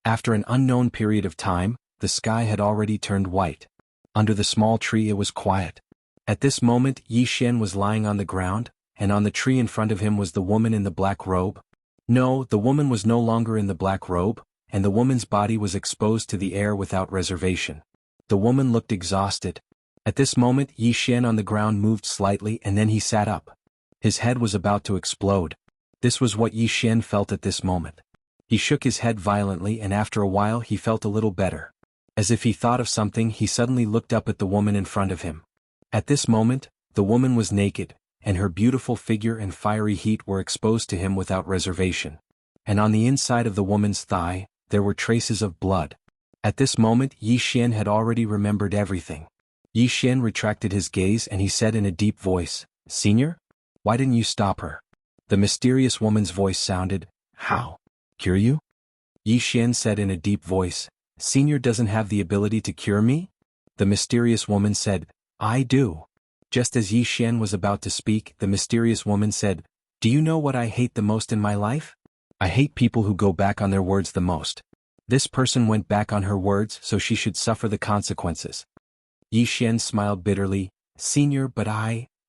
After an unknown period of time, the sky had already turned white. Under the small tree it was quiet. At this moment, Yi Xian was lying on the ground, and on the tree in front of him was the woman in the black robe. No, the woman was no longer in the black robe, and the woman's body was exposed to the air without reservation. The woman looked exhausted. At this moment, Yi Xian on the ground moved slightly and then he sat up. His head was about to explode. This was what Yi Xian felt at this moment. He shook his head violently and after a while he felt a little better. As if he thought of something, he suddenly looked up at the woman in front of him. At this moment, the woman was naked, and her beautiful figure and fiery heat were exposed to him without reservation. And on the inside of the woman's thigh, there were traces of blood. At this moment, Yi Xian had already remembered everything. Yi Xian retracted his gaze and he said in a deep voice, Senior? Why didn't you stop her? The mysterious woman's voice sounded, How? Cure you? Yi Xian said in a deep voice, Senior doesn't have the ability to cure me? The mysterious woman said, I do. Just as Yi Xian was about to speak, the mysterious woman said, "Do you know what I hate the most in my life? I hate people who go back on their words the most." This person went back on her words, so she should suffer the consequences. Yi Xian smiled bitterly. "Senior, but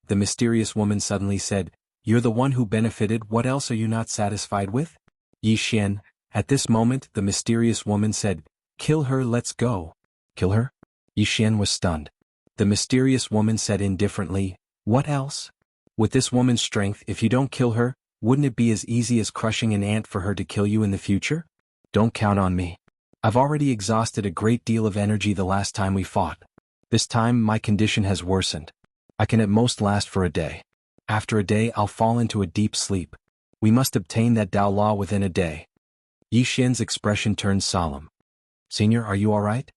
the mysterious woman suddenly said, "You're the one who benefited, what else are you not satisfied with?" Yi Xian, at this moment the mysterious woman said, "Kill her, let's go." "Kill her?" Yi Xian was stunned. The mysterious woman said indifferently, "What else? With this woman's strength, if you don't kill her, wouldn't it be as easy as crushing an ant for her to kill you in the future? Don't count on me. I've already exhausted a great deal of energy the last time we fought. This time my condition has worsened. I can at most last for a day. After a day I'll fall into a deep sleep. We must obtain that Tao Law within a day." Yi Xian's expression turned solemn. "Senior, are you all right?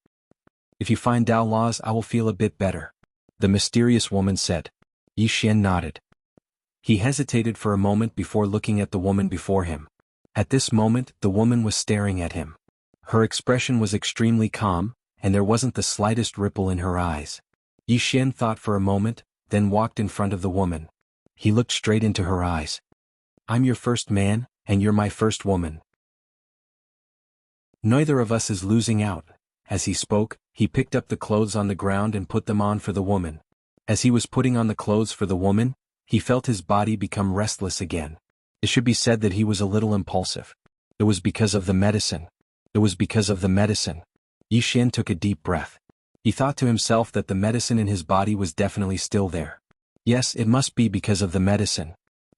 If you find Tao Laws I will feel a bit better," the mysterious woman said. Yi Xian nodded. He hesitated for a moment before looking at the woman before him. At this moment the woman was staring at him. Her expression was extremely calm, and there wasn't the slightest ripple in her eyes. Yi Xian thought for a moment, then walked in front of the woman. He looked straight into her eyes. "I'm your first man, and you're my first woman. Neither of us is losing out." As he spoke, he picked up the clothes on the ground and put them on for the woman. As he was putting on the clothes for the woman, he felt his body become restless again. It should be said that he was a little impulsive. It was because of the medicine. It was because of the medicine. Yi Xian took a deep breath. He thought to himself that the medicine in his body was definitely still there. Yes, it must be because of the medicine.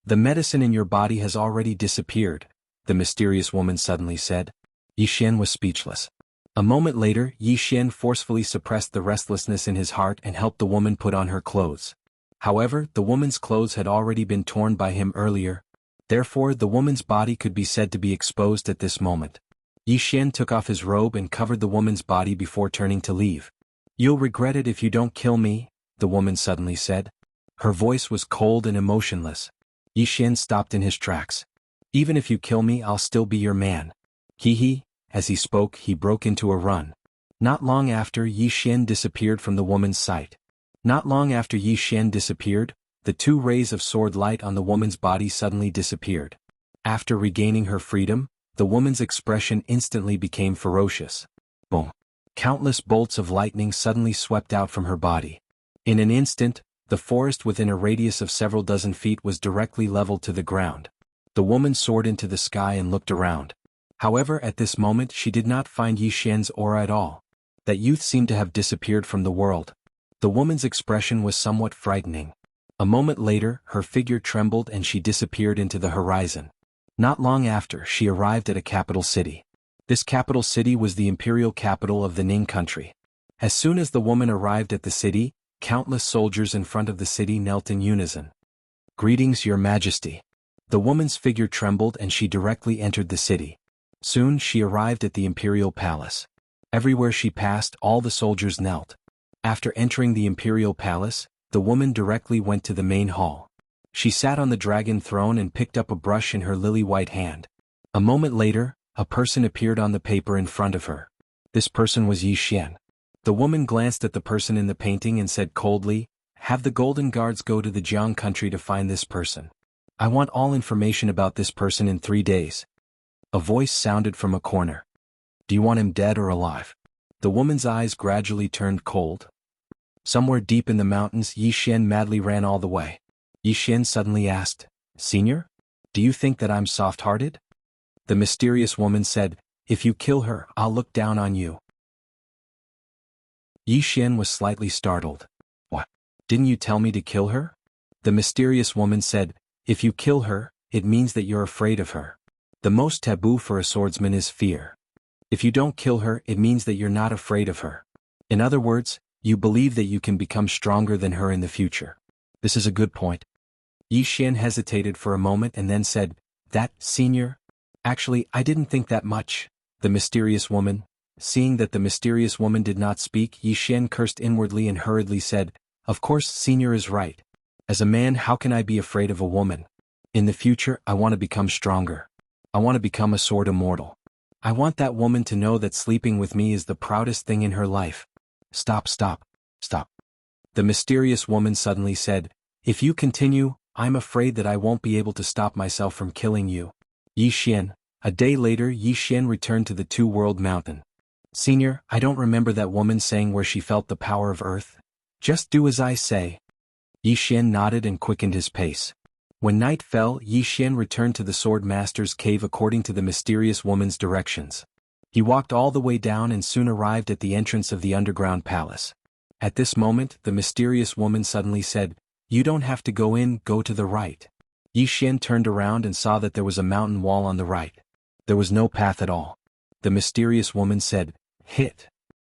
"The medicine in your body has already disappeared," the mysterious woman suddenly said. Yi Xian was speechless. A moment later, Yi Xian forcefully suppressed the restlessness in his heart and helped the woman put on her clothes. However, the woman's clothes had already been torn by him earlier. Therefore, the woman's body could be said to be exposed at this moment. Yi Xian took off his robe and covered the woman's body before turning to leave. "You'll regret it if you don't kill me," the woman suddenly said. Her voice was cold and emotionless. Yi Xian stopped in his tracks. "Even if you kill me, I'll still be your man." He. As he spoke, he broke into a run. Not long after, Yi Xian disappeared from the woman's sight. Not long after Yi Xian disappeared, the two rays of sword light on the woman's body suddenly disappeared. After regaining her freedom, the woman's expression instantly became ferocious. Boom! Countless bolts of lightning suddenly swept out from her body. In an instant, the forest within a radius of several dozen feet was directly leveled to the ground. The woman soared into the sky and looked around. However, at this moment she did not find Yi Xian's aura at all. That youth seemed to have disappeared from the world. The woman's expression was somewhat frightening. A moment later, her figure trembled and she disappeared into the horizon. Not long after, she arrived at a capital city. This capital city was the imperial capital of the Ning country. As soon as the woman arrived at the city, countless soldiers in front of the city knelt in unison. "Greetings, Your Majesty." The woman's figure trembled and she directly entered the city. Soon she arrived at the imperial palace. Everywhere she passed, all the soldiers knelt. After entering the imperial palace, the woman directly went to the main hall. She sat on the dragon throne and picked up a brush in her lily-white hand. A moment later, a person appeared on the paper in front of her. This person was Yi Xian. The woman glanced at the person in the painting and said coldly, "Have the Golden Guards go to the Jiang country to find this person. I want all information about this person in 3 days." A voice sounded from a corner. "Do you want him dead or alive?" The woman's eyes gradually turned cold. Somewhere deep in the mountains, Yi Xian madly ran all the way. Yi Xian suddenly asked, "Senior? Do you think that I'm soft-hearted?" The mysterious woman said, "If you kill her, I'll look down on you." Yi Xian was slightly startled. "What? Didn't you tell me to kill her?" The mysterious woman said, "If you kill her, it means that you're afraid of her. The most taboo for a swordsman is fear. If you don't kill her, it means that you're not afraid of her. In other words, you believe that you can become stronger than her in the future. This is a good point." Yi Xian hesitated for a moment and then said, "That, senior? Actually, I didn't think that much." The mysterious woman. Seeing that the mysterious woman did not speak, Yi Xian cursed inwardly and hurriedly said, "Of course, senior is right. As a man, how can I be afraid of a woman? In the future, I want to become stronger. I want to become a sword immortal. I want that woman to know that sleeping with me is the proudest thing in her life." Stop. The mysterious woman suddenly said, "If you continue, I'm afraid that I won't be able to stop myself from killing you." Yi Xian. A day later, Yi Xian returned to the Two-World Mountain. "Senior, I don't remember that woman saying where she felt the power of earth. Just do as I say." Yi Xian nodded and quickened his pace. When night fell, Yi Xian returned to the Sword Master's cave according to the mysterious woman's directions. He walked all the way down and soon arrived at the entrance of the underground palace. At this moment, the mysterious woman suddenly said, "You don't have to go in, go to the right." Yi Xian turned around and saw that there was a mountain wall on the right. There was no path at all. The mysterious woman said, "Hit."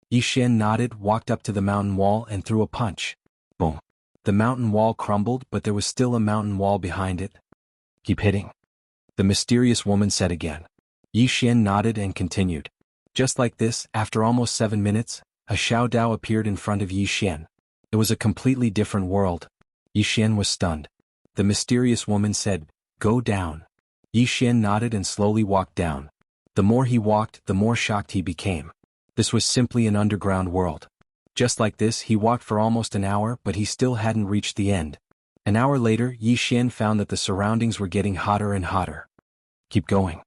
Yi Xian nodded, walked up to the mountain wall and threw a punch. Boom. The mountain wall crumbled, but there was still a mountain wall behind it. "Keep hitting," the mysterious woman said again. Yi Xian nodded and continued. Just like this, after almost 7 minutes, a Xiao Dao appeared in front of Yi Xian. It was a completely different world. Yi Xian was stunned. The mysterious woman said, "Go down." Yi Xian nodded and slowly walked down. The more he walked, the more shocked he became. This was simply an underground world. Just like this, he walked for almost an hour, but he still hadn't reached the end. An hour later, Yi Xian found that the surroundings were getting hotter and hotter. "Keep going."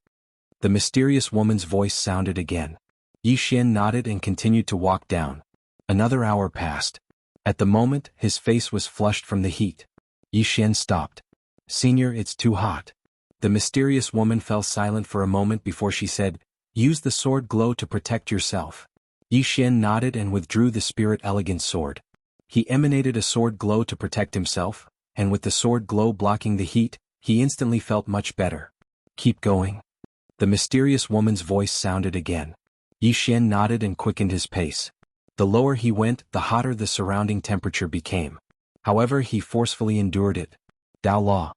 The mysterious woman's voice sounded again. Yi Xian nodded and continued to walk down. Another hour passed. At the moment, his face was flushed from the heat. Yi Xian stopped. "Senior, it's too hot." The mysterious woman fell silent for a moment before she said, "Use the sword glow to protect yourself." Yi Xian nodded and withdrew the spirit elegant sword. He emanated a sword glow to protect himself, and with the sword glow blocking the heat, he instantly felt much better. "Keep going." The mysterious woman's voice sounded again. Yi Xian nodded and quickened his pace. The lower he went, the hotter the surrounding temperature became. However, he forcefully endured it. Dao Law.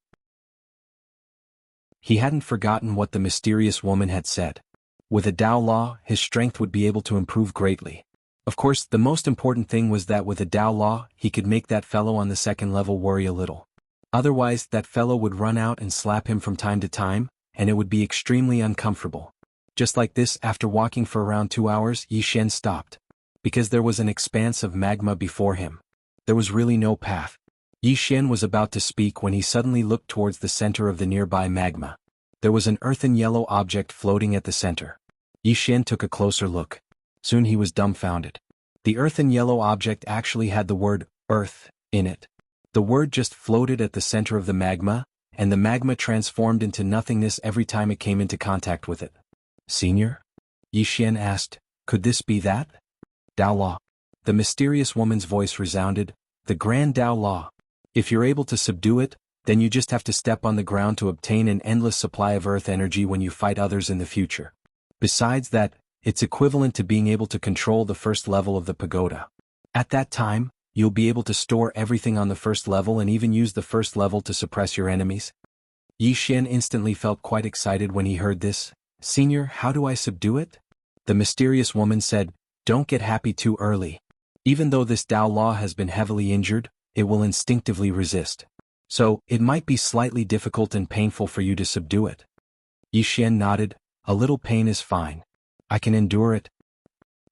He hadn't forgotten what the mysterious woman had said. With a Dao Law, his strength would be able to improve greatly. Of course, the most important thing was that with a Dao Law, he could make that fellow on the second level worry a little. Otherwise, that fellow would run out and slap him from time to time, and it would be extremely uncomfortable. Just like this, after walking for around 2 hours, Yi Xian stopped. Because there was an expanse of magma before him. There was really no path. Yi Xian was about to speak when he suddenly looked towards the center of the nearby magma. There was an earthen yellow object floating at the center. Yi Xian took a closer look. Soon he was dumbfounded. The earthen yellow object actually had the word, "Earth," in it. The word just floated at the center of the magma, and the magma transformed into nothingness every time it came into contact with it. "Senior?" Yi Xian asked, "Could this be that?" "Dao Law." The mysterious woman's voice resounded, "The Grand Dao Law. If you're able to subdue it, then you just have to step on the ground to obtain an endless supply of earth energy when you fight others in the future. Besides that, it's equivalent to being able to control the first level of the pagoda. At that time, you'll be able to store everything on the first level and even use the first level to suppress your enemies." Yi Xian instantly felt quite excited when he heard this. "Senior, how do I subdue it?" The mysterious woman said, "Don't get happy too early. Even though this Dao Law has been heavily injured, it will instinctively resist. So, it might be slightly difficult and painful for you to subdue it." Yi Xian nodded, "A little pain is fine. I can endure it."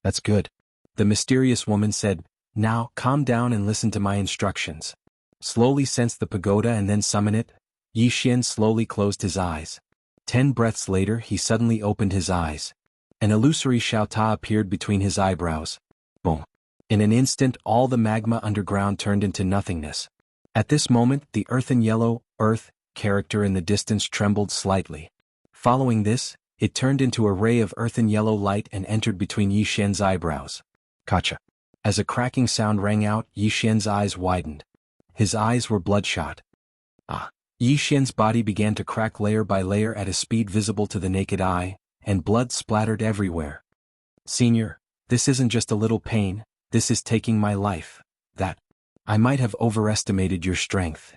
"That's good." The mysterious woman said, "Now, calm down and listen to my instructions. Slowly sense the pagoda and then summon it." Yi Xian slowly closed his eyes. 10 breaths later, he suddenly opened his eyes. An illusory Xiaota appeared between his eyebrows. Boom. In an instant, all the magma underground turned into nothingness. At this moment, the earthen yellow, earth, character in the distance trembled slightly. Following this, it turned into a ray of earthen yellow light and entered between Yi Xian's eyebrows. Kacha. As a cracking sound rang out, Yi Xian's eyes widened. His eyes were bloodshot. Ah! Yi Xian's body began to crack layer by layer at a speed visible to the naked eye, and blood splattered everywhere. "Senior, this isn't just a little pain, this is taking my life. That. I might have overestimated your strength."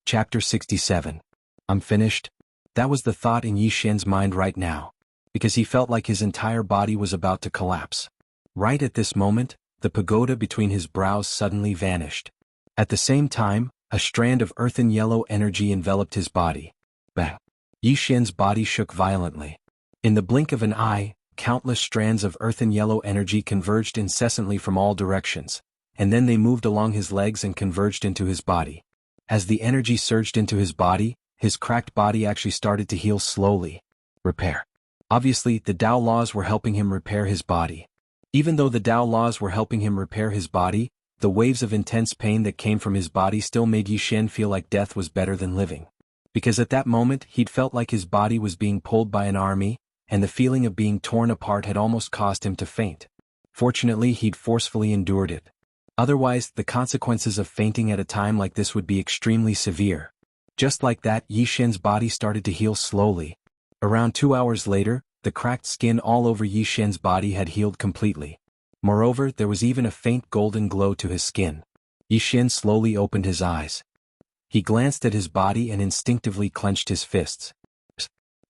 Chapter 67. I'm finished. That was the thought in Yi Xian's mind right now, because he felt like his entire body was about to collapse. Right at this moment, the pagoda between his brows suddenly vanished. At the same time, a strand of earthen yellow energy enveloped his body. Bang! Yi Xian's body shook violently. In the blink of an eye, countless strands of earthen yellow energy converged incessantly from all directions, and then they moved along his legs and converged into his body. As the energy surged into his body, his cracked body actually started to heal slowly. Repair. Obviously, the Tao laws were helping him repair his body. Even though the Tao laws were helping him repair his body, the waves of intense pain that came from his body still made Yishen feel like death was better than living. Because at that moment he'd felt like his body was being pulled by an army, and the feeling of being torn apart had almost caused him to faint. Fortunately, he'd forcefully endured it. Otherwise, the consequences of fainting at a time like this would be extremely severe. Just like that, Yishen's body started to heal slowly. Around 2 hours later, the cracked skin all over Yishen's body had healed completely. Moreover, there was even a faint golden glow to his skin. Yishen slowly opened his eyes. He glanced at his body and instinctively clenched his fists.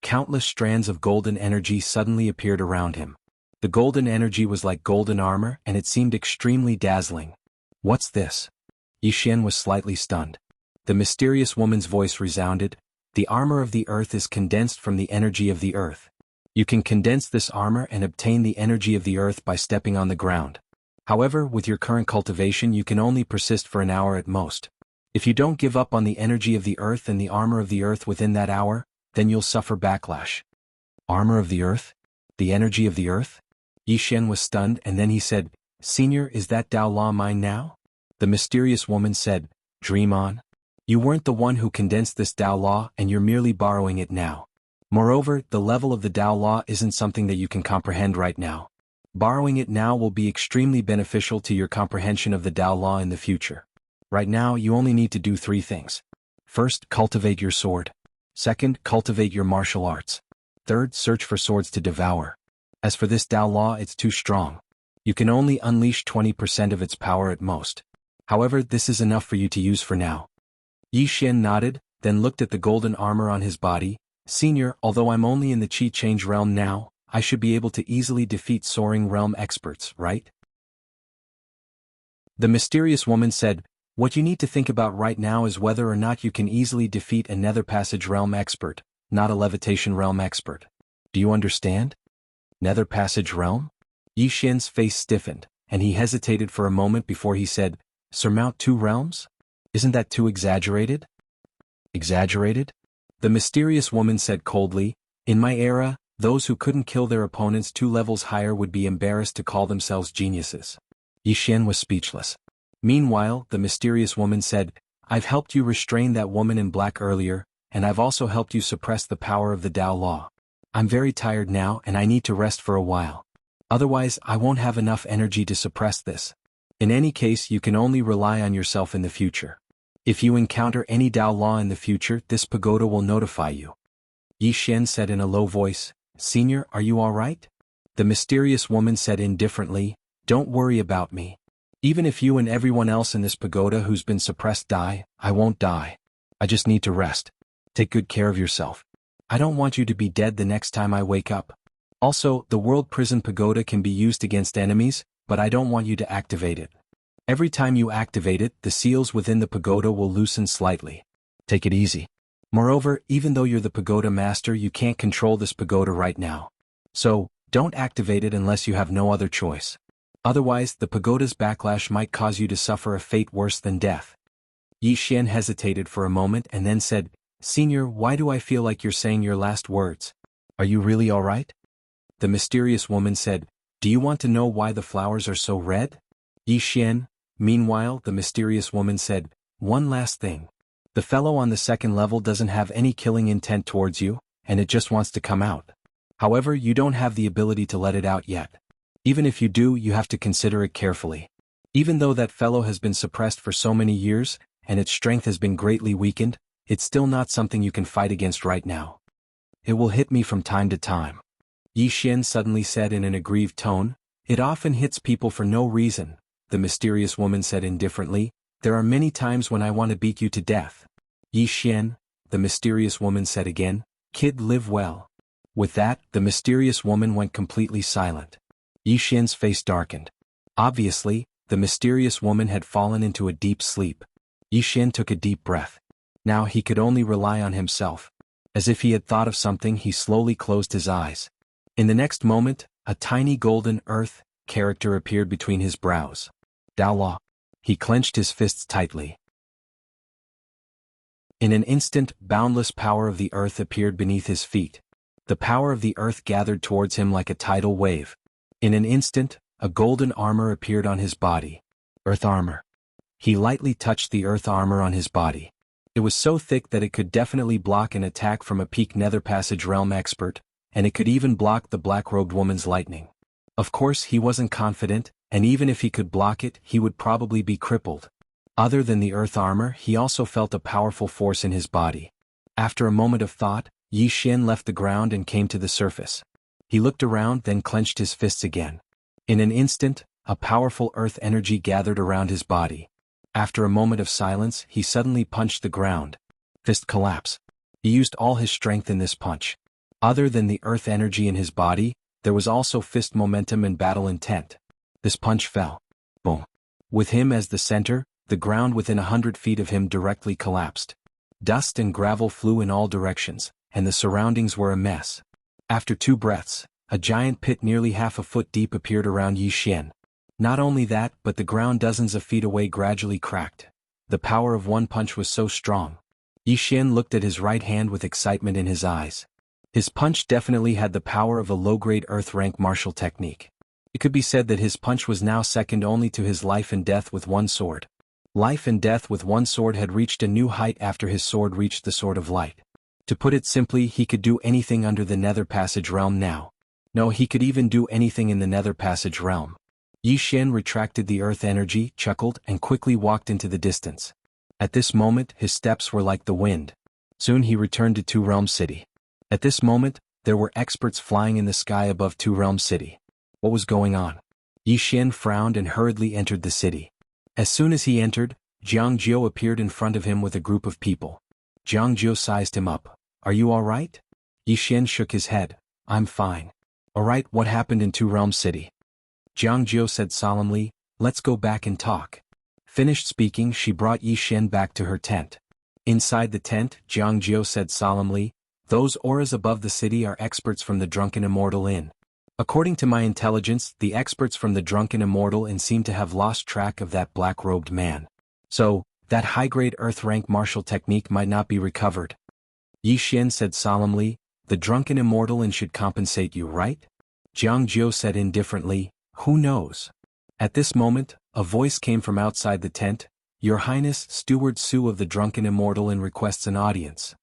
Countless strands of golden energy suddenly appeared around him. The golden energy was like golden armor, and it seemed extremely dazzling. "What's this?" Yishen was slightly stunned. The mysterious woman's voice resounded. "The armor of the earth is condensed from the energy of the earth. You can condense this armor and obtain the energy of the earth by stepping on the ground. However, with your current cultivation you can only persist for an hour at most. If you don't give up on the energy of the earth and the armor of the earth within that hour, then you'll suffer backlash." Armor of the earth? The energy of the earth? Yishen was stunned, and then he said, "Senior, is that Tao Law mine now?" The mysterious woman said, "Dream on. You weren't the one who condensed this Tao Law, and you're merely borrowing it now. Moreover, the level of the Tao Law isn't something that you can comprehend right now. Borrowing it now will be extremely beneficial to your comprehension of the Tao Law in the future. Right now, you only need to do 3 things. First, cultivate your sword. Second, cultivate your martial arts. Third, search for swords to devour. As for this Tao Law, it's too strong. You can only unleash 20% of its power at most. However, this is enough for you to use for now." Yishen nodded, then looked at the golden armor on his body. "Senior, although I'm only in the Qi Change realm now, I should be able to easily defeat soaring realm experts, right?" The mysterious woman said, "What you need to think about right now is whether or not you can easily defeat a Nether Passage realm expert, not a Levitation realm expert. Do you understand?" Nether Passage realm? Yishen's face stiffened, and he hesitated for a moment before he said, "Surmount 2 realms? Isn't that too exaggerated?" "Exaggerated?" The mysterious woman said coldly, "In my era, those who couldn't kill their opponents 2 levels higher would be embarrassed to call themselves geniuses." Yishen was speechless. Meanwhile, the mysterious woman said, "I've helped you restrain that woman in black earlier, and I've also helped you suppress the power of the Tao Law. I'm very tired now and I need to rest for a while. Otherwise, I won't have enough energy to suppress this. In any case, you can only rely on yourself in the future. If you encounter any Tao Law in the future, this pagoda will notify you." Yishen said in a low voice, "Senior, are you all right?" The mysterious woman said indifferently, "Don't worry about me. Even if you and everyone else in this pagoda who's been suppressed die, I won't die. I just need to rest. Take good care of yourself. I don't want you to be dead the next time I wake up. Also, the World Prison Pagoda can be used against enemies, but I don't want you to activate it. Every time you activate it, the seals within the pagoda will loosen slightly. Take it easy. Moreover, even though you're the pagoda master, you can't control this pagoda right now. So, don't activate it unless you have no other choice. Otherwise, the pagoda's backlash might cause you to suffer a fate worse than death." Yishen hesitated for a moment and then said, "Senior, why do I feel like you're saying your last words? Are you really all right?" The mysterious woman said, "Do you want to know why the flowers are so red?" Yishen. Meanwhile, the mysterious woman said, "One last thing. The fellow on the 2nd level doesn't have any killing intent towards you, and it just wants to come out. However, you don't have the ability to let it out yet. Even if you do, you have to consider it carefully. Even though that fellow has been suppressed for so many years, and its strength has been greatly weakened, it's still not something you can fight against right now. It will hit me from time to time." Yishen suddenly said in an aggrieved tone, "It often hits people for no reason." The mysterious woman said indifferently, "There are many times when I want to beat you to death." "Yishen," the mysterious woman said again, "Kid, live well." With that, the mysterious woman went completely silent. Yishen's face darkened. Obviously, the mysterious woman had fallen into a deep sleep. Yishen took a deep breath. Now he could only rely on himself. As if he had thought of something, he slowly closed his eyes. In the next moment, A tiny golden earth character appeared between his brows. Dao Law. He clenched his fists tightly. In an instant, boundless power of the earth appeared beneath his feet. The power of the earth gathered towards him like a tidal wave. In an instant, a golden armor appeared on his body. Earth armor. He lightly touched the earth armor on his body. It was so thick that it could definitely block an attack from a peak Nether Passage realm expert, and it could even block the black-robed woman's lightning. Of course, he wasn't confident, and even if he could block it, he would probably be crippled. Other than the earth armor, he also felt a powerful force in his body. After a moment of thought, Yi Xian left the ground and came to the surface. He looked around, then clenched his fists again. In an instant, a powerful earth energy gathered around his body. After a moment of silence, he suddenly punched the ground. Fist collapse. He used all his strength in this punch. Other than the earth energy in his body, there was also fist momentum and battle intent. This punch fell. Boom. With him as the center, the ground within 100 feet of him directly collapsed. Dust and gravel flew in all directions, and the surroundings were a mess. After 2 breaths, a giant pit nearly half a foot deep appeared around Yi Xian. Not only that, but the ground dozens of feet away gradually cracked. The power of one punch was so strong. Yi Xian looked at his right hand with excitement in his eyes. His punch definitely had the power of a low-grade earth-rank martial technique. It could be said that his punch was now second only to his life and death with one sword. Life and death with one sword had reached a new height after his sword reached the Sword of Light. To put it simply, he could do anything under the Nether Passage realm now. No, he could even do anything in the Nether Passage realm. Yi Xian retracted the earth energy, chuckled, and quickly walked into the distance. At this moment, his steps were like the wind. Soon he returned to Two Realm City. At this moment, there were experts flying in the sky above Two Realm City. What was going on? Yi Xian frowned and hurriedly entered the city. As soon as he entered, Jiang Jiu appeared in front of him with a group of people. Jiang Jiu sized him up. "Are you all right?" Yi Xian shook his head. "I'm fine." "All right, what happened in Two Realm City?" Jiang Jiu said solemnly, "Let's go back and talk." Finished speaking, she brought Yi Xian back to her tent. Inside the tent, Jiang Jiu said solemnly, "Those auras above the city are experts from the Drunken Immortal Inn. According to my intelligence, the experts from the Drunken Immortal Inn seem to have lost track of that black-robed man. So, that high-grade earth-rank martial technique might not be recovered." Yi Xian said solemnly, "The Drunken Immortal Inn should compensate you, right?" Jiang Jiu said indifferently, "Who knows?" At this moment, a voice came from outside the tent. "Your Highness, Steward Su of the Drunken Immortal Inn requests an audience."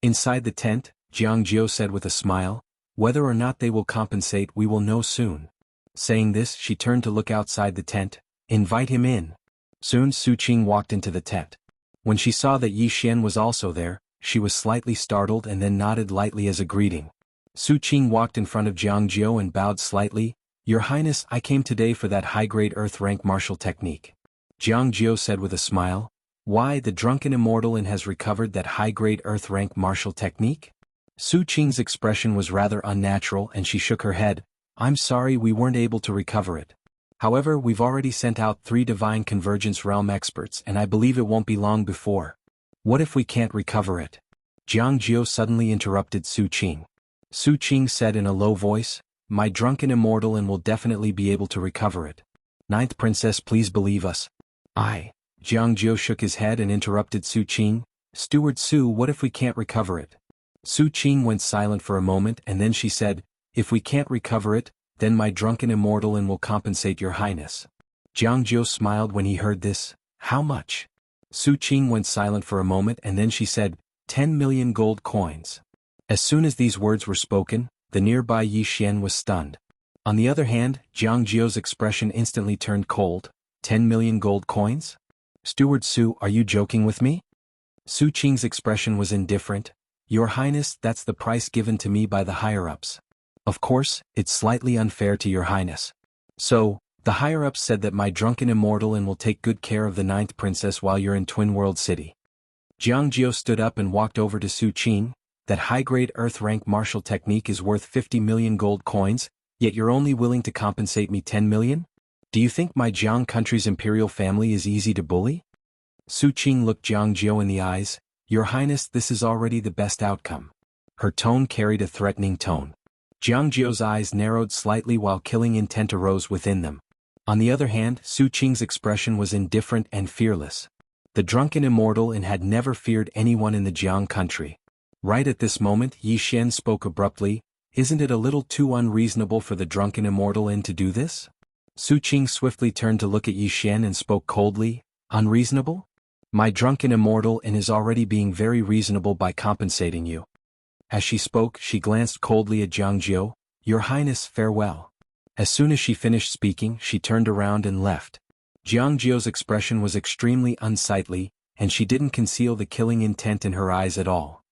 Inside the tent, Jiang Jiu said with a smile, "Whether or not they will compensate we will know soon." Saying this, she turned to look outside the tent. "Invite him in." Soon Su Qing walked into the tent. When she saw that Yi Xian was also there, she was slightly startled and then nodded lightly as a greeting. Su Qing walked in front of Jiang Jiu and bowed slightly. "Your Highness, I came today for that high-grade earth-rank martial technique." Jiang Jiu said with a smile, "Why, the Drunken Immortal Inn has recovered that high-grade earth-rank martial technique?" Su Qing's expression was rather unnatural and she shook her head. "I'm sorry we weren't able to recover it. However, we've already sent out 3 Divine Convergence Realm experts and I believe it won't be long before." "What if we can't recover it?" Jiang Jiu suddenly interrupted Su Qing. Su Qing said in a low voice, "My Drunken Immortal Inn will definitely be able to recover it. Ninth Princess, please believe us." Jiang Jiu shook his head and interrupted Su Qing. "Steward Su, what if we can't recover it?" Su Qing went silent for a moment and then she said, "If we can't recover it, then my Drunken Immortal Inn will compensate your Highness." Jiang Jiu smiled when he heard this. "How much?" Su Qing went silent for a moment and then she said, 10 million gold coins. As soon as these words were spoken, the nearby Yi Xian was stunned. On the other hand, Jiang Jiu's expression instantly turned cold. 10 million gold coins? "Steward Su, are you joking with me?" Su Qing's expression was indifferent. "Your Highness, that's the price given to me by the higher-ups. Of course, it's slightly unfair to your Highness. So, the higher-ups said that my Drunken Immortal Inn will take good care of the 9th Princess while you're in Twin World City." Jiang Jiu stood up and walked over to Su Qing. "That high-grade earth-rank martial technique is worth 50 million gold coins, yet you're only willing to compensate me 10 million? Do you think my Jiang country's imperial family is easy to bully?" Su Qing looked Jiang Jiu in the eyes. "Your Highness, this is already the best outcome." Her tone carried a threatening tone. Jiang Jiu's eyes narrowed slightly while killing intent arose within them. On the other hand, Su Qing's expression was indifferent and fearless. The drunken immortal and had never feared anyone in the Jiang country. Right at this moment, Yi Xian spoke abruptly, "Isn't it a little too unreasonable for the drunken immortal in to do this?" Su Qing swiftly turned to look at Yi Xian and spoke coldly, "Unreasonable? My drunken immortal in is already being very reasonable by compensating you." As she spoke, she glanced coldly at Jiang Jiu, "Your Highness, farewell." As soon as she finished speaking, she turned around and left. Jiang Jiu's expression was extremely unsightly, and she didn't conceal the killing intent in her eyes at all.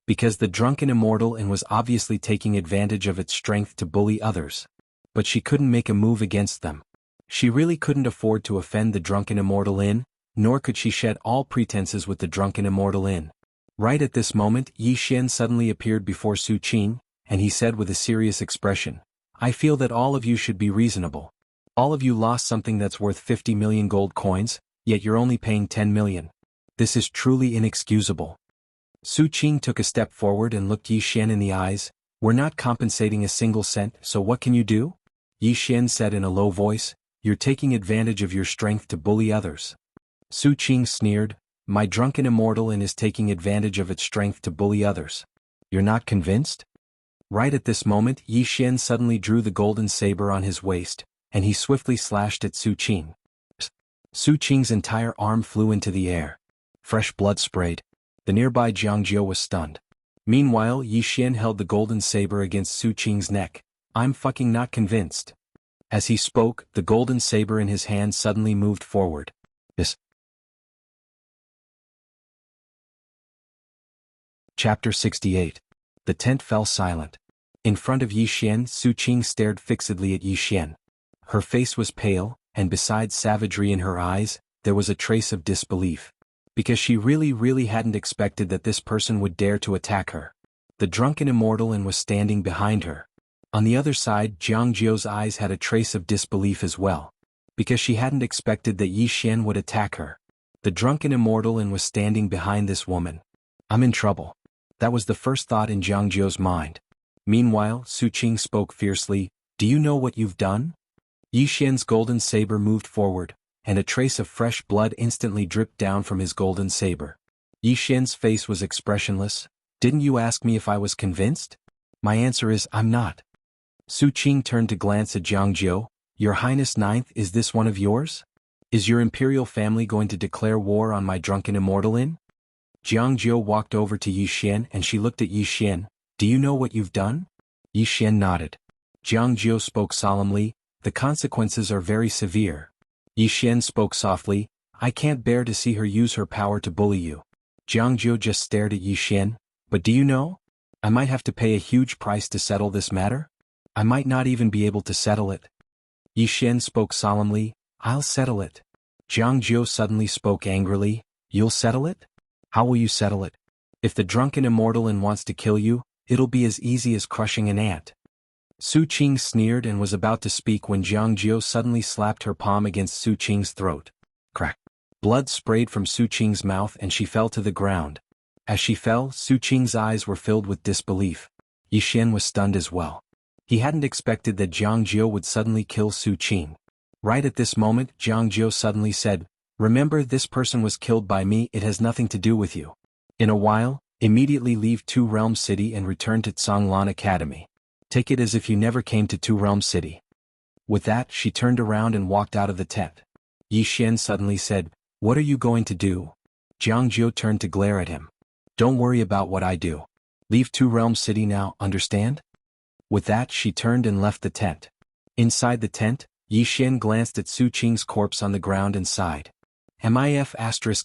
Because the drunken immortal and was obviously taking advantage of its strength to bully others. But she couldn't make a move against them. She really couldn't afford to offend the drunken immortal in, nor could she shed all pretenses with the drunken immortal in. Right at this moment, Yi Xian suddenly appeared before Su Qing, and he said with a serious expression, "I feel that all of you should be reasonable. All of you lost something that's worth 50 million gold coins, yet you're only paying 10 million. This is truly inexcusable." Su Qing took a step forward and looked Yi Xian in the eyes. "We're not compensating a single cent, so what can you do?" Yi Xian said in a low voice, "You're taking advantage of your strength to bully others." Su Qing sneered, "My drunken immortal and is taking advantage of its strength to bully others. You're not convinced?" Right at this moment, Yi Xian suddenly drew the golden saber on his waist, and he swiftly slashed at Su Qing. Su Qing's entire arm flew into the air. Fresh blood sprayed. The nearby Jiang Jiu was stunned. Meanwhile, Yi Xian held the golden saber against Su Qing's neck. "I'm fucking not convinced." As he spoke, the golden saber in his hand suddenly moved forward. This. Chapter 68. The tent fell silent. In front of Yi Xian, Su Qing stared fixedly at Yi Xian. Her face was pale, and besides savagery in her eyes, there was a trace of disbelief. Because she really hadn't expected that this person would dare to attack her. The drunken immortal and was standing behind her. On the other side, Jiang Jiu's eyes had a trace of disbelief as well. Because she hadn't expected that Yi Xian would attack her. The drunken immortal and was standing behind this woman. "I'm in trouble." That was the first thought in Jiang Jiu's mind. Meanwhile, Su Qing spoke fiercely, "Do you know what you've done?" Yi Xian's golden saber moved forward, and a trace of fresh blood instantly dripped down from his golden saber. Yi Xian's face was expressionless. "Didn't you ask me if I was convinced?" "My answer is, I'm not." Su Qing turned to glance at Jiang Jiu. "Your Highness Ninth, is this one of yours? Is your imperial family going to declare war on my drunken immortal in?" Jiang Jiu walked over to Yi Xian and she looked at Yi Xian. "Do you know what you've done?" Yi Xian nodded. Jiang Jiu spoke solemnly, "The consequences are very severe." Yi Xian spoke softly, "I can't bear to see her use her power to bully you." Jiang Jiu just stared at Yi Xian. "But do you know? I might have to pay a huge price to settle this matter. I might not even be able to settle it." Yi Xian spoke solemnly, "I'll settle it." Jiang Jiu suddenly spoke angrily, "You'll settle it? How will you settle it? If the drunken immortal and wants to kill you, it'll be as easy as crushing an ant." Su Qing sneered and was about to speak when Jiang Jiu suddenly slapped her palm against Su Qing's throat. Crack. Blood sprayed from Su Qing's mouth and she fell to the ground. As she fell, Su Qing's eyes were filled with disbelief. Yi Xian was stunned as well. He hadn't expected that Jiang Jiu would suddenly kill Su Qing. Right at this moment, Jiang Jiu suddenly said, "Remember, this person was killed by me, it has nothing to do with you. In a while, immediately leave Two Realm City and return to Canglan Academy. Take it as if you never came to Two Realm City." With that, she turned around and walked out of the tent. Yi Xian suddenly said, "What are you going to do?" Jiang Jiu turned to glare at him. "Don't worry about what I do. Leave Two Realm City now, understand?" With that, she turned and left the tent. Inside the tent, Yi Xian glanced at Su Qing's corpse on the ground and sighed. "Am I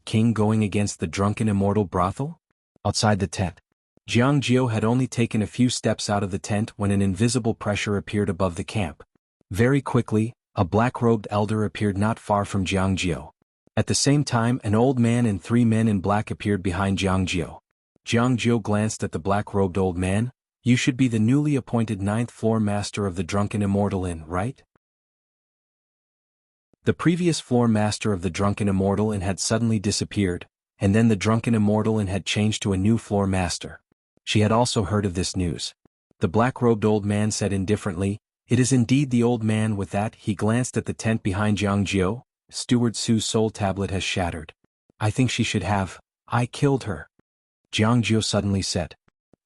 King going against the drunken immortal brothel?" Outside the tent, Jiang Jiu had only taken a few steps out of the tent when an invisible pressure appeared above the camp. Very quickly, a black-robed elder appeared not far from Jiang Jiu. At the same time, an old man and 3 men in black appeared behind Jiang Jiu. Jiang Jiu glanced at the black-robed old man. "You should be the newly appointed 9th floor master of the Drunken Immortal Inn, right?" The previous floor master of the Drunken Immortal Inn had suddenly disappeared, and then the Drunken Immortal Inn had changed to a new floor master. She had also heard of this news. The black-robed old man said indifferently, "It is indeed the old man." With that, he glanced at the tent behind Jiang Jiu. "Steward Su's soul tablet has shattered. I think she should have. I killed her," Jiang Jiu suddenly said.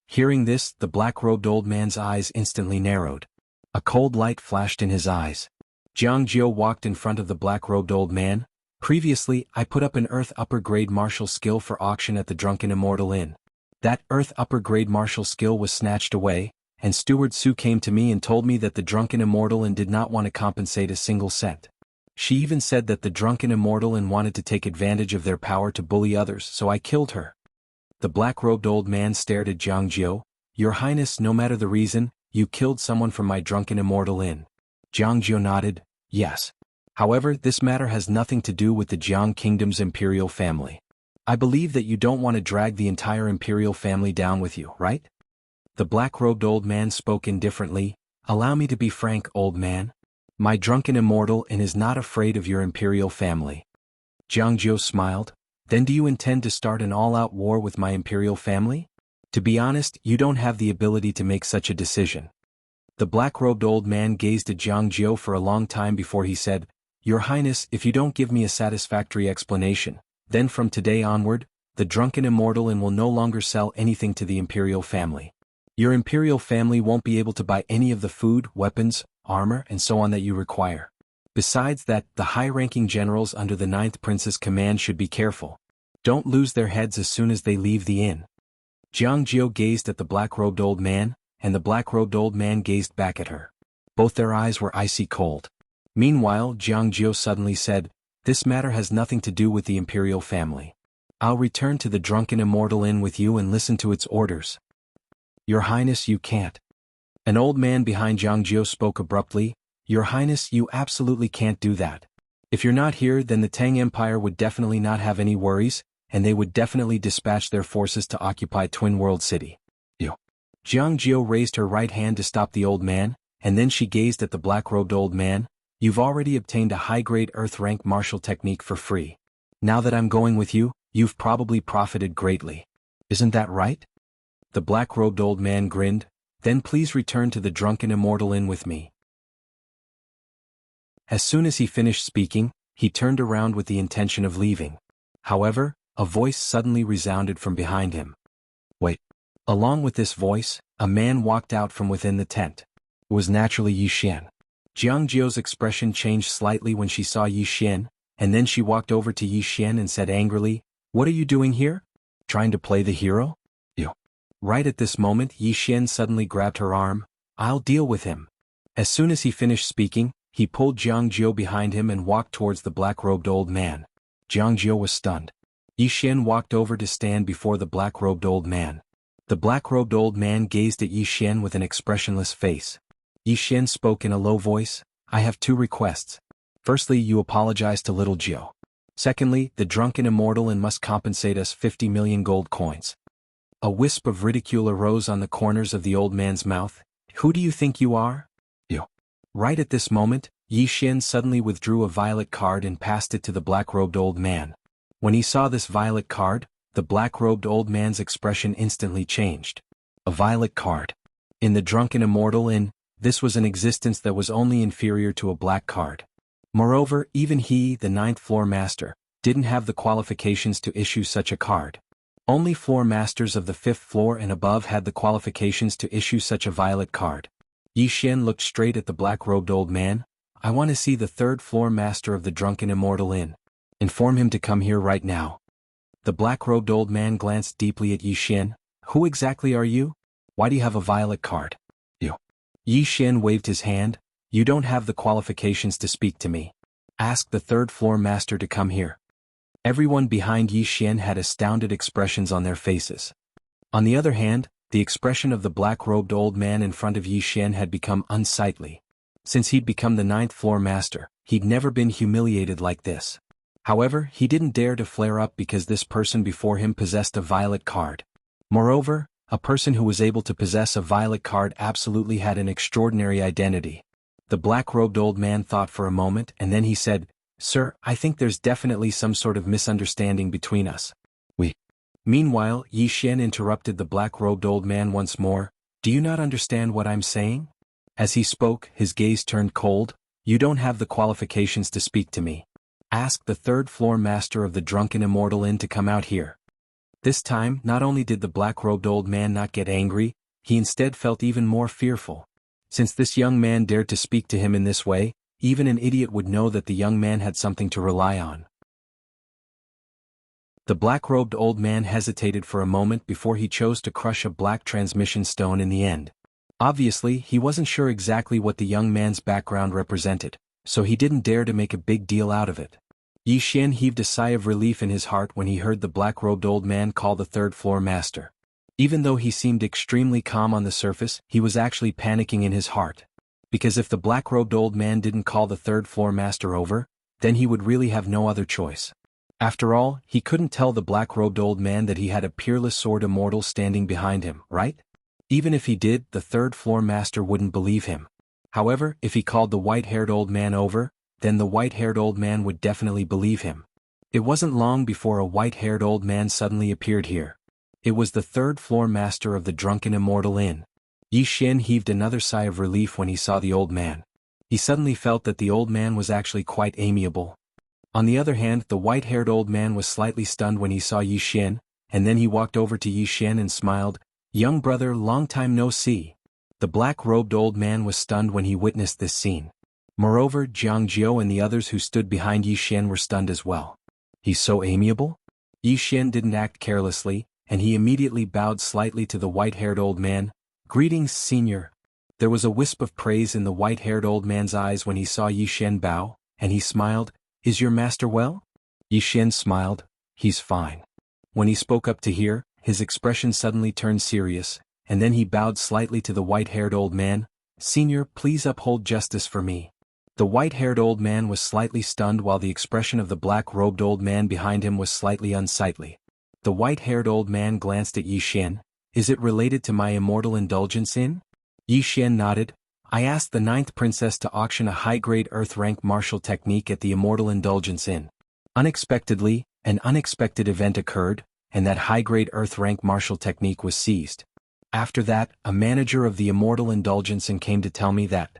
Hearing this, the black-robed old man's eyes instantly narrowed. A cold light flashed in his eyes. Jiang Jiu walked in front of the black-robed old man. "Previously, I put up an Earth upper-grade martial skill for auction at the Drunken Immortal Inn. That Earth upper-grade martial skill was snatched away, and Steward Su came to me and told me that the Drunken Immortal Inn did not want to compensate a single cent. She even said that the Drunken Immortal Inn wanted to take advantage of their power to bully others, so I killed her." The black-robed old man stared at Jiang Jiu. "Your Highness, no matter the reason, you killed someone from my Drunken Immortal Inn." Jiang Jiu nodded, "Yes. However, this matter has nothing to do with the Jiang Kingdom's imperial family. I believe that you don't want to drag the entire imperial family down with you, right?" The black-robed old man spoke indifferently. "Allow me to be frank, old man. My Drunken Immortal Inn is not afraid of your imperial family." Jiang Jiu smiled. "Then do you intend to start an all-out war with my imperial family? To be honest, you don't have the ability to make such a decision." The black-robed old man gazed at Jiang Jiu for a long time before he said, "Your Highness, if you don't give me a satisfactory explanation, then from today onward, the Drunken Immortal Inn will no longer sell anything to the imperial family. Your imperial family won't be able to buy any of the food, weapons, armor, and so on that you require. Besides that, the high-ranking generals under the 9th Prince's command should be careful. Don't lose their heads as soon as they leave the inn." Jiang Jiu gazed at the black-robed old man, and the black-robed old man gazed back at her. Both their eyes were icy cold. Meanwhile, Jiang Jiu suddenly said, "This matter has nothing to do with the imperial family. I'll return to the Drunken Immortal Inn with you and listen to its orders." "Your Highness, you can't." An old man behind Jiang Jiu spoke abruptly, "Your Highness, you absolutely can't do that. If you're not here, then the Tang Empire would definitely not have any worries, and they would definitely dispatch their forces to occupy Twin World City." You. Jiang Jiu raised her right hand to stop the old man, and then she gazed at the black-robed old man. "You've already obtained a high-grade Earth-rank martial technique for free. Now that I'm going with you, you've probably profited greatly. Isn't that right?" The black-robed old man grinned. "Then please return to the Drunken Immortal Inn with me." As soon as he finished speaking, he turned around with the intention of leaving. However, a voice suddenly resounded from behind him. "Wait." Along with this voice, a man walked out from within the tent. It was naturally Yi Xian. Jiang Jiu's expression changed slightly when she saw Yi Xian, and then she walked over to Yi Xian and said angrily, "What are you doing here? Trying to play the hero?" You. Right at this moment, Yi Xian suddenly grabbed her arm. "I'll deal with him." As soon as he finished speaking, he pulled Jiang Jiu behind him and walked towards the black-robed old man. Jiang Jiu was stunned. Yi Xian walked over to stand before the black-robed old man. The black-robed old man gazed at Yi Xian with an expressionless face. Yi Xian spoke in a low voice, "I have 2 requests. Firstly, you apologize to little Jiu. Secondly, the Drunken Immortal Inn must compensate us 50 million gold coins." A wisp of ridicule arose on the corners of the old man's mouth. "Who do you think you are?" You. Right at this moment, Yi Xian suddenly withdrew a violet card and passed it to the black-robed old man. When he saw this violet card, the black-robed old man's expression instantly changed. A violet card. In the Drunken Immortal Inn, this was an existence that was only inferior to a black card. Moreover, even he, the 9th floor master, didn't have the qualifications to issue such a card. Only floor masters of the 5th floor and above had the qualifications to issue such a violet card. Yi Xian looked straight at the black-robed old man. "I want to see the 3rd floor master of the Drunken Immortal Inn. Inform him to come here right now." The black-robed old man glanced deeply at Yi Xian. "Who exactly are you? Why do you have a violet card?" You. Yi Xian waved his hand. "You don't have the qualifications to speak to me. Ask the 3rd floor master to come here." Everyone behind Yi Xian had astounded expressions on their faces. On the other hand, the expression of the black-robed old man in front of Yi Xian had become unsightly. Since he'd become the 9th floor master, he'd never been humiliated like this. However, he didn't dare to flare up because this person before him possessed a violet card. Moreover, a person who was able to possess a violet card absolutely had an extraordinary identity. The black-robed old man thought for a moment and then he said, "Sir, I think there's definitely some sort of misunderstanding between us. Meanwhile, Yi Xian interrupted the black-robed old man once more. Do you not understand what I'm saying? As he spoke, his gaze turned cold. You don't have the qualifications to speak to me. Ask the third-floor master of the Drunken Immortal Inn to come out here. This time, not only did the black-robed old man not get angry, he instead felt even more fearful. Since this young man dared to speak to him in this way, even an idiot would know that the young man had something to rely on. The black-robed old man hesitated for a moment before he chose to crush a black transmission stone in the end. Obviously, he wasn't sure exactly what the young man's background represented, so he didn't dare to make a big deal out of it. Yi Xian heaved a sigh of relief in his heart when he heard the black-robed old man call the third-floor master. Even though he seemed extremely calm on the surface, he was actually panicking in his heart. Because if the black-robed old man didn't call the third-floor master over, then he would really have no other choice. After all, he couldn't tell the black-robed old man that he had a peerless sword immortal standing behind him, right? Even if he did, the third-floor master wouldn't believe him. However, if he called the white-haired old man over, then the white-haired old man would definitely believe him. It wasn't long before a white-haired old man suddenly appeared here. It was the third-floor master of the Drunken Immortal Inn. Yi Xian heaved another sigh of relief when he saw the old man. He suddenly felt that the old man was actually quite amiable. On the other hand, the white-haired old man was slightly stunned when he saw Yi Xian, and then he walked over to Yi Xian and smiled. Young brother, long time no see. The black-robed old man was stunned when he witnessed this scene. Moreover, Jiang Jiao and the others who stood behind Yi Xian were stunned as well. He's so amiable? Yi Xian didn't act carelessly, and he immediately bowed slightly to the white-haired old man. Greetings, senior. There was a wisp of praise in the white-haired old man's eyes when he saw Yi Xian bow, and he smiled. Is your master well? Yi Xian smiled. He's fine. When he spoke up to hear, his expression suddenly turned serious, and then he bowed slightly to the white-haired old man. Senior, please uphold justice for me. The white-haired old man was slightly stunned while the expression of the black-robed old man behind him was slightly unsightly. The white-haired old man glanced at Yi Xian. Is it related to my immortal indulgence in? Yi Xian nodded. I asked the 9th princess to auction a high-grade earth-rank martial technique at the Immortal Indulgence Inn. Unexpectedly, an unexpected event occurred, and that high-grade earth-rank martial technique was seized. After that, a manager of the Immortal Indulgence Inn came to tell me that.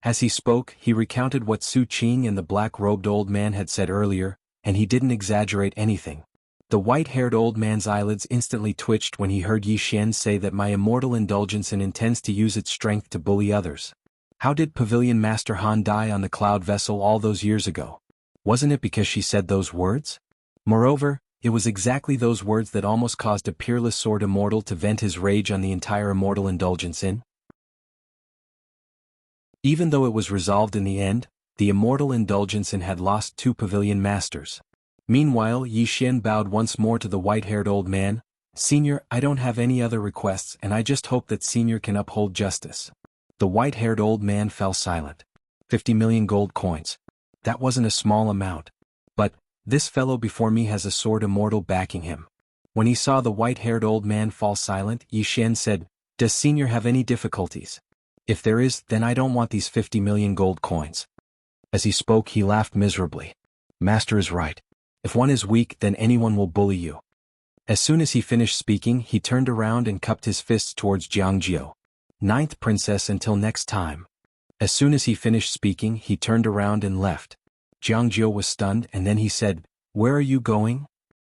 As he spoke, he recounted what Su Qing and the black-robed old man had said earlier, and he didn't exaggerate anything. The white-haired old man's eyelids instantly twitched when he heard Yi Xian say that my Immortal Indulgence Inn intends to use its strength to bully others. How did Pavilion Master Han die on the cloud vessel all those years ago? Wasn't it because she said those words? Moreover, it was exactly those words that almost caused a peerless sword immortal to vent his rage on the entire Immortal Indulgence Inn. Even though it was resolved in the end, the Immortal Indulgence Inn had lost 2 Pavilion Masters. Meanwhile, Yi Xian bowed once more to the white-haired old man. Senior, I don't have any other requests and I just hope that Senior can uphold justice. The white-haired old man fell silent. 50 million gold coins. That wasn't a small amount. But, this fellow before me has a sword immortal backing him. When he saw the white-haired old man fall silent, Yi Xian said, Does Senior have any difficulties? If there is, then I don't want these 50 million gold coins. As he spoke, he laughed miserably. Master is right. If one is weak, then anyone will bully you. As soon as he finished speaking, he turned around and cupped his fists towards Jiang Jiao. 9th princess until next time. As soon as he finished speaking, he turned around and left. Jiang Jiao was stunned and then he said, Where are you going?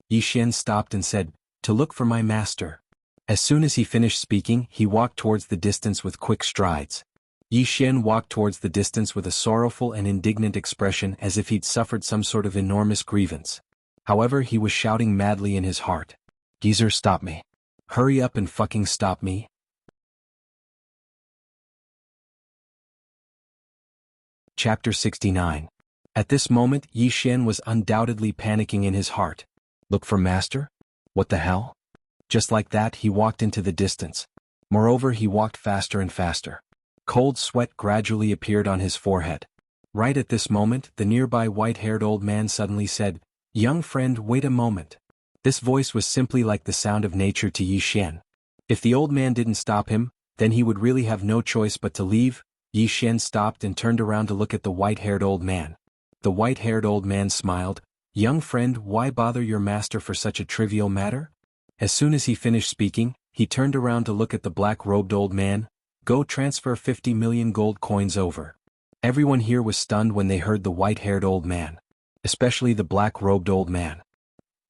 Yi Xian stopped and said, To look for my master. As soon as he finished speaking, he walked towards the distance with quick strides. Yi Xian walked towards the distance with a sorrowful and indignant expression as if he'd suffered some sort of enormous grievance. However, he was shouting madly in his heart. Geezer, stop me. Hurry up and fucking stop me. Chapter 69. At this moment, Yi Xian was undoubtedly panicking in his heart. Look for master? What the hell? Just like that, he walked into the distance. Moreover, he walked faster and faster. Cold sweat gradually appeared on his forehead. Right at this moment, the nearby white-haired old man suddenly said, Young friend, wait a moment. This voice was simply like the sound of nature to Yi Xian. If the old man didn't stop him, then he would really have no choice but to leave. Yi Xian stopped and turned around to look at the white-haired old man. The white-haired old man smiled. Young friend, why bother your master for such a trivial matter? As soon as he finished speaking, he turned around to look at the black-robed old man. Go transfer 50 million gold coins over. Everyone here was stunned when they heard the white-haired old man. Especially the black-robed old man.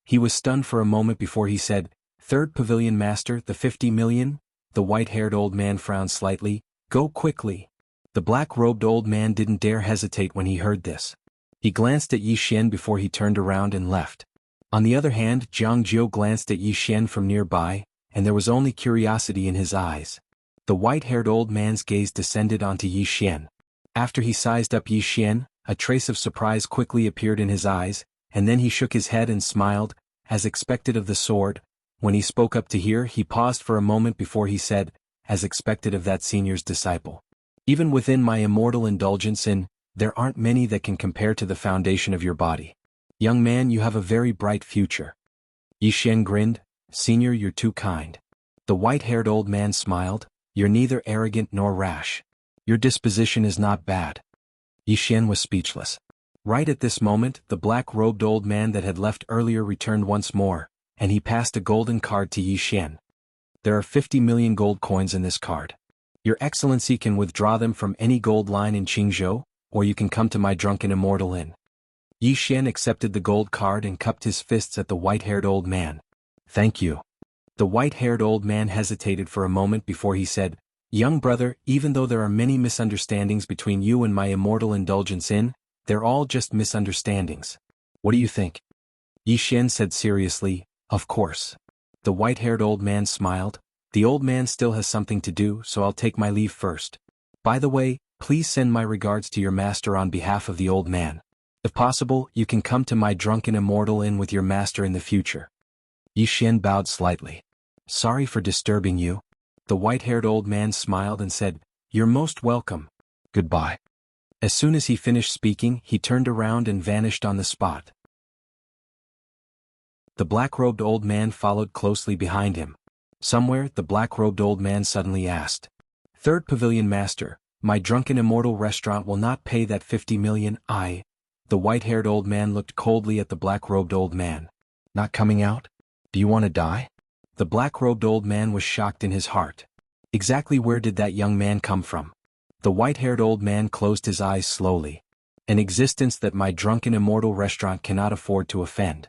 He was stunned for a moment before he said, "Third pavilion master, the 50 million? The white-haired old man frowned slightly. Go quickly. The black-robed old man didn't dare hesitate when he heard this. He glanced at Yi Xian before he turned around and left. On the other hand, Jiang Jiu glanced at Yi Xian from nearby, and there was only curiosity in his eyes. The white-haired old man's gaze descended onto Yi Xian. After he sized up Yi Xian, a trace of surprise quickly appeared in his eyes, and then he shook his head and smiled, as expected of the sword. When he spoke up to hear, he paused for a moment before he said, as expected of that senior's disciple. Even within my immortal indulgence in, there aren't many that can compare to the foundation of your body. Young man, you have a very bright future. Yi Xian grinned. Senior, you're too kind. The white-haired old man smiled. You're neither arrogant nor rash. Your disposition is not bad. Yi Xian was speechless. Right at this moment, the black-robed old man that had left earlier returned once more, and he passed a golden card to Yi Xian. There are 50 million gold coins in this card. Your Excellency can withdraw them from any gold line in Qingzhou, or you can come to my drunken immortal inn. Yi Xian accepted the gold card and cupped his fists at the white-haired old man. Thank you. The white-haired old man hesitated for a moment before he said, Young brother, even though there are many misunderstandings between you and my immortal indulgence inn, they're all just misunderstandings. What do you think? Yi Xian said seriously, Of course. The white-haired old man smiled. The old man still has something to do, so I'll take my leave first. By the way, please send my regards to your master on behalf of the old man. If possible, you can come to my drunken immortal inn with your master in the future. Yi Xian bowed slightly. Sorry for disturbing you. The white-haired old man smiled and said, You're most welcome. Goodbye. As soon as he finished speaking, he turned around and vanished on the spot. The black-robed old man followed closely behind him. Somewhere, the black-robed old man suddenly asked, Third pavilion master, my drunken immortal restaurant will not pay that 50 million. The white-haired old man looked coldly at the black-robed old man. Not coming out? Do you want to die? The black-robed old man was shocked in his heart. Exactly where did that young man come from? The white-haired old man closed his eyes slowly. An existence that my drunken immortal restaurant cannot afford to offend.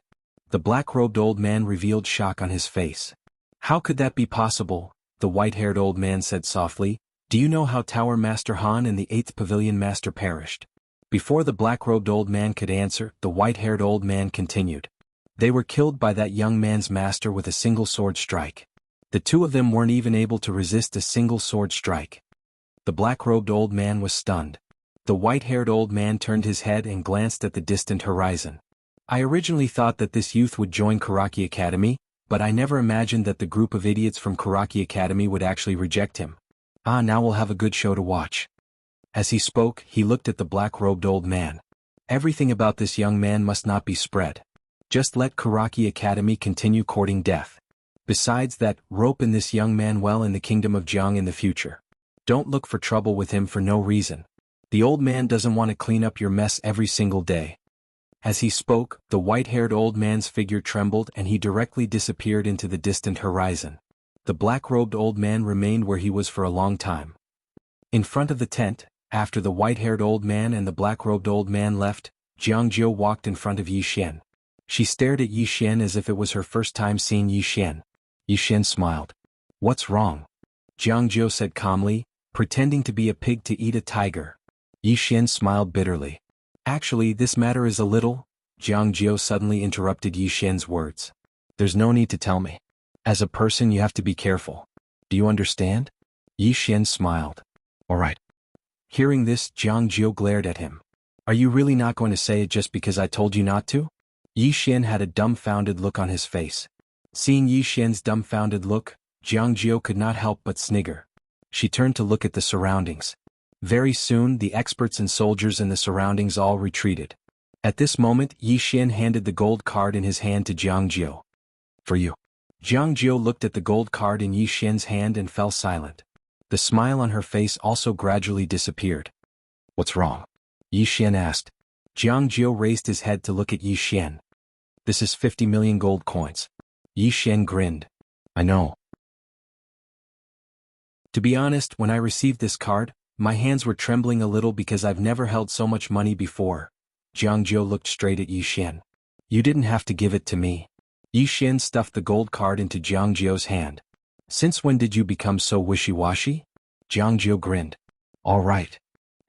The black-robed old man revealed shock on his face. How could that be possible? The white-haired old man said softly. Do you know how Tower Master Han and the 8th Pavilion Master perished? Before the black-robed old man could answer, the white-haired old man continued. They were killed by that young man's master with a single sword strike. The two of them weren't even able to resist a single sword strike. The black-robed old man was stunned. The white-haired old man turned his head and glanced at the distant horizon. I originally thought that this youth would join Karaki Academy, but I never imagined that the group of idiots from Karaki Academy would actually reject him. Now we'll have a good show to watch. As he spoke, he looked at the black-robed old man. Everything about this young man must not be spread. Just let Karaki Academy continue courting death. Besides that, rope in this young man well in the kingdom of Jiang in the future. Don't look for trouble with him for no reason. The old man doesn't want to clean up your mess every single day. As he spoke, the white-haired old man's figure trembled and he directly disappeared into the distant horizon. The black-robed old man remained where he was for a long time. In front of the tent, after the white-haired old man and the black-robed old man left, Jiang Jiu walked in front of Yi Xian. She stared at Yi Xian as if it was her first time seeing Yi Xian. Yi Xian smiled. What's wrong? Jiang Jiu said calmly, pretending to be a pig to eat a tiger. Yi Xian smiled bitterly. Actually, this matter is a little... Jiang Jiu suddenly interrupted Yi Xian's words. There's no need to tell me. As a person you have to be careful. Do you understand? Yi Xian smiled. All right. Hearing this, Jiang Jiu glared at him. Are you really not going to say it just because I told you not to? Yi Xian had a dumbfounded look on his face. Seeing Yi Xian's dumbfounded look, Jiang Jiu could not help but snigger. She turned to look at the surroundings. Very soon the experts and soldiers in the surroundings all retreated. At this moment, Yi Xian handed the gold card in his hand to Jiang Jiu. For you. Jiang Jiu looked at the gold card in Yi Xian's hand and fell silent. The smile on her face also gradually disappeared. What's wrong? Yi Xian asked. Jiang Jiu raised his head to look at Yi Xian. This is 50 million gold coins. Yi Xian grinned. I know. To be honest, when I received this card, my hands were trembling a little because I've never held so much money before. Jiang Jiu looked straight at Yi Xian. You didn't have to give it to me. Yi Xian stuffed the gold card into Jiang Jiu's hand. Since when did you become so wishy-washy? Jiang Jiu grinned. All right.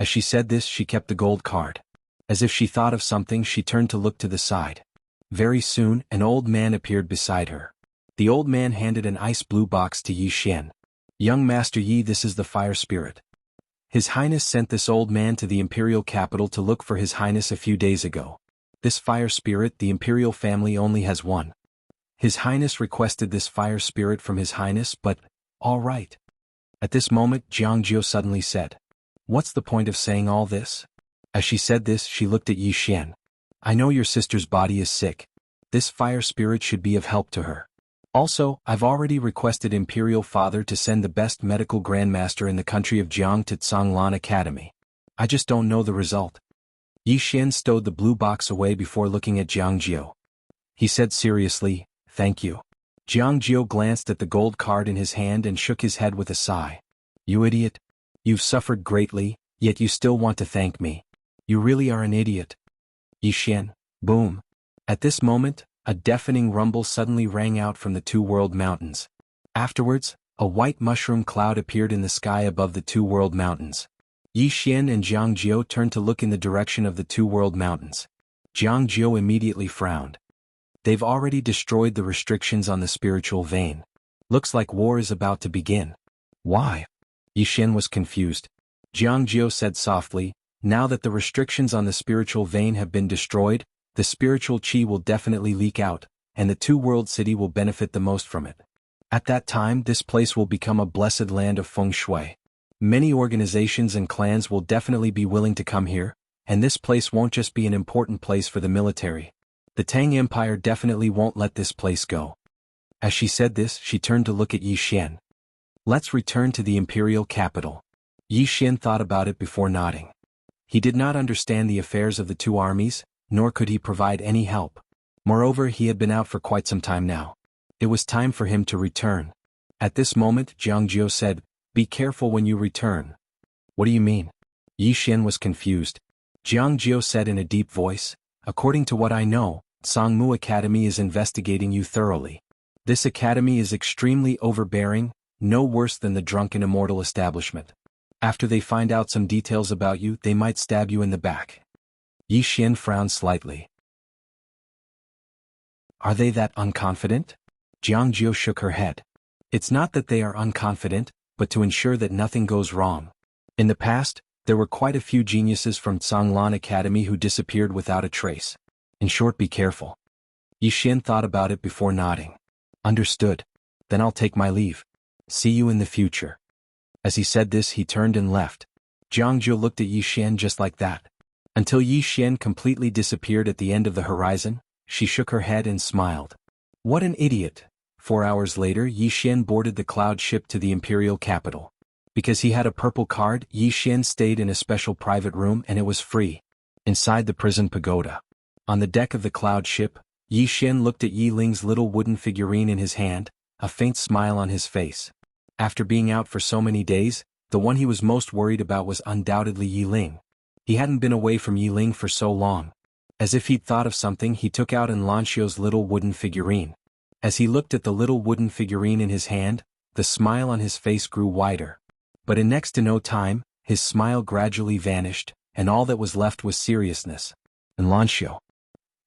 As she said this, she kept the gold card. As if she thought of something, she turned to look to the side. Very soon, an old man appeared beside her. The old man handed an ice blue box to Yi Xian. Young Master Yi, this is the fire spirit. His Highness sent this old man to the imperial capital to look for His Highness a few days ago. This fire spirit, the imperial family only has one. His Highness requested this fire spirit from His Highness, but, all right. At this moment, Jiang Jiu suddenly said, What's the point of saying all this? As she said this, she looked at Yi Xian. I know your sister's body is sick. This fire spirit should be of help to her. Also, I've already requested Imperial Father to send the best medical grandmaster in the country of Jiang to Tsanglan Academy. I just don't know the result. Yi Xian stowed the blue box away before looking at Jiang Jiu. He said seriously, Thank you. Jiang Jiu glanced at the gold card in his hand and shook his head with a sigh. You idiot. You've suffered greatly, yet you still want to thank me. You really are an idiot. Yi Xian, boom. At this moment, a deafening rumble suddenly rang out from the two-world mountains. Afterwards, a white mushroom cloud appeared in the sky above the two-world mountains. Yi Xian and Jiang Jiu turned to look in the direction of the two-world mountains. Jiang Jiu immediately frowned. They've already destroyed the restrictions on the spiritual vein. Looks like war is about to begin. Why? Yi Xian was confused. Jiang Jiu said softly, Now that the restrictions on the spiritual vein have been destroyed, the spiritual qi will definitely leak out, and the two-world city will benefit the most from it. At that time, this place will become a blessed land of feng shui. Many organizations and clans will definitely be willing to come here, and this place won't just be an important place for the military. The Tang Empire definitely won't let this place go. As she said this, she turned to look at Yi Xian. Let's return to the imperial capital. Yi Xian thought about it before nodding. He did not understand the affairs of the two armies, nor could he provide any help. Moreover, he had been out for quite some time now. It was time for him to return. At this moment, Jiang Jiu said, Be careful when you return. What do you mean? Yi Xian was confused. Jiang Jiu said in a deep voice, According to what I know, Sangmu Academy is investigating you thoroughly. This academy is extremely overbearing, no worse than the drunken immortal establishment. After they find out some details about you, they might stab you in the back. Yi Xian frowned slightly. Are they that unconfident? Jiang Jiu shook her head. It's not that they are unconfident, but to ensure that nothing goes wrong. In the past, there were quite a few geniuses from Tsanglan Academy who disappeared without a trace. In short, be careful. Yi Xian thought about it before nodding. Understood. Then I'll take my leave. See you in the future. As he said this, he turned and left. Jiang Jiu looked at Yi Xian just like that. Until Yi Xian completely disappeared at the end of the horizon, she shook her head and smiled. What an idiot! 4 hours later, Yi Xian boarded the cloud ship to the imperial capital. Because he had a purple card, Yi Xian stayed in a special private room and it was free. Inside the prison pagoda. On the deck of the cloud ship, Yi Xian looked at Yi Ling's little wooden figurine in his hand, a faint smile on his face. After being out for so many days, the one he was most worried about was undoubtedly Yi Ling. He hadn't been away from Yi Ling for so long. As if he'd thought of something, he took out Enlanxio's little wooden figurine. As he looked at the little wooden figurine in his hand, the smile on his face grew wider. But in next to no time, his smile gradually vanished, and all that was left was seriousness. Enlanxio.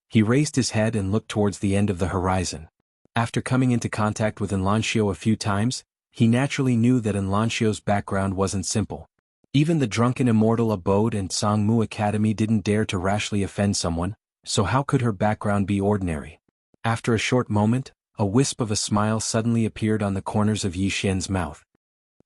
He raised his head and looked towards the end of the horizon. After coming into contact with Enlanxio a few times, he naturally knew that Enlanxio's background wasn't simple. Even the drunken immortal abode and Sangmu Academy didn't dare to rashly offend someone, so how could her background be ordinary? After a short moment, a wisp of a smile suddenly appeared on the corners of Yi Xian's mouth.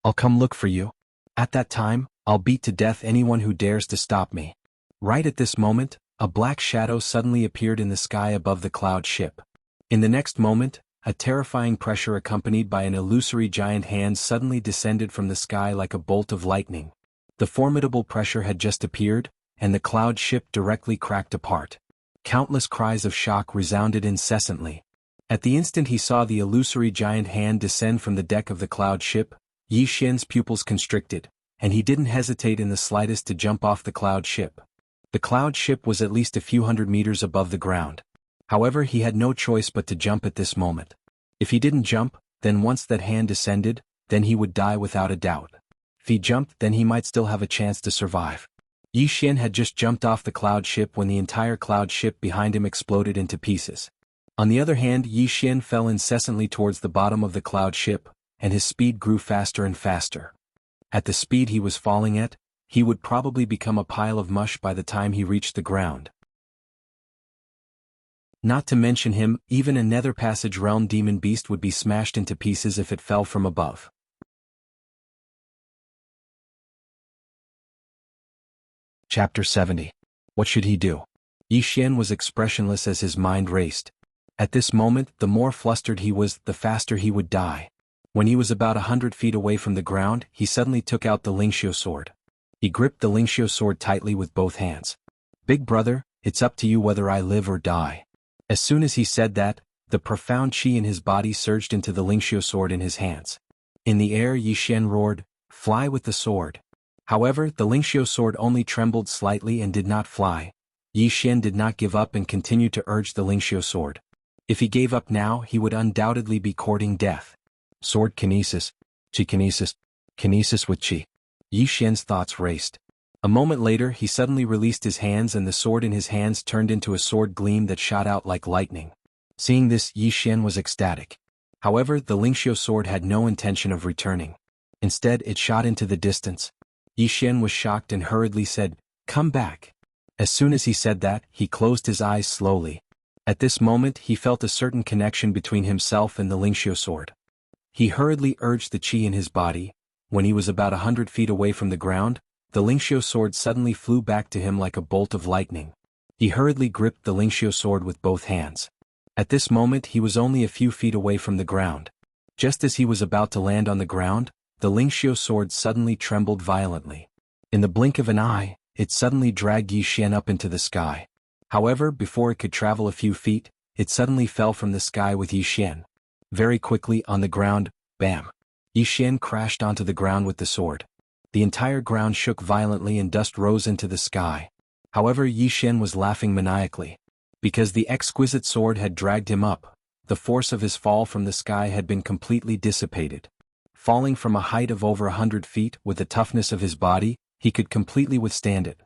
I'll come look for you. At that time, I'll beat to death anyone who dares to stop me. Right at this moment, a black shadow suddenly appeared in the sky above the cloud ship. In the next moment, a terrifying pressure accompanied by an illusory giant hand suddenly descended from the sky like a bolt of lightning. The formidable pressure had just appeared, and the cloud ship directly cracked apart. Countless cries of shock resounded incessantly. At the instant he saw the illusory giant hand descend from the deck of the cloud ship, Yi Xian's pupils constricted, and he didn't hesitate in the slightest to jump off the cloud ship. The cloud ship was at least a few hundred meters above the ground. However, he had no choice but to jump at this moment. If he didn't jump, then once that hand descended, then he would die without a doubt. If he jumped, then he might still have a chance to survive. Yi Xian had just jumped off the cloud ship when the entire cloud ship behind him exploded into pieces. On the other hand, Yi Xian fell incessantly towards the bottom of the cloud ship, and his speed grew faster and faster. At the speed he was falling at, he would probably become a pile of mush by the time he reached the ground. Not to mention him, even a Nether Passage Realm demon beast would be smashed into pieces if it fell from above. Chapter 70. What should he do? Yi Xian was expressionless as his mind raced. At this moment, the more flustered he was, the faster he would die. When he was about 100 feet away from the ground, he suddenly took out the Lingxiu sword. He gripped the Lingxiu sword tightly with both hands. "Big brother, it's up to you whether I live or die." As soon as he said that, the profound qi in his body surged into the Lingxiu sword in his hands. In the air, Yi Xian roared, "Fly with the sword." However, the Lingxiu sword only trembled slightly and did not fly. Yi Xian did not give up and continued to urge the Lingxiu sword. If he gave up now, he would undoubtedly be courting death. Sword kinesis, qi kinesis, kinesis with qi. Yi Xian's thoughts raced. A moment later, he suddenly released his hands and the sword in his hands turned into a sword gleam that shot out like lightning. Seeing this, Yi Xian was ecstatic. However, the Lingxiu sword had no intention of returning. Instead, it shot into the distance. Yi Xian was shocked and hurriedly said, "Come back." As soon as he said that, he closed his eyes slowly. At this moment, he felt a certain connection between himself and the Lingxiu sword. He hurriedly urged the qi in his body. When he was about 100 feet away from the ground, the Lingxiu sword suddenly flew back to him like a bolt of lightning. He hurriedly gripped the Lingxiu sword with both hands. At this moment, he was only a few feet away from the ground. Just as he was about to land on the ground, the Lingxiu sword suddenly trembled violently. In the blink of an eye, it suddenly dragged Yi Xian up into the sky. However, before it could travel a few feet, it suddenly fell from the sky with Yi Xian. Very quickly, on the ground, bam! Yi Xian crashed onto the ground with the sword. The entire ground shook violently and dust rose into the sky. However, Yi Xian was laughing maniacally. Because the exquisite sword had dragged him up, the force of his fall from the sky had been completely dissipated. Falling from a height of over 100 feet with the toughness of his body, he could completely withstand it.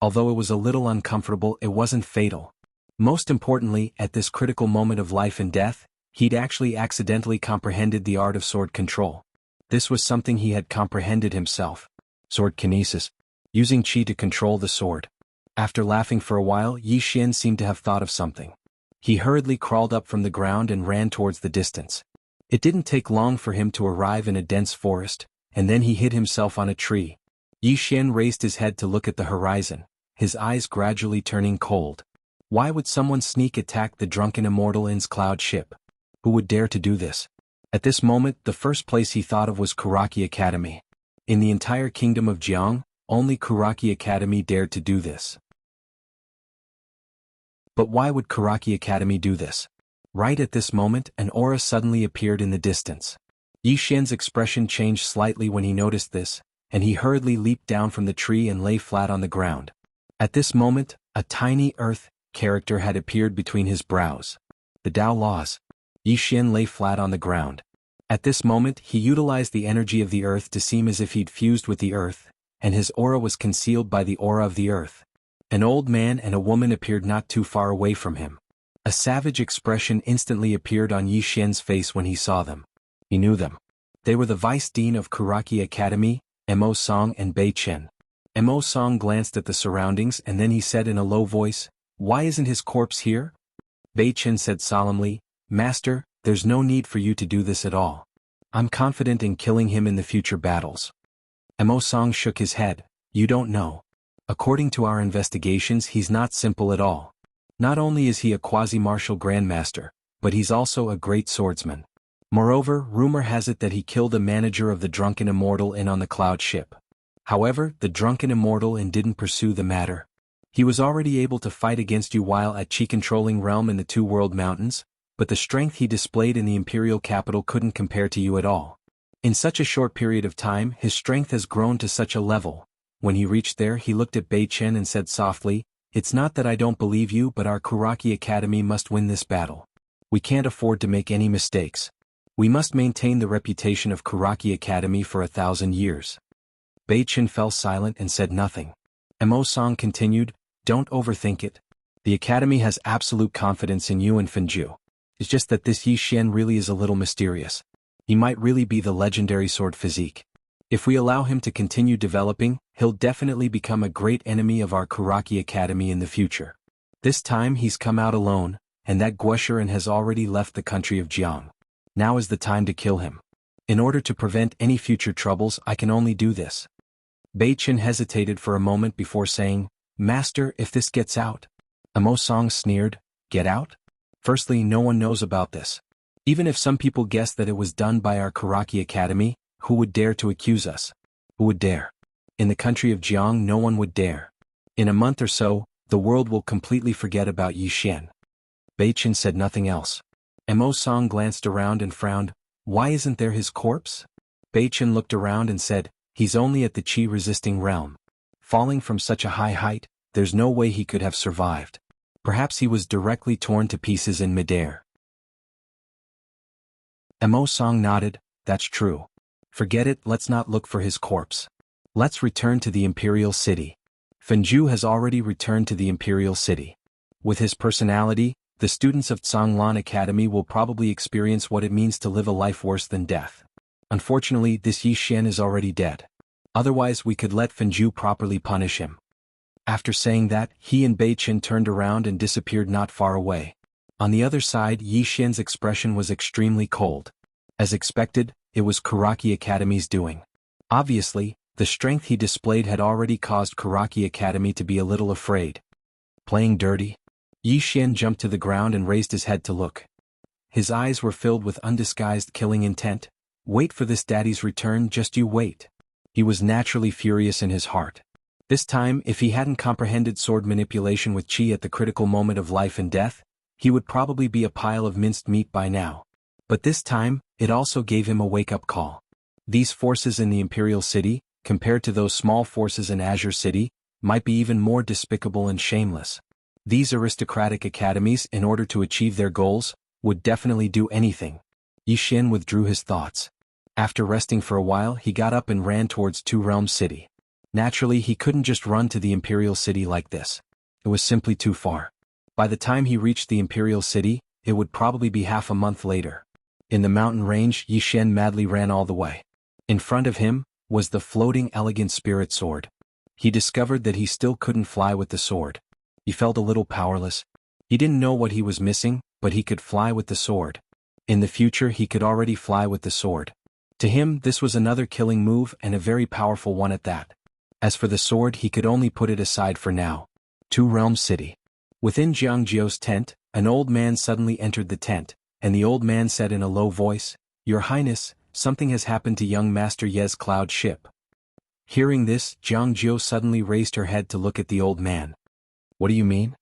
Although it was a little uncomfortable, it wasn't fatal. Most importantly, at this critical moment of life and death, he'd actually accidentally comprehended the art of sword control. This was something he had comprehended himself. Sword kinesis. Using qi to control the sword. After laughing for a while, Yi Xian seemed to have thought of something. He hurriedly crawled up from the ground and ran towards the distance. It didn't take long for him to arrive in a dense forest, and then he hid himself on a tree. Yi Xian raised his head to look at the horizon, his eyes gradually turning cold. Why would someone sneak attack the drunken immortal In's cloud ship? Who would dare to do this? At this moment, the first place he thought of was Kuraki Academy. In the entire kingdom of Jiang, only Kuraki Academy dared to do this. But why would Kuraki Academy do this? Right at this moment, an aura suddenly appeared in the distance. Yi Xian's expression changed slightly when he noticed this, and he hurriedly leaped down from the tree and lay flat on the ground. At this moment, a tiny earth character had appeared between his brows. The Tao laws. Yi Xian lay flat on the ground. At this moment, he utilized the energy of the earth to seem as if he'd fused with the earth, and his aura was concealed by the aura of the earth. An old man and a woman appeared not too far away from him. A savage expression instantly appeared on Yi Xian's face when he saw them. He knew them. They were the vice dean of Kuraki Academy, Mo Song and Bei Chen. Mo Song glanced at the surroundings and then he said in a low voice, "Why isn't his corpse here?" Bei Chen said solemnly, "Master, there's no need for you to do this at all. I'm confident in killing him in the future battles." Mo Song shook his head. "You don't know. According to our investigations, he's not simple at all. Not only is he a quasi-martial grandmaster, but he's also a great swordsman. Moreover, rumor has it that he killed a manager of the Drunken Immortal Inn on the Cloud ship. However, the Drunken Immortal Inn didn't pursue the matter. He was already able to fight against you while at Chi-controlling realm in the Two World Mountains, but the strength he displayed in the imperial capital couldn't compare to you at all. In such a short period of time, his strength has grown to such a level. When he reached there, he looked at Bei Chen and said softly, "It's not that I don't believe you, but our Kuraki Academy must win this battle. We can't afford to make any mistakes. We must maintain the reputation of Kuraki Academy for 1,000 years." Bei Chen fell silent and said nothing. Mo Song continued, "Don't overthink it. The Academy has absolute confidence in you and Fenju. It's just that this Yi Xian really is a little mysterious. He might really be the legendary sword physique. If we allow him to continue developing, he'll definitely become a great enemy of our Kuraki Academy in the future. This time he's come out alone, and that Guoshuren has already left the country of Jiang. Now is the time to kill him. In order to prevent any future troubles, I can only do this." Bei Chen hesitated for a moment before saying, "Master, if this gets out." Mo Song sneered, "Get out? Firstly, no one knows about this. Even if some people guess that it was done by our Kuraki Academy, who would dare to accuse us? Who would dare? In the country of Jiang, no one would dare. In a month or so, the world will completely forget about Yi Xian." Bei Chen said nothing else. Mo Song glanced around and frowned. "Why isn't there his corpse?" Bei Chen looked around and said, "He's only at the qi-resisting realm. Falling from such a high height, there's no way he could have survived. Perhaps he was directly torn to pieces in midair." Mo Song nodded, "That's true. Forget it, let's not look for his corpse. Let's return to the Imperial City." Fenju has already returned to the Imperial City. With his personality, the students of Zhonglan Academy will probably experience what it means to live a life worse than death. Unfortunately, this Yi Xian is already dead. Otherwise we could let Fenju properly punish him. After saying that, he and Bei Chen turned around and disappeared not far away. On the other side, Yi Xian's expression was extremely cold. As expected, it was Kuraki Academy's doing. Obviously, the strength he displayed had already caused Kuraki Academy to be a little afraid. Playing dirty? Yi Xian jumped to the ground and raised his head to look. His eyes were filled with undisguised killing intent. "Wait for this daddy's return, just you wait." He was naturally furious in his heart. This time, if he hadn't comprehended sword manipulation with qi at the critical moment of life and death, he would probably be a pile of minced meat by now. But this time, it also gave him a wake-up call. These forces in the Imperial City, compared to those small forces in Azure City, might be even more despicable and shameless. These aristocratic academies, in order to achieve their goals, would definitely do anything. Yi Xian withdrew his thoughts. After resting for a while, he got up and ran towards Two Realms City. Naturally, he couldn't just run to the Imperial City like this. It was simply too far. By the time he reached the Imperial City, it would probably be half a month later. In the mountain range, Yi Xian madly ran all the way. In front of him was the floating elegant spirit sword. He discovered that he still couldn't fly with the sword. He felt a little powerless. He didn't know what he was missing, but he could fly with the sword. In the future he could already fly with the sword. To him this was another killing move and a very powerful one at that. As for the sword, he could only put it aside for now. Two Realms City. Within Jiang Jiu's tent, an old man suddenly entered the tent, and the old man said in a low voice, "Your Highness, something has happened to young Master Ye's cloud ship." Hearing this, Jiang Jiu suddenly raised her head to look at the old man. "What do you mean?"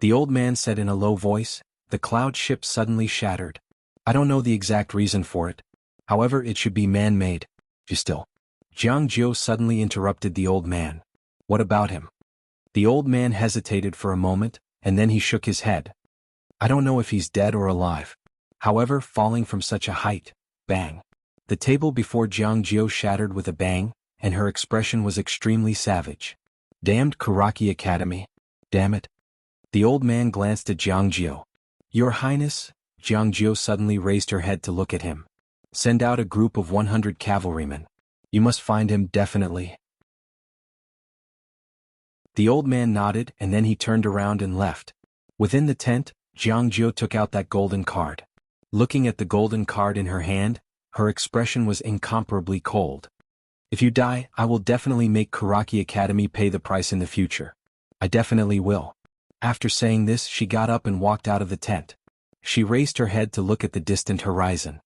The old man said in a low voice, "The cloud ship suddenly shattered. I don't know the exact reason for it. However, it should be man-made." Still. Jiang Jiu suddenly interrupted the old man. "What about him?" The old man hesitated for a moment, and then he shook his head. "I don't know if he's dead or alive. However, falling from such a height." Bang. The table before Jiang Jiu shattered with a bang, and her expression was extremely savage. "Damned Kuraki Academy. Damn it." The old man glanced at Jiang Jiu. "Your Highness?" Jiang Jiu suddenly raised her head to look at him. "Send out a group of 100 cavalrymen. You must find him definitely." The old man nodded and then he turned around and left. Within the tent, Jiang Jiu took out that golden card. Looking at the golden card in her hand, her expression was incomparably cold. "If you die, I will definitely make Kuraki Academy pay the price in the future. I definitely will." After saying this, she got up and walked out of the tent. She raised her head to look at the distant horizon.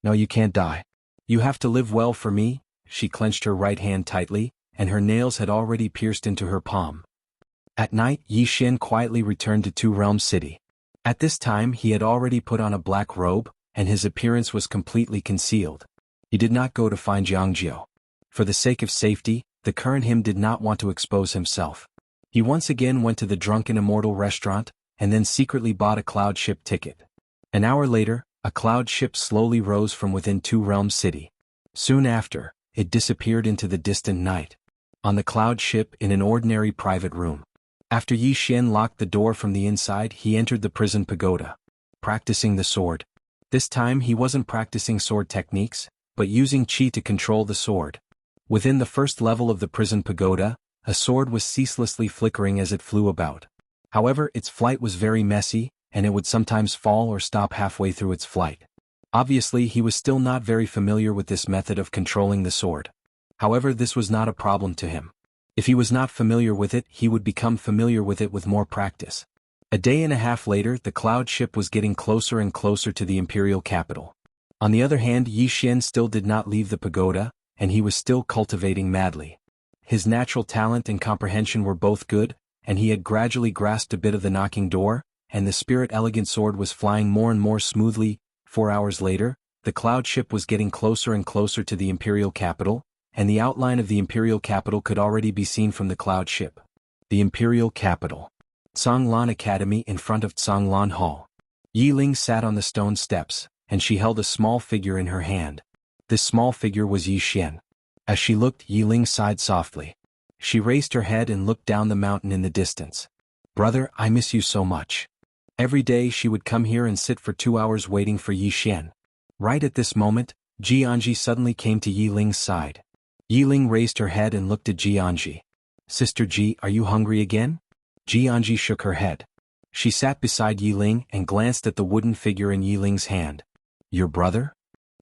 "No, you can't die. You have to live well for me." She clenched her right hand tightly, and her nails had already pierced into her palm. At night, Yi Xian quietly returned to Two Realms City. At this time he had already put on a black robe, and his appearance was completely concealed. He did not go to find Jiangjiu. For the sake of safety, the current him did not want to expose himself. He once again went to the Drunken Immortal restaurant, and then secretly bought a cloud ship ticket. An hour later, a cloud ship slowly rose from within Two Realms City. Soon after, it disappeared into the distant night. On the cloud ship in an ordinary private room. After Yi Xian locked the door from the inside, he entered the prison pagoda. Practicing the sword. This time he wasn't practicing sword techniques, but using qi to control the sword. Within the first level of the prison pagoda, a sword was ceaselessly flickering as it flew about. However, its flight was very messy, and it would sometimes fall or stop halfway through its flight. Obviously, he was still not very familiar with this method of controlling the sword. However, this was not a problem to him. If he was not familiar with it, he would become familiar with it with more practice. A day and a half later, the cloud ship was getting closer and closer to the imperial capital. On the other hand, Yi Xian still did not leave the pagoda, and he was still cultivating madly. His natural talent and comprehension were both good, and he had gradually grasped a bit of the knocking door, and the spirit elegant sword was flying more and more smoothly. 4 hours later, the cloud ship was getting closer and closer to the imperial capital, and the outline of the imperial capital could already be seen from the cloud ship. The imperial capital. Canglan Academy in front of Canglan Hall. Yi Ling sat on the stone steps, and she held a small figure in her hand. This small figure was Yi Xian. As she looked, Yi Ling sighed softly. She raised her head and looked down the mountain in the distance. Brother, I miss you so much. Every day she would come here and sit for 2 hours waiting for Yi Xian. Right at this moment, Jianji suddenly came to Yi Ling's side. Yi Ling raised her head and looked at Jianji. Sister Ji, are you hungry again? Jianji shook her head. She sat beside Yi Ling and glanced at the wooden figure in Yi Ling's hand. Your brother?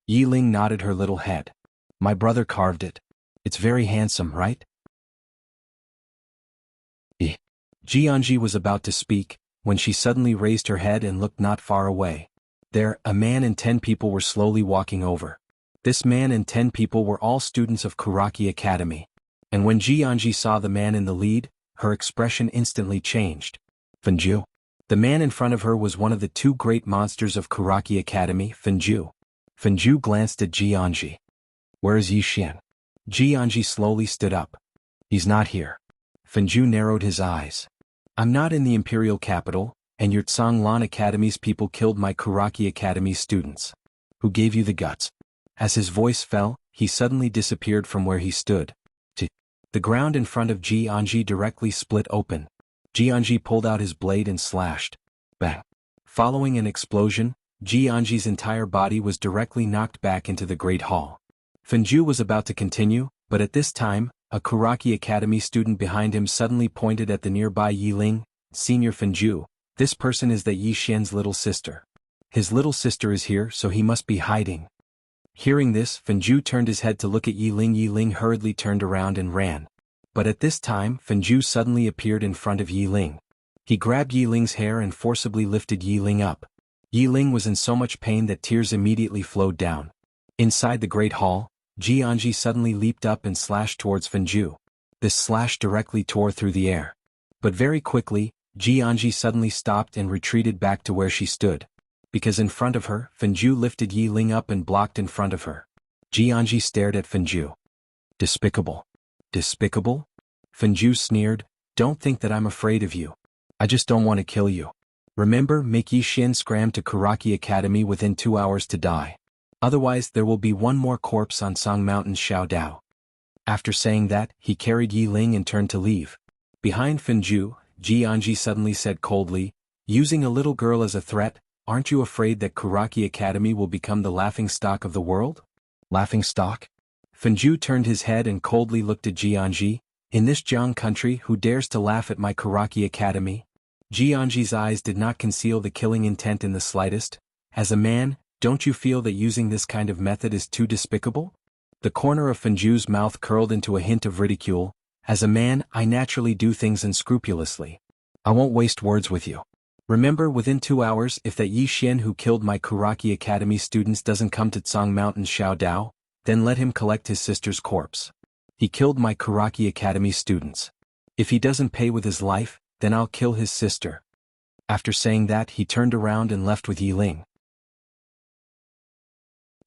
Yi Ling nodded her little head. My brother carved it. It's very handsome, right? Jianji was about to speak, when she suddenly raised her head and looked not far away. There, a man and 10 people were slowly walking over. This man and 10 people were all students of Kuraki Academy. And when Jianji saw the man in the lead, her expression instantly changed. Fenju. The man in front of her was one of the 2 great monsters of Kuraki Academy, Fenju. Fenju glanced at Jianji. Where is Yi Xian? Jianji slowly stood up. He's not here. Fenju narrowed his eyes. I'm not in the imperial capital, and your Canglan Academy's people killed my Kuraki Academy students. Who gave you the guts? As his voice fell, he suddenly disappeared from where he stood. The ground in front of Jianji directly split open. Jianji pulled out his blade and slashed. Bang! Following an explosion, Jianji's entire body was directly knocked back into the Great Hall. Fenju was about to continue, but at this time, a Kuraki Academy student behind him suddenly pointed at the nearby Yi Ling. Senior Fenju, this person is that Yi Xian's little sister. His little sister is here, so he must be hiding. Hearing this, Fenju turned his head to look at Yi Ling. Yi Ling hurriedly turned around and ran. But at this time, Fenju suddenly appeared in front of Yi Ling. He grabbed Yi Ling's hair and forcibly lifted Yi Ling up. Yi Ling was in so much pain that tears immediately flowed down. Inside the Great Hall, Jianji suddenly leaped up and slashed towards Fenju. This slash directly tore through the air. But very quickly, Jianji suddenly stopped and retreated back to where she stood. Because in front of her, Fenju lifted Yi Ling up and blocked in front of her. Jianji stared at Fenju. Despicable. Despicable? Fenju sneered, don't think that I'm afraid of you. I just don't want to kill you. Remember, make Yi Xian scram to Kuraki Academy within 2 hours to die. Otherwise there will be one more corpse on Song Mountain's Xiaodao. After saying that, he carried Yi Ling and turned to leave. Behind Fenju, Jianji suddenly said coldly, using a little girl as a threat, aren't you afraid that Kuraki Academy will become the laughingstock of the world? Laughingstock? Fenju turned his head and coldly looked at Jianji. In this Jiang country, who dares to laugh at my Kuraki Academy? Jianji's eyes did not conceal the killing intent in the slightest. As a man, don't you feel that using this kind of method is too despicable? The corner of Fenju's mouth curled into a hint of ridicule. As a man, I naturally do things unscrupulously. I won't waste words with you. Remember, within 2 hours, if that Yi Xian who killed my Kuraki Academy students doesn't come to Song Mountain's Xiaodao, then let him collect his sister's corpse. He killed my Kuraki Academy students. If he doesn't pay with his life, then I'll kill his sister. After saying that, he turned around and left with Yiling.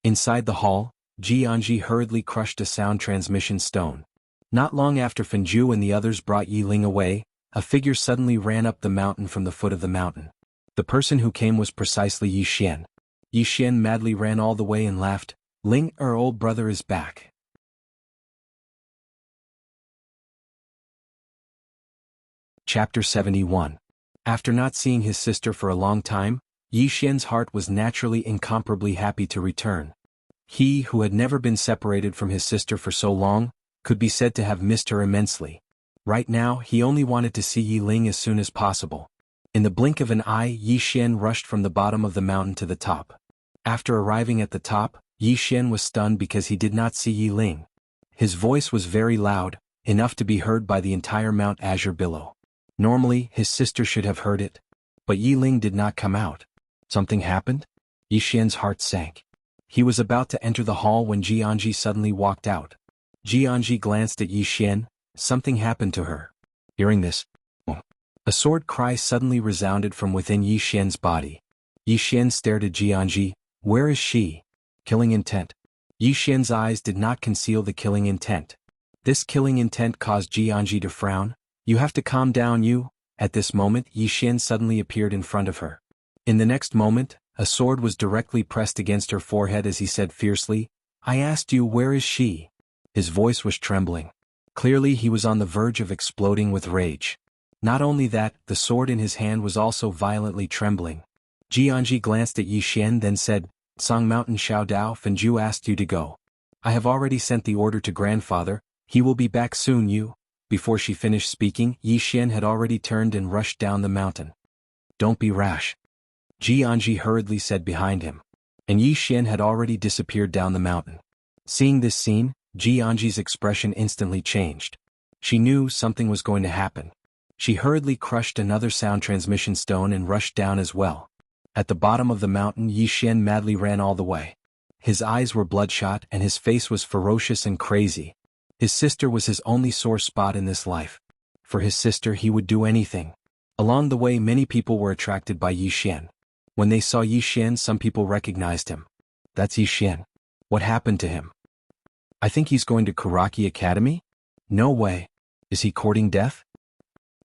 Inside the hall, Jianji hurriedly crushed a sound transmission stone. Not long after Fenju and the others brought Yiling away, a figure suddenly ran up the mountain from the foot of the mountain. The person who came was precisely Yi Xian. Yi Xian madly ran all the way and laughed, "Ling, our old brother is back." Chapter 71. After not seeing his sister for a long time, Yi Xian's heart was naturally incomparably happy to return. He, who had never been separated from his sister for so long, could be said to have missed her immensely. Right now, he only wanted to see Yi Ling as soon as possible. In the blink of an eye, Yi Xian rushed from the bottom of the mountain to the top. After arriving at the top, Yi Xian was stunned because he did not see Yi Ling. His voice was very loud, enough to be heard by the entire Mount Azure below. Normally, his sister should have heard it. But Yi Ling did not come out. Something happened? Yi Xian's heart sank. He was about to enter the hall when Jianji suddenly walked out. Jianji glanced at Yi Xian. Something happened to her. Hearing this, a sword cry suddenly resounded from within Yi Xian's body. Yi Xian stared at Jianji. Where is she? Killing intent. Yi Xian's eyes did not conceal the killing intent. This killing intent caused Jianji to frown. You have to calm down, you. At this moment, Yi Xian suddenly appeared in front of her. In the next moment, a sword was directly pressed against her forehead as he said fiercely, "I asked you, where is she?" His voice was trembling. Clearly he was on the verge of exploding with rage. Not only that, the sword in his hand was also violently trembling. Jianji glanced at Yi Xian then said, "Song Mountain Xiaodao Fenju asked you to go. I have already sent the order to grandfather, he will be back soon, you." Before she finished speaking, Yi Xian had already turned and rushed down the mountain. "Don't be rash," Jianji hurriedly said behind him. And Yi Xian had already disappeared down the mountain. Seeing this scene, Jianji's expression instantly changed. She knew something was going to happen. She hurriedly crushed another sound transmission stone and rushed down as well. At the bottom of the mountain, Yi Xian madly ran all the way. His eyes were bloodshot and his face was ferocious and crazy. His sister was his only sore spot in this life. For his sister he would do anything. Along the way many people were attracted by Yi Xian. When they saw Yi Xian, some people recognized him. That's Yi Xian. What happened to him? I think he's going to Karaki Academy? No way. Is he courting death?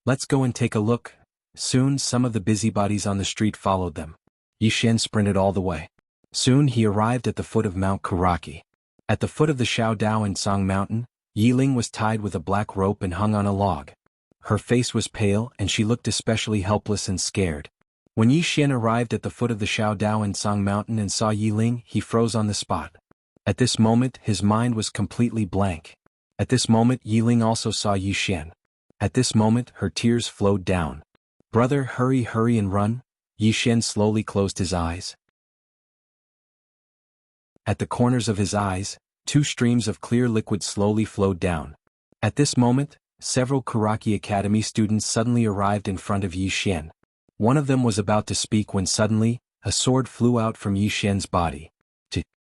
Let's go and take a look. Soon some of the busybodies on the street followed them. Yi Xian sprinted all the way. Soon he arrived at the foot of Mount Karaki. At the foot of the Xiaodao and Song Mountain, Yiling was tied with a black rope and hung on a log. Her face was pale and she looked especially helpless and scared. When Yi Xian arrived at the foot of the Xiaodao and Song Mountain and saw Yiling, he froze on the spot. At this moment, his mind was completely blank. At this moment, Yiling also saw Yi Xian. At this moment, her tears flowed down. Brother, hurry, hurry and run. Yi Xian slowly closed his eyes. At the corners of his eyes, 2 streams of clear liquid slowly flowed down. At this moment, several Karaki Academy students suddenly arrived in front of Yi Xian. One of them was about to speak when suddenly, a sword flew out from Yi Xian's body.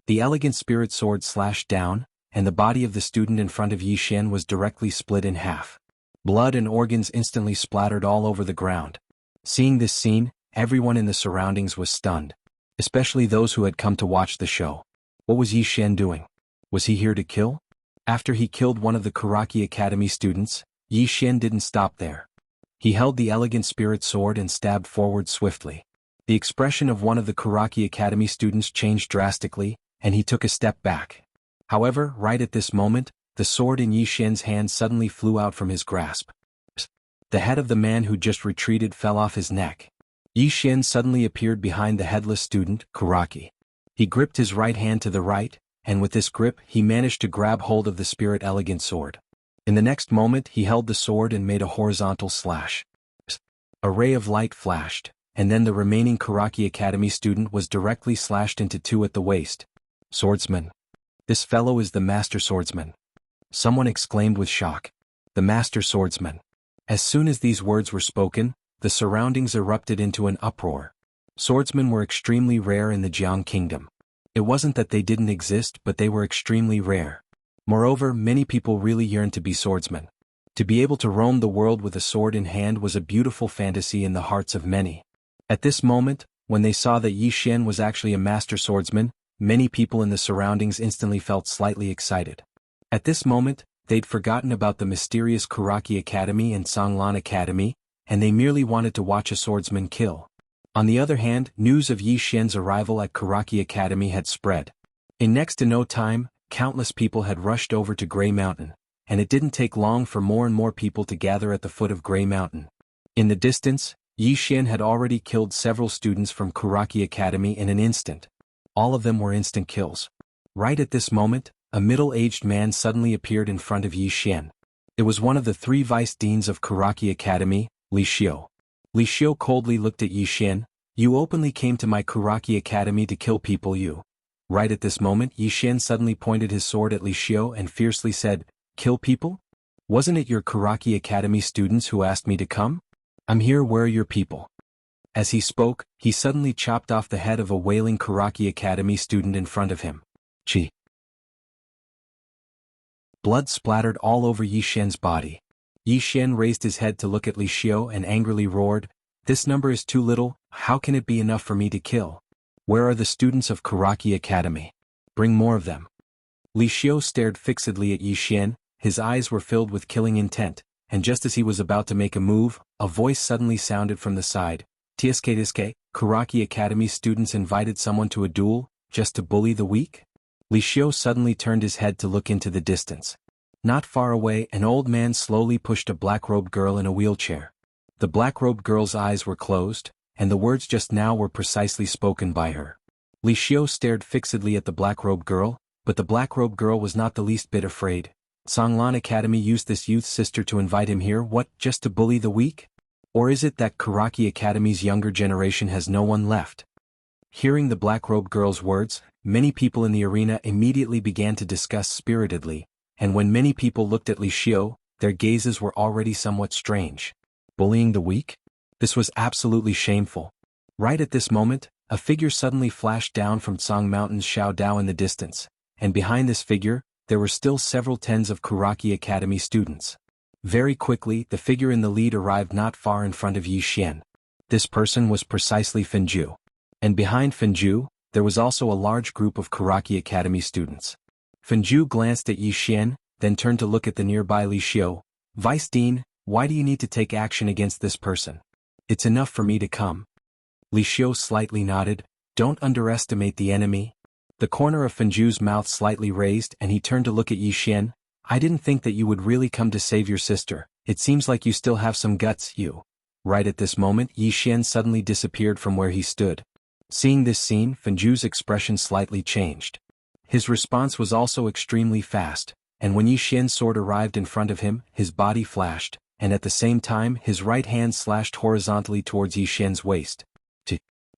The elegant spirit sword slashed down, and the body of the student in front of Yi Xian was directly split in half. Blood and organs instantly splattered all over the ground. Seeing this scene, everyone in the surroundings was stunned. Especially those who had come to watch the show. What was Yi Xian doing? Was he here to kill? After he killed one of the Karaki Academy students, Yi Xian didn't stop there. He held the elegant spirit sword and stabbed forward swiftly. The expression of one of the Karaki Academy students changed drastically, and he took a step back. However, right at this moment, the sword in Yi Xian's hand suddenly flew out from his grasp. The head of the man who just retreated fell off his neck. Yi Xian suddenly appeared behind the headless student, Karaki. He gripped his right hand to the right, and with this grip he managed to grab hold of the spirit elegant sword. In the next moment he held the sword and made a horizontal slash. A ray of light flashed, and then the remaining Karaki Academy student was directly slashed into 2 at the waist. Swordsman. This fellow is the master swordsman. Someone exclaimed with shock. The master swordsman. As soon as these words were spoken, the surroundings erupted into an uproar. Swordsmen were extremely rare in the Jiang Kingdom. It wasn't that they didn't exist, but they were extremely rare. Moreover, many people really yearned to be swordsmen. To be able to roam the world with a sword in hand was a beautiful fantasy in the hearts of many. At this moment, when they saw that Yi Xian was actually a master swordsman, many people in the surroundings instantly felt slightly excited. At this moment, they'd forgotten about the mysterious Kuraki Academy and Songlan Academy, and they merely wanted to watch a swordsman kill. On the other hand, news of Yi Xian's arrival at Kuraki Academy had spread. In next to no time, countless people had rushed over to Grey Mountain, and it didn't take long for more and more people to gather at the foot of Grey Mountain. In the distance, Yi Xian had already killed several students from Kuraki Academy in an instant. All of them were instant kills. Right at this moment, a middle-aged man suddenly appeared in front of Yi Xian. It was one of the 3 vice deans of Kuraki Academy, Li Xiu. Li Xiu coldly looked at Yi Xian. "You openly came to my Kuraki Academy to kill people, you." Right at this moment, Yi Xian suddenly pointed his sword at Li Xiu and fiercely said, "Kill people? Wasn't it your Kuraki Academy students who asked me to come? I'm here, where are your people?" As he spoke, he suddenly chopped off the head of a wailing Kuraki Academy student in front of him. Chi. Blood splattered all over Yi Xian's body. Yi Xian raised his head to look at Li Xiu and angrily roared, "This number is too little, how can it be enough for me to kill? Where are the students of Kuraki Academy? Bring more of them." Li Xiu stared fixedly at Yi Xian, his eyes were filled with killing intent, and just as he was about to make a move, a voice suddenly sounded from the side. "Tsuke, Kuraki Academy students invited someone to a duel, just to bully the weak?" Li Xiu suddenly turned his head to look into the distance. Not far away, an old man slowly pushed a black-robed girl in a wheelchair. The black-robed girl's eyes were closed, and the words just now were precisely spoken by her. Li Xiu stared fixedly at the black-robed girl, but the black-robed girl was not the least bit afraid. Songlan Academy used this youth's sister to invite him here, what, just to bully the weak? Or is it that Kuraki Academy's younger generation has no one left? Hearing the black-robed girl's words, many people in the arena immediately began to discuss spiritedly, and when many people looked at Li Xiu, their gazes were already somewhat strange. Bullying the weak? This was absolutely shameful. Right at this moment, a figure suddenly flashed down from Song Mountain's Xiao Dao in the distance, and behind this figure, there were still several tens of Kuraki Academy students. Very quickly, the figure in the lead arrived not far in front of Yi Xian. This person was precisely Fenju. And behind Fenju, there was also a large group of Kuraki Academy students. Fenju glanced at Yi Xian, then turned to look at the nearby Li Xiu. "Vice Dean, why do you need to take action against this person? It's enough for me to come." Li Xiu slightly nodded. "Don't underestimate the enemy." The corner of Fenju's mouth slightly raised and he turned to look at Yi Xian. "I didn't think that you would really come to save your sister. It seems like you still have some guts, you." Right at this moment, Yi Xian suddenly disappeared from where he stood. Seeing this scene, Fenju's expression slightly changed. His response was also extremely fast, and when Yi Xian's sword arrived in front of him, his body flashed, and at the same time his right hand slashed horizontally towards Yi Xian's waist.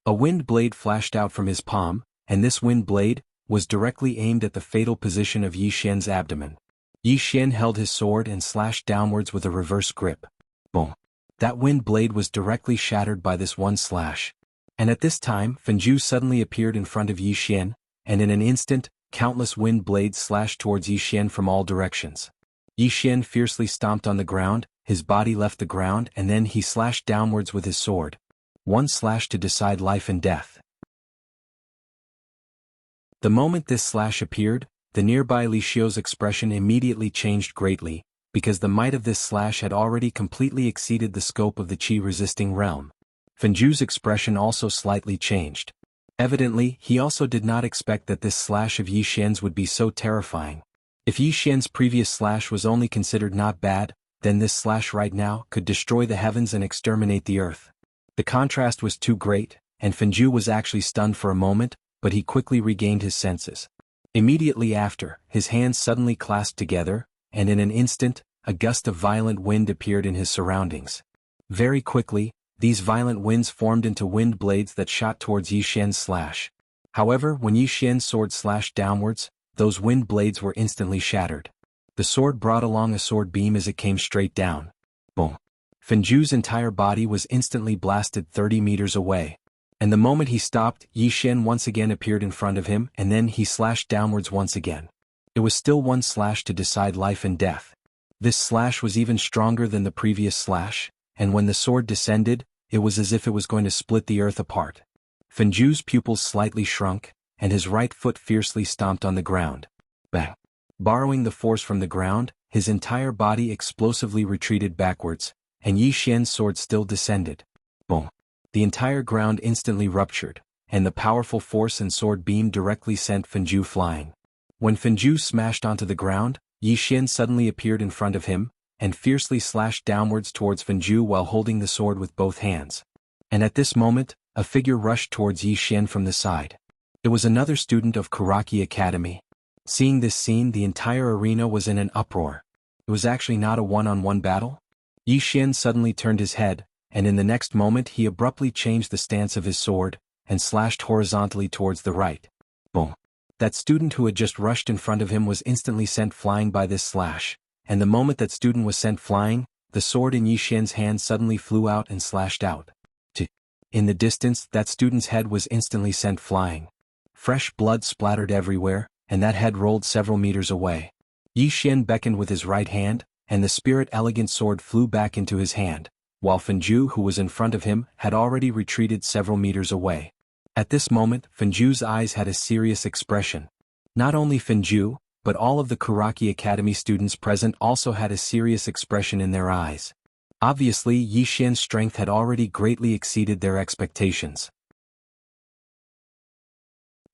A wind blade flashed out from his palm, and this wind blade was directly aimed at the fatal position of Yi Xian's abdomen. Yi Xian held his sword and slashed downwards with a reverse grip. Boom! That wind blade was directly shattered by this one slash. And at this time, Fenju suddenly appeared in front of Yi Xian, and in an instant, countless wind blades slashed towards Yi Xian from all directions. Yi Xian fiercely stomped on the ground, his body left the ground and then he slashed downwards with his sword. One slash to decide life and death. The moment this slash appeared, the nearby Li Xiu's expression immediately changed greatly, because the might of this slash had already completely exceeded the scope of the qi-resisting realm. Fenju's expression also slightly changed. Evidently, he also did not expect that this slash of Yi Xian's would be so terrifying. If Yi Xian's previous slash was only considered not bad, then this slash right now could destroy the heavens and exterminate the earth. The contrast was too great, and Fenju was actually stunned for a moment, but he quickly regained his senses. Immediately after, his hands suddenly clasped together, and in an instant, a gust of violent wind appeared in his surroundings. Very quickly, these violent winds formed into wind blades that shot towards Yi Xian's slash. However, when Yi Xian's sword slashed downwards, those wind blades were instantly shattered. The sword brought along a sword beam as it came straight down. Boom! Fenju's entire body was instantly blasted 30 meters away. And the moment he stopped, Yi Xian once again appeared in front of him and then he slashed downwards once again. It was still one slash to decide life and death. This slash was even stronger than the previous slash, and when the sword descended, it was as if it was going to split the earth apart. Fenju's pupils slightly shrunk, and his right foot fiercely stomped on the ground. Bang! Borrowing the force from the ground, his entire body explosively retreated backwards, and Yi Xian's sword still descended. Boom! The entire ground instantly ruptured, and the powerful force and sword beam directly sent Fenju flying. When Fenju smashed onto the ground, Yi Xian suddenly appeared in front of him, and fiercely slashed downwards towards Fenju while holding the sword with both hands. And at this moment, a figure rushed towards Yi Xian from the side. It was another student of Karaki Academy. Seeing this scene, the entire arena was in an uproar. It was actually not a one-on-one battle. Yi Xian suddenly turned his head, and in the next moment he abruptly changed the stance of his sword, and slashed horizontally towards the right. Boom! That student who had just rushed in front of him was instantly sent flying by this slash, and the moment that student was sent flying, the sword in Yi Xian's hand suddenly flew out and slashed out. In the distance, that student's head was instantly sent flying. Fresh blood splattered everywhere, and that head rolled several meters away. Yi Xian beckoned with his right hand, and the spirit elegant sword flew back into his hand, while Fenju, who was in front of him, had already retreated several meters away. At this moment, Fenju's eyes had a serious expression. Not only Fenju, but all of the Karaki Academy students present also had a serious expression in their eyes. Obviously, Yi Xian's strength had already greatly exceeded their expectations.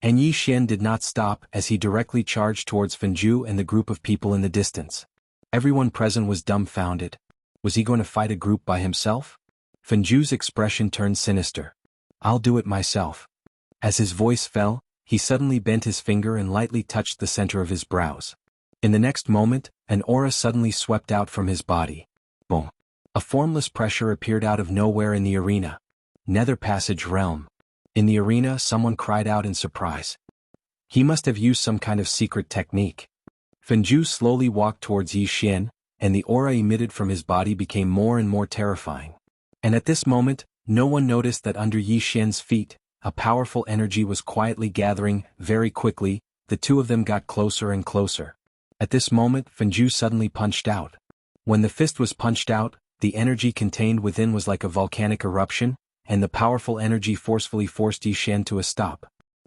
And Yi Xian did not stop as he directly charged towards Fenju and the group of people in the distance. Everyone present was dumbfounded. Was he going to fight a group by himself? Fenju's expression turned sinister. "I'll do it myself." As his voice fell, he suddenly bent his finger and lightly touched the center of his brows. In the next moment, an aura suddenly swept out from his body. Boom! A formless pressure appeared out of nowhere in the arena. Nether Passage Realm. In the arena, someone cried out in surprise. He must have used some kind of secret technique. Fenju slowly walked towards Yi Xian, and the aura emitted from his body became more and more terrifying. And at this moment, no one noticed that under Yi Xian's feet, a powerful energy was quietly gathering. Very quickly, the two of them got closer and closer. At this moment, Fenju suddenly punched out. When the fist was punched out, the energy contained within was like a volcanic eruption, and the powerful energy forcefully forced Yi Xian to a stop.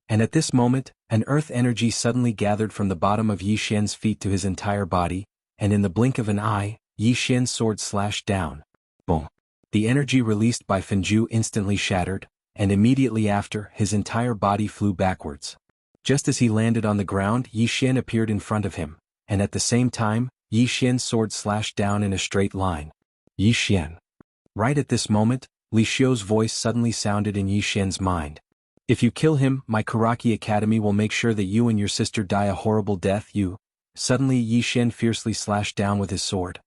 And at this moment, an earth energy suddenly gathered from the bottom of Yi Xian's feet to his entire body, and in the blink of an eye, Yi Xian's sword slashed down. Boom! The energy released by Fenju instantly shattered, and immediately after, his entire body flew backwards. Just as he landed on the ground, Yi Xian appeared in front of him, and at the same time, Yi Xian's sword slashed down in a straight line. Yi Xian. Right at this moment, Li Xiu's voice suddenly sounded in Yi Xian's mind. "If you kill him, my Karaki Academy will make sure that you and your sister die a horrible death. You." Suddenly Yi Xian fiercely slashed down with his sword.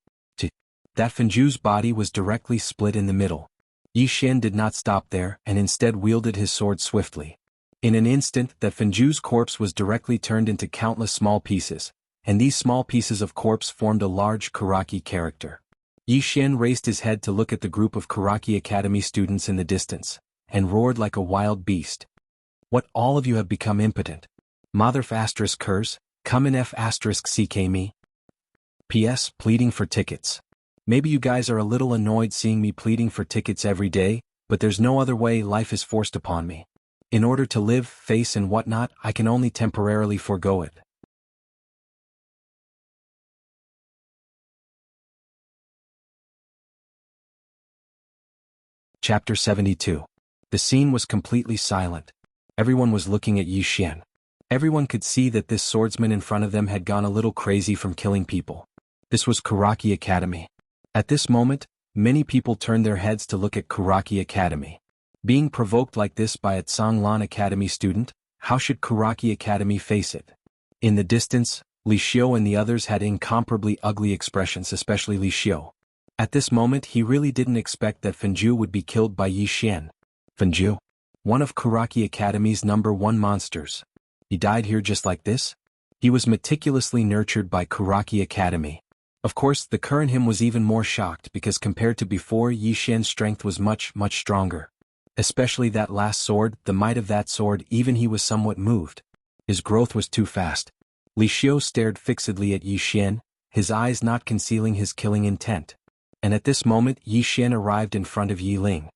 That Fenju's body was directly split in the middle. Yi Xian did not stop there and instead wielded his sword swiftly. In an instant, that Fenju's corpse was directly turned into countless small pieces, and these small pieces of corpse formed a large Karaki character. Yi Xian raised his head to look at the group of Karaki Academy students in the distance, and roared like a wild beast. "What, all of you have become impotent? Mother f*** curse, come in f*** me. P.S. Pleading for tickets. Maybe you guys are a little annoyed seeing me pleading for tickets every day, but there's no other way. Life is forced upon me. In order to live, face and whatnot, I can only temporarily forego it." Chapter 72. The scene was completely silent. Everyone was looking at Yi Xian. Everyone could see that this swordsman in front of them had gone a little crazy from killing people. This was Karaki Academy. At this moment, many people turned their heads to look at Karaki Academy. Being provoked like this by a Tsanglan Academy student, how should Karaki Academy face it? In the distance, Li Xiu and the others had incomparably ugly expressions, especially Li Xiu. At this moment he really didn't expect that Fenju would be killed by Yi Xian. Fenju? One of Karaki Academy's #1 monsters. He died here just like this? He was meticulously nurtured by Karaki Academy. Of course, the current him was even more shocked because compared to before, Yi Xian's strength was much stronger. Especially that last sword, the might of that sword, even he was somewhat moved. His growth was too fast. Li Xiu stared fixedly at Yi Xian, his eyes not concealing his killing intent. And at this moment Yi Xian arrived in front of Yi Ling.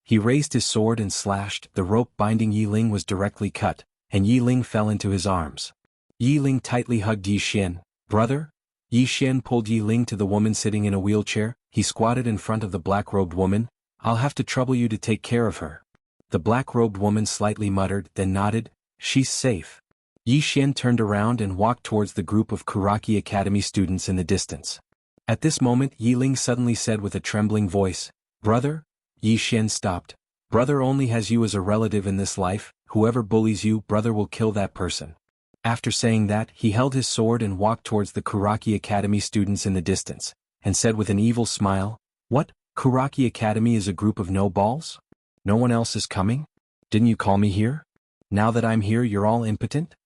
He raised his sword and slashed. The rope binding Yi Ling was directly cut, and Yi Ling fell into his arms. Yi Ling tightly hugged Yi Xian. Brother? Yi Xian pulled Yi Ling to the woman sitting in a wheelchair. He squatted in front of the black-robed woman. I'll have to trouble you to take care of her. The black-robed woman slightly muttered, then nodded. She's safe. Yi Xian turned around and walked towards the group of Kuraki Academy students in the distance. At this moment Yi Ling suddenly said with a trembling voice, Brother? Yi Xian stopped. Brother only has you as a relative in this life. Whoever bullies you, brother will kill that person. After saying that, he held his sword and walked towards the Kuraki Academy students in the distance, and said with an evil smile, What? Kuraki Academy is a group of no-balls? No one else is coming? Didn't you call me here? Now that I'm here you're all impotent?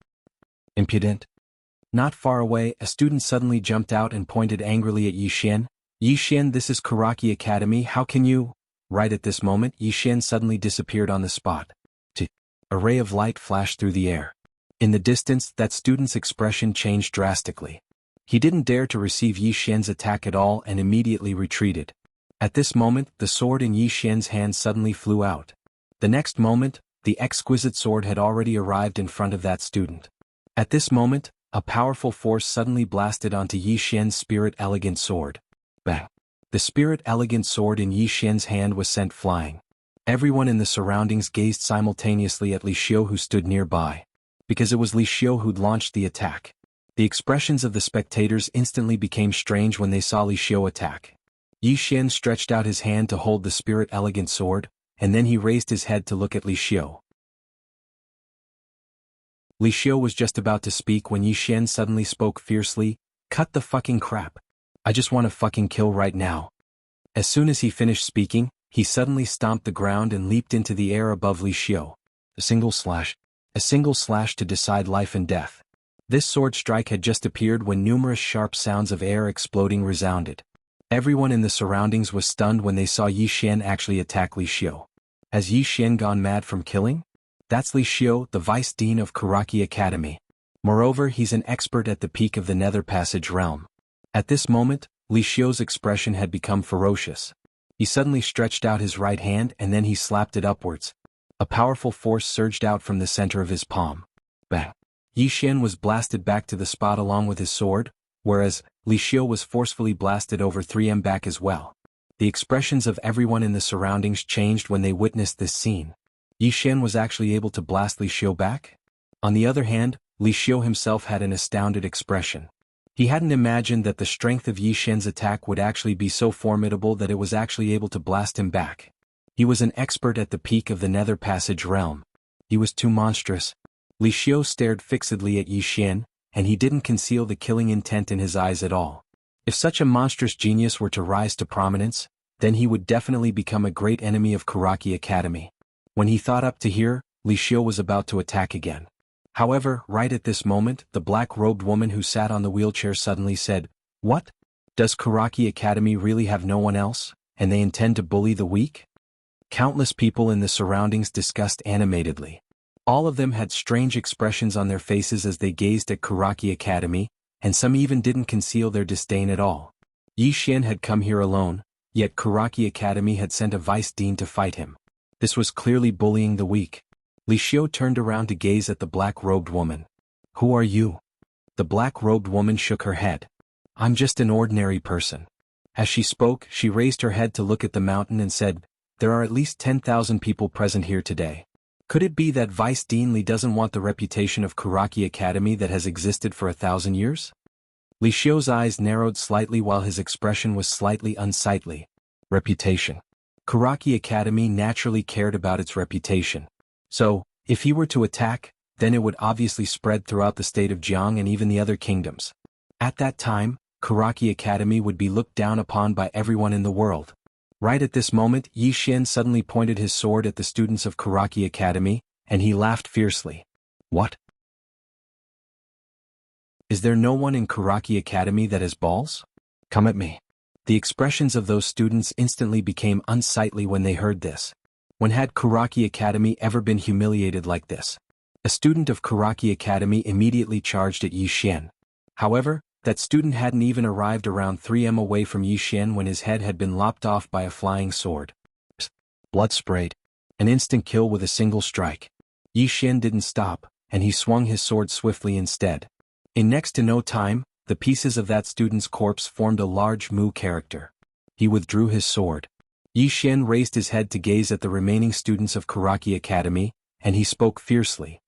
Impudent? Not far away, a student suddenly jumped out and pointed angrily at Yi Xian. Yi Xian, this is Kuraki Academy, how can you? Right at this moment, Yi Xian suddenly disappeared on the spot. A ray of light flashed through the air. In the distance, that student's expression changed drastically. He didn't dare to receive Yi Xian's attack at all and immediately retreated. At this moment, the sword in Yi Xian's hand suddenly flew out. The next moment, the exquisite sword had already arrived in front of that student. At this moment, a powerful force suddenly blasted onto Yi Xian's spirit elegant sword. Bang! The spirit elegant sword in Yi Xian's hand was sent flying. Everyone in the surroundings gazed simultaneously at Li Xiu who stood nearby. Because it was Li Xiu who'd launched the attack. The expressions of the spectators instantly became strange when they saw Li Xiu attack. Yi Xian stretched out his hand to hold the spirit elegant sword, and then he raised his head to look at Li Xiu. Li Xiu was just about to speak when Yi Xian suddenly spoke fiercely, Cut the fucking crap. I just want to fucking kill right now. As soon as he finished speaking, he suddenly stomped the ground and leaped into the air above Li Xiu. A single slash to decide life and death. This sword strike had just appeared when numerous sharp sounds of air exploding resounded. Everyone in the surroundings was stunned when they saw Yi Xian actually attack Li Xiu. Has Yi Xian gone mad from killing? That's Li Xiu, the Vice Dean of Kuraki Academy. Moreover, he's an expert at the peak of the Nether Passage realm. At this moment, Li Xiu's expression had become ferocious. He suddenly stretched out his right hand and then he slapped it upwards. A powerful force surged out from the center of his palm. Bang! Yi Xian was blasted back to the spot along with his sword, whereas Li Xiu was forcefully blasted over 3m back as well. The expressions of everyone in the surroundings changed when they witnessed this scene. Yi Xian was actually able to blast Li Xiu back? On the other hand, Li Xiu himself had an astounded expression. He hadn't imagined that the strength of Yi Xian's attack would actually be so formidable that it was actually able to blast him back. He was an expert at the peak of the Nether Passage realm. He was too monstrous. Li Xiu stared fixedly at Yi Xian, and he didn't conceal the killing intent in his eyes at all. If such a monstrous genius were to rise to prominence, then he would definitely become a great enemy of Kuraki Academy. When he thought up to here, Li Xiu was about to attack again. However, right at this moment, the black-robed woman who sat on the wheelchair suddenly said, What? Does Kuraki Academy really have no one else, and they intend to bully the weak? Countless people in the surroundings discussed animatedly. All of them had strange expressions on their faces as they gazed at Kuraki Academy, and some even didn't conceal their disdain at all. Yi Xian had come here alone, yet Kuraki Academy had sent a vice dean to fight him. This was clearly bullying the weak. Li Xiu turned around to gaze at the black-robed woman. Who are you? The black-robed woman shook her head. I'm just an ordinary person. As she spoke, she raised her head to look at the mountain and said, There are at least 10,000 people present here today. Could it be that Vice Dean Li doesn't want the reputation of Kuraki Academy that has existed for 1,000 years? Li Xiu's eyes narrowed slightly while his expression was slightly unsightly. Reputation. Kuraki Academy naturally cared about its reputation. So, if he were to attack, then it would obviously spread throughout the state of Jiang and even the other kingdoms. At that time, Kuraki Academy would be looked down upon by everyone in the world. Right at this moment, Yi Xian suddenly pointed his sword at the students of Kuraki Academy, and he laughed fiercely. What? Is there no one in Kuraki Academy that has balls? Come at me. The expressions of those students instantly became unsightly when they heard this. When had Kuraki Academy ever been humiliated like this? A student of Kuraki Academy immediately charged at Yi Xian. However, that student hadn't even arrived around 3m away from Yi Xian when his head had been lopped off by a flying sword. Blood sprayed. An instant kill with a single strike. Yi Xian didn't stop, and he swung his sword swiftly instead. In next to no time, the pieces of that student's corpse formed a large Mu character. He withdrew his sword. Yi Xian raised his head to gaze at the remaining students of Karaki Academy, and he spoke fiercely.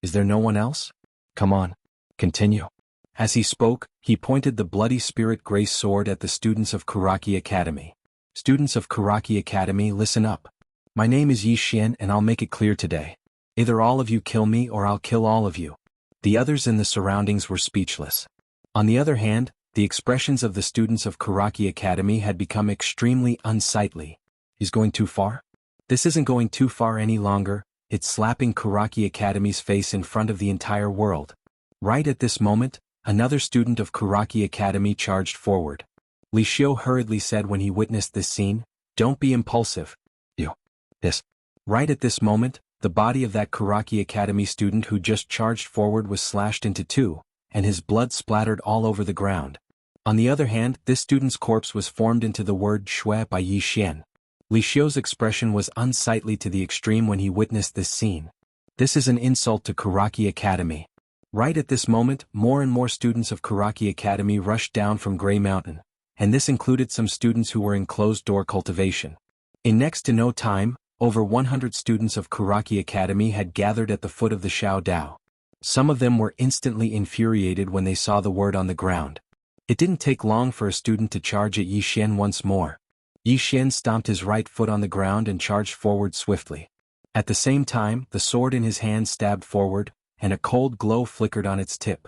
Is there no one else? Come on. Continue. As he spoke, he pointed the bloody spirit grace sword at the students of Karaki Academy. Students of Karaki Academy, listen up. My name is Yi Xian and I'll make it clear today. Either all of you kill me or I'll kill all of you. The others in the surroundings were speechless. On the other hand, the expressions of the students of Karaki Academy had become extremely unsightly. He's going too far? This isn't going too far any longer, it's slapping Karaki Academy's face in front of the entire world. Right at this moment, another student of Karaki Academy charged forward. Li Xiu hurriedly said when he witnessed this scene, "Don't be impulsive. You. This." Right at this moment, the body of that Karaki Academy student who just charged forward was slashed into two, and his blood splattered all over the ground. On the other hand, this student's corpse was formed into the word shui by Yi Xian. Li Xiu's expression was unsightly to the extreme when he witnessed this scene. This is an insult to Karaki Academy. Right at this moment, more and more students of Karaki Academy rushed down from Grey Mountain, and this included some students who were in closed-door cultivation. In next to no time, over 100 students of Karaki Academy had gathered at the foot of the Xiao Dao. Some of them were instantly infuriated when they saw the word on the ground. It didn't take long for a student to charge at Yi Xian once more. Yi Xian stomped his right foot on the ground and charged forward swiftly. At the same time, the sword in his hand stabbed forward, and a cold glow flickered on its tip.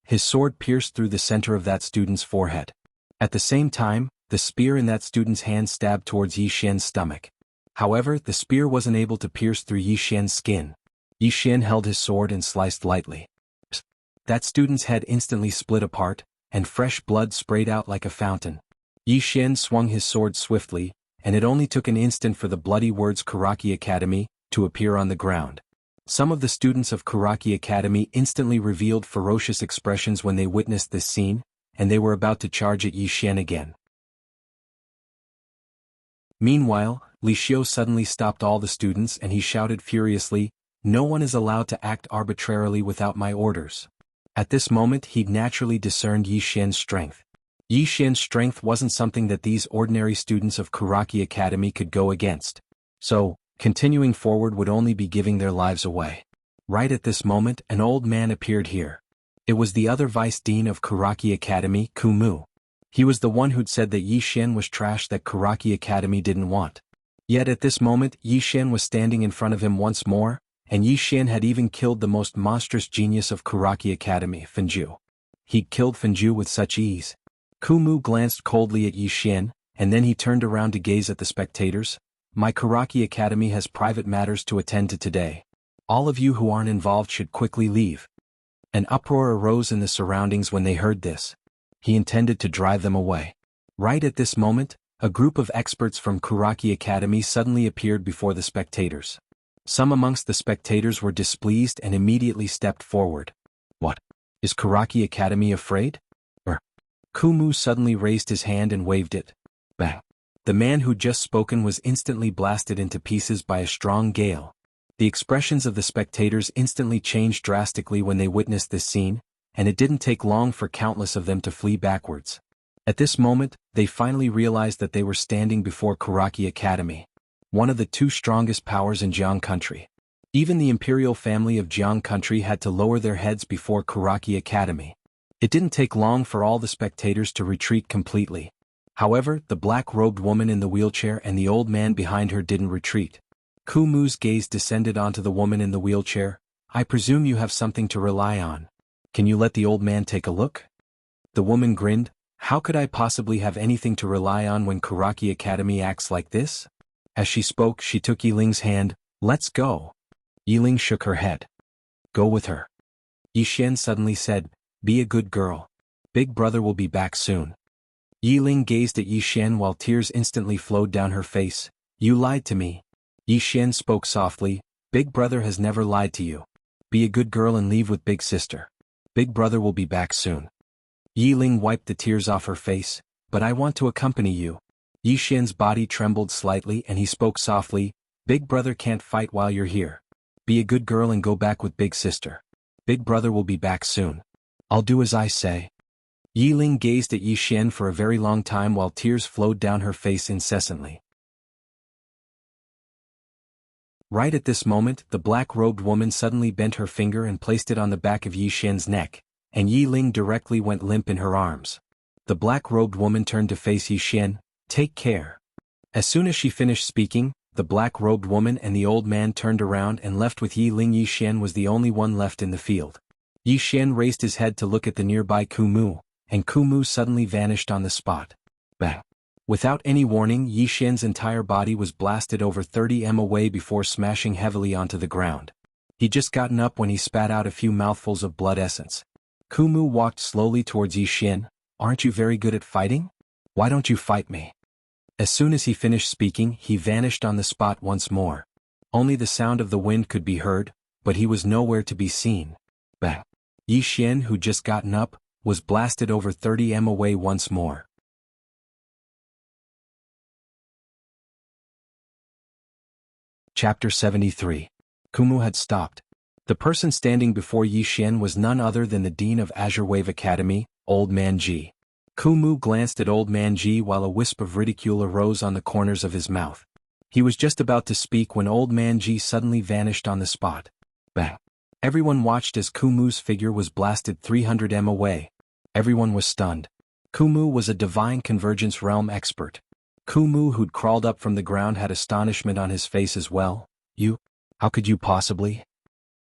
His sword pierced through the center of that student's forehead. At the same time, the spear in that student's hand stabbed towards Yi Xian's stomach. However, the spear wasn't able to pierce through Yi Xian's skin. Yi Xian held his sword and sliced lightly. That student's head instantly split apart, and fresh blood sprayed out like a fountain. Yi Xian swung his sword swiftly, and it only took an instant for the bloody words Karaki Academy to appear on the ground. Some of the students of Karaki Academy instantly revealed ferocious expressions when they witnessed this scene, and they were about to charge at Yi Xian again. Meanwhile, Li Xiu suddenly stopped all the students and he shouted furiously, "No one is allowed to act arbitrarily without my orders." At this moment he naturally discerned Yi Xian's strength. Yi Xian's strength wasn't something that these ordinary students of Karaki Academy could go against. So, continuing forward would only be giving their lives away. Right at this moment an old man appeared here. It was the other vice dean of Karaki Academy, Kumu. He was the one who'd said that Yi Xian was trash that Karaki Academy didn't want. Yet at this moment Yi Xian was standing in front of him once more, and Yi Xian had even killed the most monstrous genius of Karaki Academy, Fenju. He'd killed Fenju with such ease. Kumu glanced coldly at Yi Xian, and then he turned around to gaze at the spectators. "My Karaki Academy has private matters to attend to today. All of you who aren't involved should quickly leave." An uproar arose in the surroundings when they heard this. He intended to drive them away. Right at this moment, a group of experts from Karaki Academy suddenly appeared before the spectators. Some amongst the spectators were displeased and immediately stepped forward. "What? Is Karaki Academy afraid?" Kumu suddenly raised his hand and waved it. Bang! The man who'd just spoken was instantly blasted into pieces by a strong gale. The expressions of the spectators instantly changed drastically when they witnessed this scene, and it didn't take long for countless of them to flee backwards. At this moment, they finally realized that they were standing before Karaki Academy, one of the two strongest powers in Jiang country. Even the imperial family of Jiang country had to lower their heads before Karaki Academy. It didn't take long for all the spectators to retreat completely. However, the black-robed woman in the wheelchair and the old man behind her didn't retreat. Kumu's gaze descended onto the woman in the wheelchair. "I presume you have something to rely on. Can you let the old man take a look?" The woman grinned. "How could I possibly have anything to rely on when Karaki Academy acts like this?" As she spoke, she took Yiling's hand. "Let's go." Yiling shook her head. "Go with her." Yi Xian suddenly said, "Be a good girl. Big brother will be back soon." Yiling gazed at Yi Xian while tears instantly flowed down her face. "You lied to me." Yi Xian spoke softly. "Big brother has never lied to you. Be a good girl and leave with big sister. Big brother will be back soon." Yiling wiped the tears off her face. "But I want to accompany you." Yi Xian's body trembled slightly and he spoke softly, "Big brother can't fight while you're here. Be a good girl and go back with big sister. Big brother will be back soon. I'll do as I say." Yi Ling gazed at Yi Xian for a very long time while tears flowed down her face incessantly. Right at this moment, the black-robed woman suddenly bent her finger and placed it on the back of Yi Xian's neck, and Yi Ling directly went limp in her arms. The black-robed woman turned to face Yi Xian. "Take care." As soon as she finished speaking, the black-robed woman and the old man turned around and left with Yi Ling. Yi Xian was the only one left in the field. Yi Xian raised his head to look at the nearby Kumu, and Kumu suddenly vanished on the spot. Bang! Without any warning, Yi Xian's entire body was blasted over 30 m away before smashing heavily onto the ground. He'd just gotten up when he spat out a few mouthfuls of blood essence. Kumu walked slowly towards Yi Xian. "Aren't you very good at fighting? Why don't you fight me?" As soon as he finished speaking, he vanished on the spot once more. Only the sound of the wind could be heard, but he was nowhere to be seen. Bang! Yi Xian, who'd just gotten up, was blasted over 30 m away once more. Chapter 73. Kumu had stopped. The person standing before Yi Xian was none other than the Dean of Azure Wave Academy, Old Man Ji. Kumu glanced at Old Man Ji while a wisp of ridicule arose on the corners of his mouth. He was just about to speak when Old Man Ji suddenly vanished on the spot. Bang! Everyone watched as Kumu's figure was blasted 300 m away. Everyone was stunned. Kumu was a divine convergence realm expert. Kumu, who'd crawled up from the ground, had astonishment on his face as well. "You? How could you possibly?"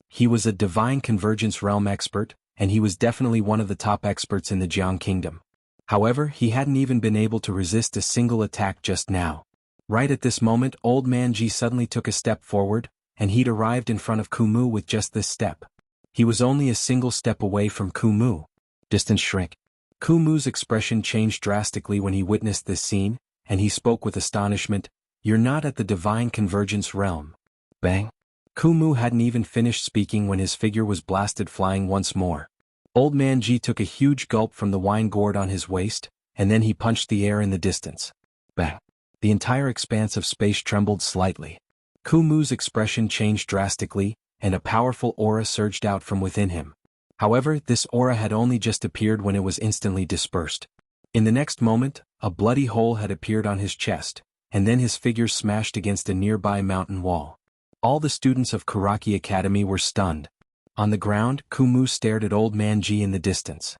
He was a divine convergence realm expert, and he was definitely one of the top experts in the Jiang Kingdom. However, he hadn't even been able to resist a single attack just now. Right at this moment, Old Man Ji suddenly took a step forward, and he'd arrived in front of Kumu with just this step. He was only a single step away from Kumu. Distance shrink. Kumu's expression changed drastically when he witnessed this scene, and he spoke with astonishment. "You're not at the divine convergence realm." Bang! Kumu hadn't even finished speaking when his figure was blasted flying once more. Old Man Ji took a huge gulp from the wine gourd on his waist, and then he punched the air in the distance. Bang! The entire expanse of space trembled slightly. Kumu's expression changed drastically, and a powerful aura surged out from within him. However, this aura had only just appeared when it was instantly dispersed. In the next moment, a bloody hole had appeared on his chest, and then his figure smashed against a nearby mountain wall. All the students of Karaki Academy were stunned. On the ground, Kumu stared at Old Man Ji in the distance.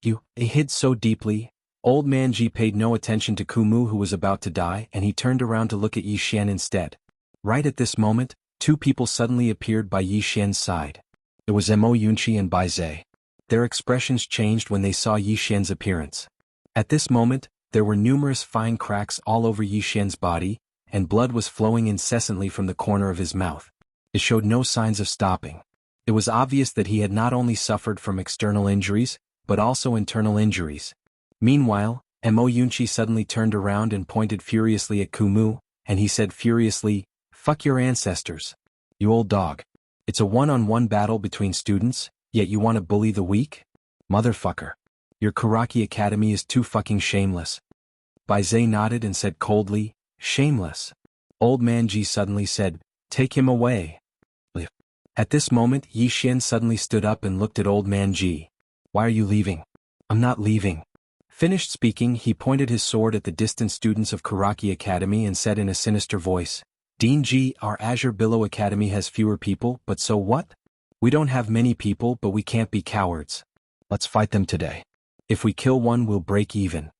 He hid so deeply. Old Man Ji paid no attention to Kumu, who was about to die, and he turned around to look at Yi Xian instead. Right at this moment, two people suddenly appeared by Yi Xian's side. It was Mo Yunqi and Bai Zhe. Their expressions changed when they saw Yi Xian's appearance. At this moment, there were numerous fine cracks all over Yi Xian's body, and blood was flowing incessantly from the corner of his mouth. It showed no signs of stopping. It was obvious that he had not only suffered from external injuries, but also internal injuries. Meanwhile, Mo Yunqi suddenly turned around and pointed furiously at Kumu, and he said furiously, "Fuck your ancestors. You old dog. It's a one-on-one battle between students, yet you want to bully the weak? Motherfucker. Your Karaki Academy is too fucking shameless." Bai Zhe nodded and said coldly, "Shameless." Old Man Ji suddenly said, "Take him away." At this moment, Yi Xian suddenly stood up and looked at Old Man Ji. "Why are you leaving?" "I'm not leaving." Finished speaking, he pointed his sword at the distant students of Karaki Academy and said in a sinister voice, "Dean Ji, our Azure Billow Academy has fewer people, but so what? We don't have many people, but we can't be cowards. Let's fight them today. If we kill one, we'll break even.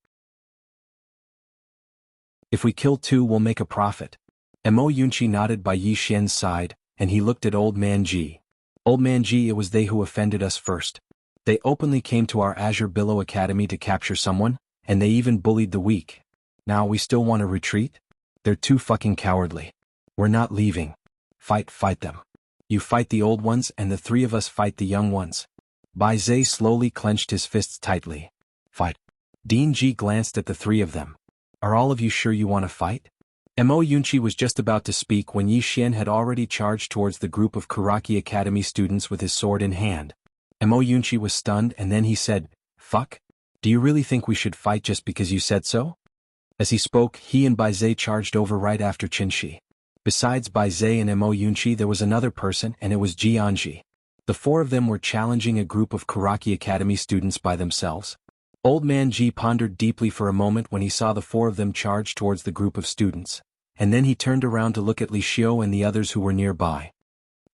If we kill two, we'll make a profit." Mo Yunqi nodded by Yi Xian's side, and he looked at Old Man Ji. "Old Man Ji, it was they who offended us first. They openly came to our Azure Billow Academy to capture someone, and they even bullied the weak. Now we still want to retreat? They're too fucking cowardly. We're not leaving. Fight them. You fight the old ones and the three of us fight the young ones." Bai Zhe slowly clenched his fists tightly. "Fight." Dean Ji glanced at the three of them. "Are all of you sure you want to fight?" Mo Yunqi was just about to speak when Yi Xian had already charged towards the group of Karaki Academy students with his sword in hand. Mo Yunqi was stunned, and then he said, "Fuck? Do you really think we should fight just because you said so?" As he spoke, he and Bai Zhe charged over right after Qinshi. Besides Bai Zhe and Mo Yunqi, there was another person, and it was Jianji. The four of them were challenging a group of Karaki Academy students by themselves. Old Man Ji pondered deeply for a moment when he saw the four of them charge towards the group of students, and then he turned around to look at Li Xiu and the others who were nearby.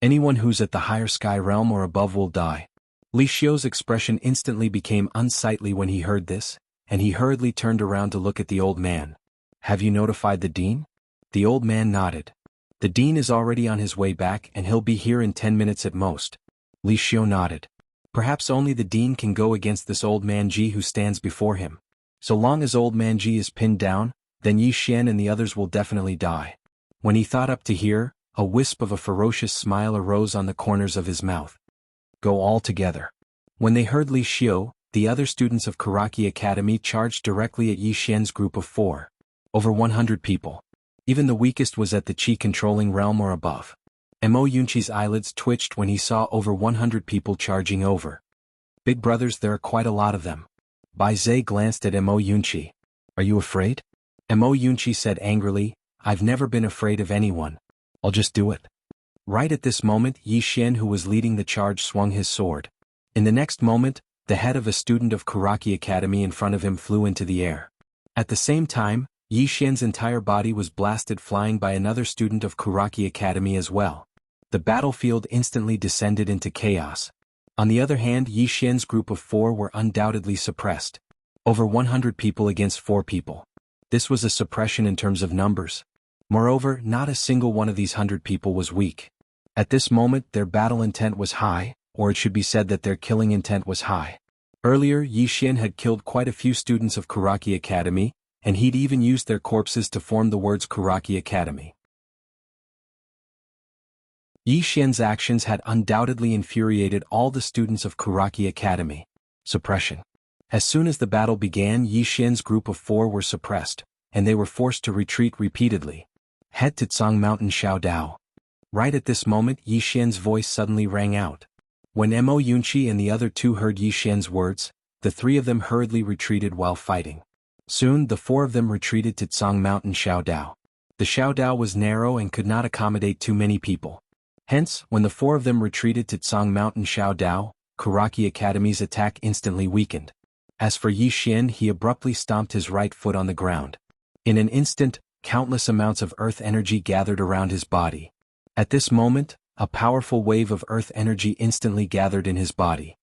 Anyone who's at the higher sky realm or above will die. Li Xiu's expression instantly became unsightly when he heard this, and he hurriedly turned around to look at the old man. Have you notified the dean? The old man nodded. The dean is already on his way back and he'll be here in 10 minutes at most. Li Xiu nodded. Perhaps only the dean can go against this old man Ji who stands before him. So long as old man Ji is pinned down, then Yi Xian and the others will definitely die. When he thought up to here, a wisp of a ferocious smile arose on the corners of his mouth. Go all together. When they heard Li Xiu, the other students of Karaki Academy charged directly at Yi Xian's group of four. Over 100 people. Even the weakest was at the Qi-controlling realm or above. Mo Yunqi's eyelids twitched when he saw over 100 people charging over. Big brothers, there are quite a lot of them. Bai Zhe glanced at Mo Yunqi. Are you afraid? Mo Yunqi said angrily, I've never been afraid of anyone. I'll just do it. Right at this moment, Yi Xian, who was leading the charge, swung his sword. In the next moment, the head of a student of Karaki Academy in front of him flew into the air. At the same time, Yi Xian's entire body was blasted flying by another student of Karaki Academy as well. The battlefield instantly descended into chaos. On the other hand, Yi Xian's group of four were undoubtedly suppressed. Over 100 people against 4 people. This was a suppression in terms of numbers. Moreover, not a single one of these 100 people was weak. At this moment, their battle intent was high, or it should be said that their killing intent was high. Earlier, Yi Xian had killed quite a few students of Karaki Academy, and he'd even used their corpses to form the words Karaki Academy. Yi Xian's actions had undoubtedly infuriated all the students of Karaki Academy. Suppression. As soon as the battle began, Yi Xian's group of 4 were suppressed, and they were forced to retreat repeatedly. Head to Tsang Mountain Xiao Dao. Right at this moment, Yi Xian's voice suddenly rang out. When Mo Yunqi and the other 2 heard Yi Xian's words, the 3 of them hurriedly retreated while fighting. Soon, the 4 of them retreated to Tsang Mountain Xiao Dao. The Xiao Dao was narrow and could not accommodate too many people. Hence, when the 4 of them retreated to Tsang Mountain Xiao Dao, Karaki Academy's attack instantly weakened. As for Yi Xian, he abruptly stomped his right foot on the ground. In an instant, countless amounts of earth energy gathered around his body. At this moment, a powerful wave of earth energy instantly gathered in his body.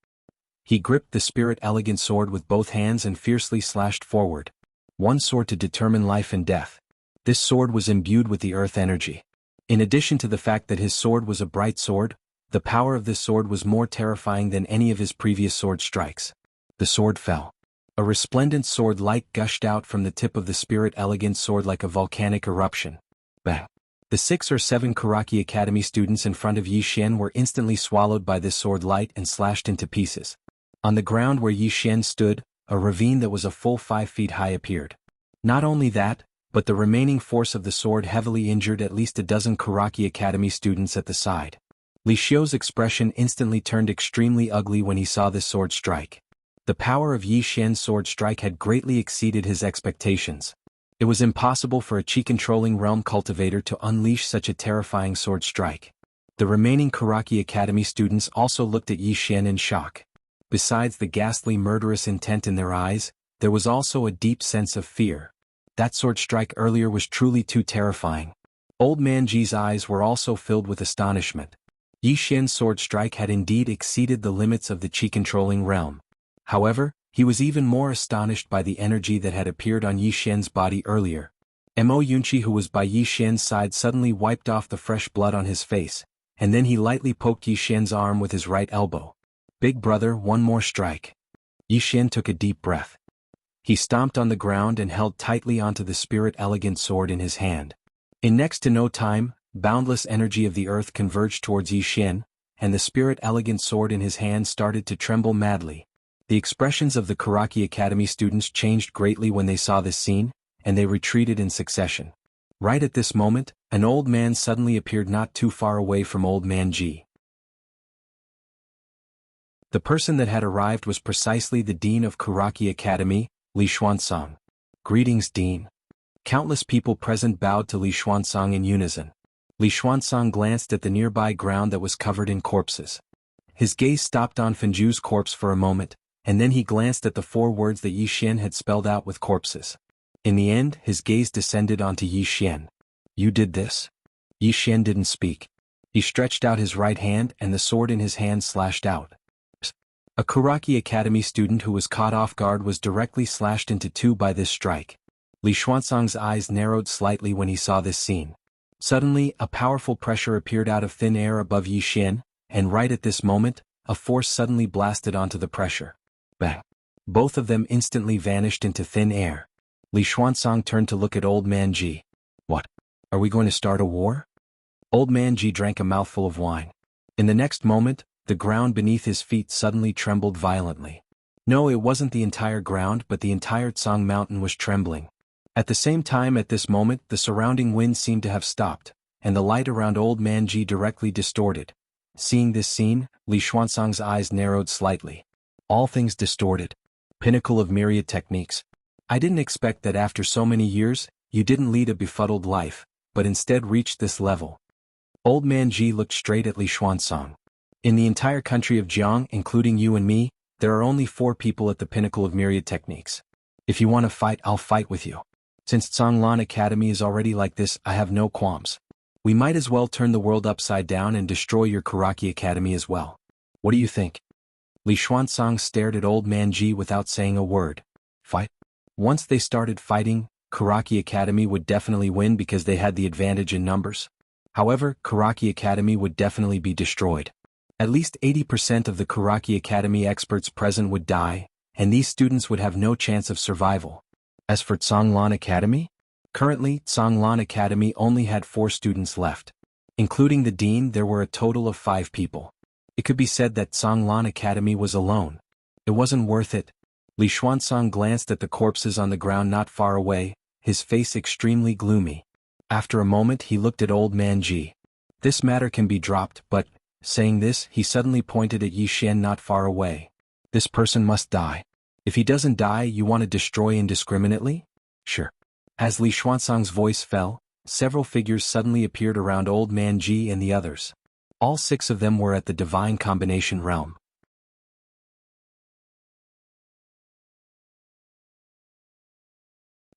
He gripped the spirit elegant sword with both hands and fiercely slashed forward. One sword to determine life and death. This sword was imbued with the earth energy. In addition to the fact that his sword was a bright sword, the power of this sword was more terrifying than any of his previous sword strikes. The sword fell. A resplendent sword light gushed out from the tip of the spirit elegant sword like a volcanic eruption. Bang! The 6 or 7 Karaki Academy students in front of Yi Xian were instantly swallowed by this sword light and slashed into pieces. On the ground where Yi Xian stood, a ravine that was a full 5 feet high appeared. Not only that, but the remaining force of the sword heavily injured at least a dozen Karaki Academy students at the side. Li Xiu's expression instantly turned extremely ugly when he saw this sword strike. The power of Yi Xian's sword strike had greatly exceeded his expectations. It was impossible for a Qi-controlling realm cultivator to unleash such a terrifying sword strike. The remaining Karaki Academy students also looked at Yi Xian in shock. Besides the ghastly murderous intent in their eyes, there was also a deep sense of fear. That sword strike earlier was truly too terrifying. Old Man Ji's eyes were also filled with astonishment. Yi Xian's sword strike had indeed exceeded the limits of the Qi-controlling realm. However, he was even more astonished by the energy that had appeared on Yi Xian's body earlier. Mo Yunqi, who was by Yi Xian's side, suddenly wiped off the fresh blood on his face, and then he lightly poked Yi Xian's arm with his right elbow. Big brother, one more strike. Yi Xian took a deep breath. He stomped on the ground and held tightly onto the spirit elegant sword in his hand. In next to no time, boundless energy of the earth converged towards Yi Xian, and the spirit elegant sword in his hand started to tremble madly. The expressions of the Karaki Academy students changed greatly when they saw this scene, and they retreated in succession. Right at this moment, an old man suddenly appeared not too far away from Old Man Ji. The person that had arrived was precisely the dean of Karaki Academy, Li Xuanzang. Greetings, Dean. Countless people present bowed to Li Xuanzang in unison. Li Xuanzang glanced at the nearby ground that was covered in corpses. His gaze stopped on Fenju's corpse for a moment, and then he glanced at the 4 words that Yi Xian had spelled out with corpses. In the end, his gaze descended onto Yi Xian. You did this? Yi Xian didn't speak. He stretched out his right hand and the sword in his hand slashed out. A Kuraki Academy student who was caught off guard was directly slashed into 2 by this strike. Li Xuanzang's eyes narrowed slightly when he saw this scene. Suddenly, a powerful pressure appeared out of thin air above Yi Xian, and right at this moment, a force suddenly blasted onto the pressure. Bang! Both of them instantly vanished into thin air. Li Xuanzang turned to look at Old Man Ji. What? Are we going to start a war? Old Man Ji drank a mouthful of wine. In the next moment, the ground beneath his feet suddenly trembled violently. No, it wasn't the entire ground, but the entire Tsang mountain was trembling. At the same time, at this moment, the surrounding wind seemed to have stopped, and the light around Old Man Ji directly distorted. Seeing this scene, Li Xuanzang's eyes narrowed slightly. All things distorted. Pinnacle of myriad techniques. I didn't expect that after so many years, you didn't lead a befuddled life, but instead reached this level. Old Man Ji looked straight at Li Xuanzang. In the entire country of Jiang, including you and me, there are only 4 people at the pinnacle of myriad techniques. If you want to fight, I'll fight with you. Since Tsanglan Academy is already like this, I have no qualms. We might as well turn the world upside down and destroy your Kuraki Academy as well. What do you think? Li Xuanzang stared at Old Man Ji without saying a word. Fight? Once they started fighting, Kuraki Academy would definitely win because they had the advantage in numbers. However, Kuraki Academy would definitely be destroyed. At least 80% of the Kuraki Academy experts present would die, and these students would have no chance of survival. As for Tsanglan Academy? Currently, Tsanglan Academy only had 4 students left. Including the dean, there were a total of 5 people. It could be said that Tsanglan Academy was alone. It wasn't worth it. Li Xuanzang glanced at the corpses on the ground not far away, his face extremely gloomy. After a moment he looked at Old Man Ji. This matter can be dropped, but, saying this, he suddenly pointed at Yi Xian not far away. This person must die. If he doesn't die, you want to destroy indiscriminately? Sure. As Li Xuanzang's voice fell, several figures suddenly appeared around Old Man Ji and the others. All 6 of them were at the Divine Combination realm.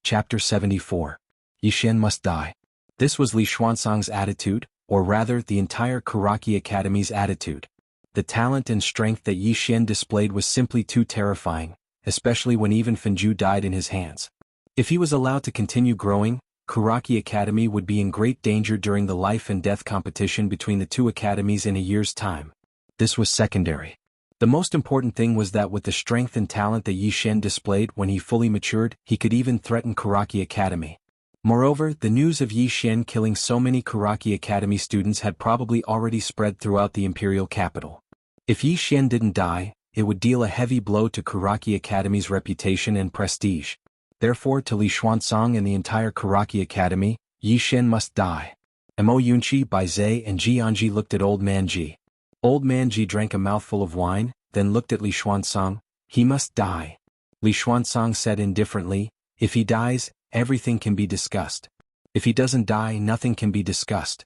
Chapter 74. Yi Xian must die. This was Li Xuanzang's attitude, or rather the entire Kuraki Academy's attitude. The talent and strength that Yi Xian displayed was simply too terrifying, especially when even Fenju died in his hands. If he was allowed to continue growing, Kuraki Academy would be in great danger during the life and death competition between the 2 academies in a year's time. This was secondary. The most important thing was that with the strength and talent that Yi Xian displayed when he fully matured, he could even threaten Kuraki Academy. Moreover, the news of Yi Xian killing so many Kuraki Academy students had probably already spread throughout the imperial capital. If Yi Xian didn't die, it would deal a heavy blow to Kuraki Academy's reputation and prestige. Therefore, to Li Xuanzang and the entire Kuraki Academy, Yi Xian must die. Mo Yunqi, Bai Zhe and Jianji looked at Old Man Ji. Old Man Ji drank a mouthful of wine, then looked at Li Xuanzang. He must die. Li Xuanzang said indifferently, if he dies, everything can be discussed. If he doesn't die, nothing can be discussed.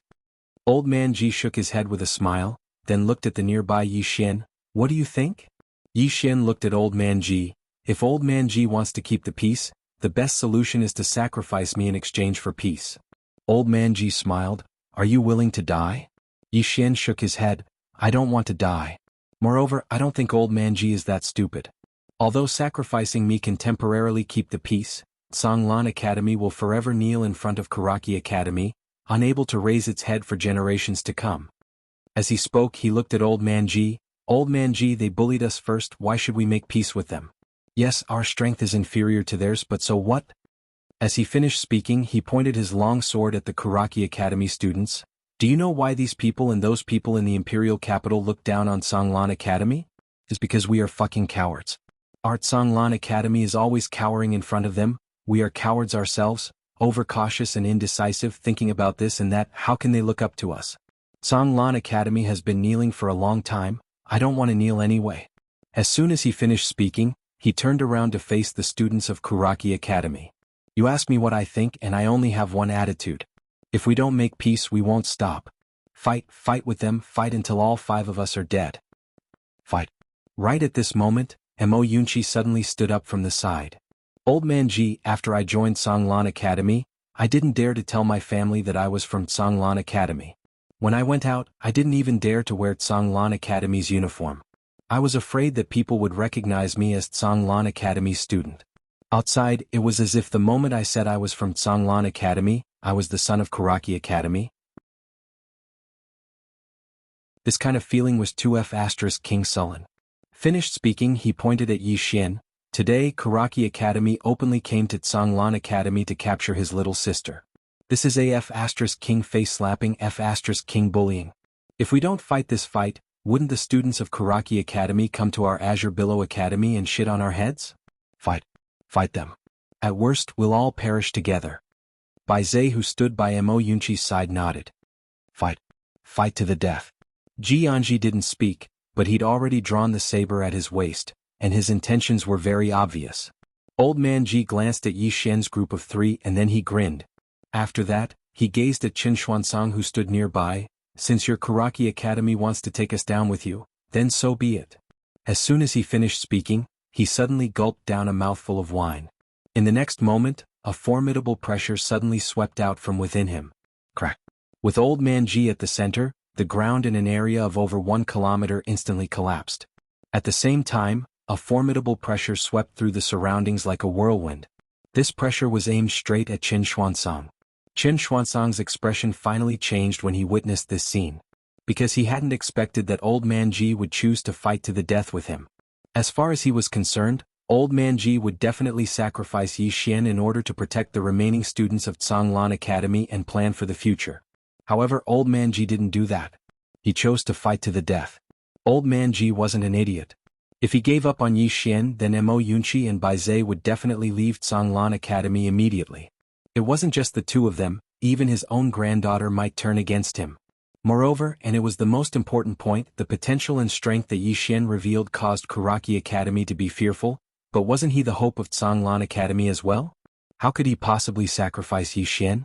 Old Man Ji shook his head with a smile, then looked at the nearby Yi Xian. What do you think? Yi Xian looked at Old Man Ji. If Old Man Ji wants to keep the peace, the best solution is to sacrifice me in exchange for peace. Old Man Ji smiled. Are you willing to die? Yi Xian shook his head. I don't want to die. Moreover, I don't think Old Man Ji is that stupid. Although sacrificing me can temporarily keep the peace, Tsanglan Academy will forever kneel in front of Kuraki Academy, unable to raise its head for generations to come. As he spoke, he looked at Old Man Ji. Old Man Ji, they bullied us first, why should we make peace with them? Yes, our strength is inferior to theirs, but so what? As he finished speaking, he pointed his long sword at the Kuraki Academy students. Do you know why these people and those people in the imperial capital look down on Tsanglan Academy? It's because we are fucking cowards. Our Tsanglan Academy is always cowering in front of them. We are cowards ourselves, overcautious and indecisive, thinking about this and that. How can they look up to us? Tsanglan Academy has been kneeling for a long time. I don't want to kneel anyway. As soon as he finished speaking, he turned around to face the students of Kuraki Academy. You ask me what I think and I only have one attitude. If we don't make peace we won't stop. Fight with them, fight until all 5 of us are dead. Fight. Right at this moment, Mo Yunchi suddenly stood up from the side. Old Man Ji, after I joined Songlan Academy, I didn't dare to tell my family that I was from Songlan Academy. When I went out, I didn't even dare to wear Songlan Academy's uniform. I was afraid that people would recognize me as Songlan Academy's student. Outside, it was as if the moment I said I was from Songlan Academy, I was the son of Karaki Academy. This kind of feeling was 2F** King sullen. Finished speaking, he pointed at Yi Xian. Today, Karaki Academy openly came to Songlan Academy to capture his little sister. This is AF** King face slapping, F** King bullying. If we don't fight this fight, wouldn't the students of Karaki Academy come to our Azure Billow Academy and shit on our heads? Fight. Fight them. At worst, we'll all perish together. Bai Zhe, who stood by Mo Yunchi's side, nodded. Fight. Fight to the death. Ji Yanji didn't speak, but he'd already drawn the saber at his waist, and his intentions were very obvious. Old Man Ji glanced at Yi Xian's group of 3 and then he grinned. After that, he gazed at Qin Xuanzang, who stood nearby. Since your Karaki Academy wants to take us down with you, then so be it. As soon as he finished speaking, he suddenly gulped down a mouthful of wine. In the next moment, a formidable pressure suddenly swept out from within him. Crack. With Old Man Ji at the center, the ground in an area of over 1 kilometer instantly collapsed. At the same time, a formidable pressure swept through the surroundings like a whirlwind. This pressure was aimed straight at Qin Xuanzang. Qin Xuanzang's expression finally changed when he witnessed this scene. Because he hadn't expected that Old Man Ji would choose to fight to the death with him. As far as he was concerned, Old Man Ji would definitely sacrifice Yi Xian in order to protect the remaining students of Songlan Academy and plan for the future. However, Old Man Ji didn't do that. He chose to fight to the death. Old Man Ji wasn't an idiot. If he gave up on Yi Xian, then Mo Yunchi and Bai Zhe would definitely leave Songlan Academy immediately. It wasn't just the 2 of them, even his own granddaughter might turn against him. Moreover, and it was the most important point, the potential and strength that Yi Xian revealed caused Karaki Academy to be fearful, but wasn't he the hope of Songlan Academy as well? How could he possibly sacrifice Yi Xian?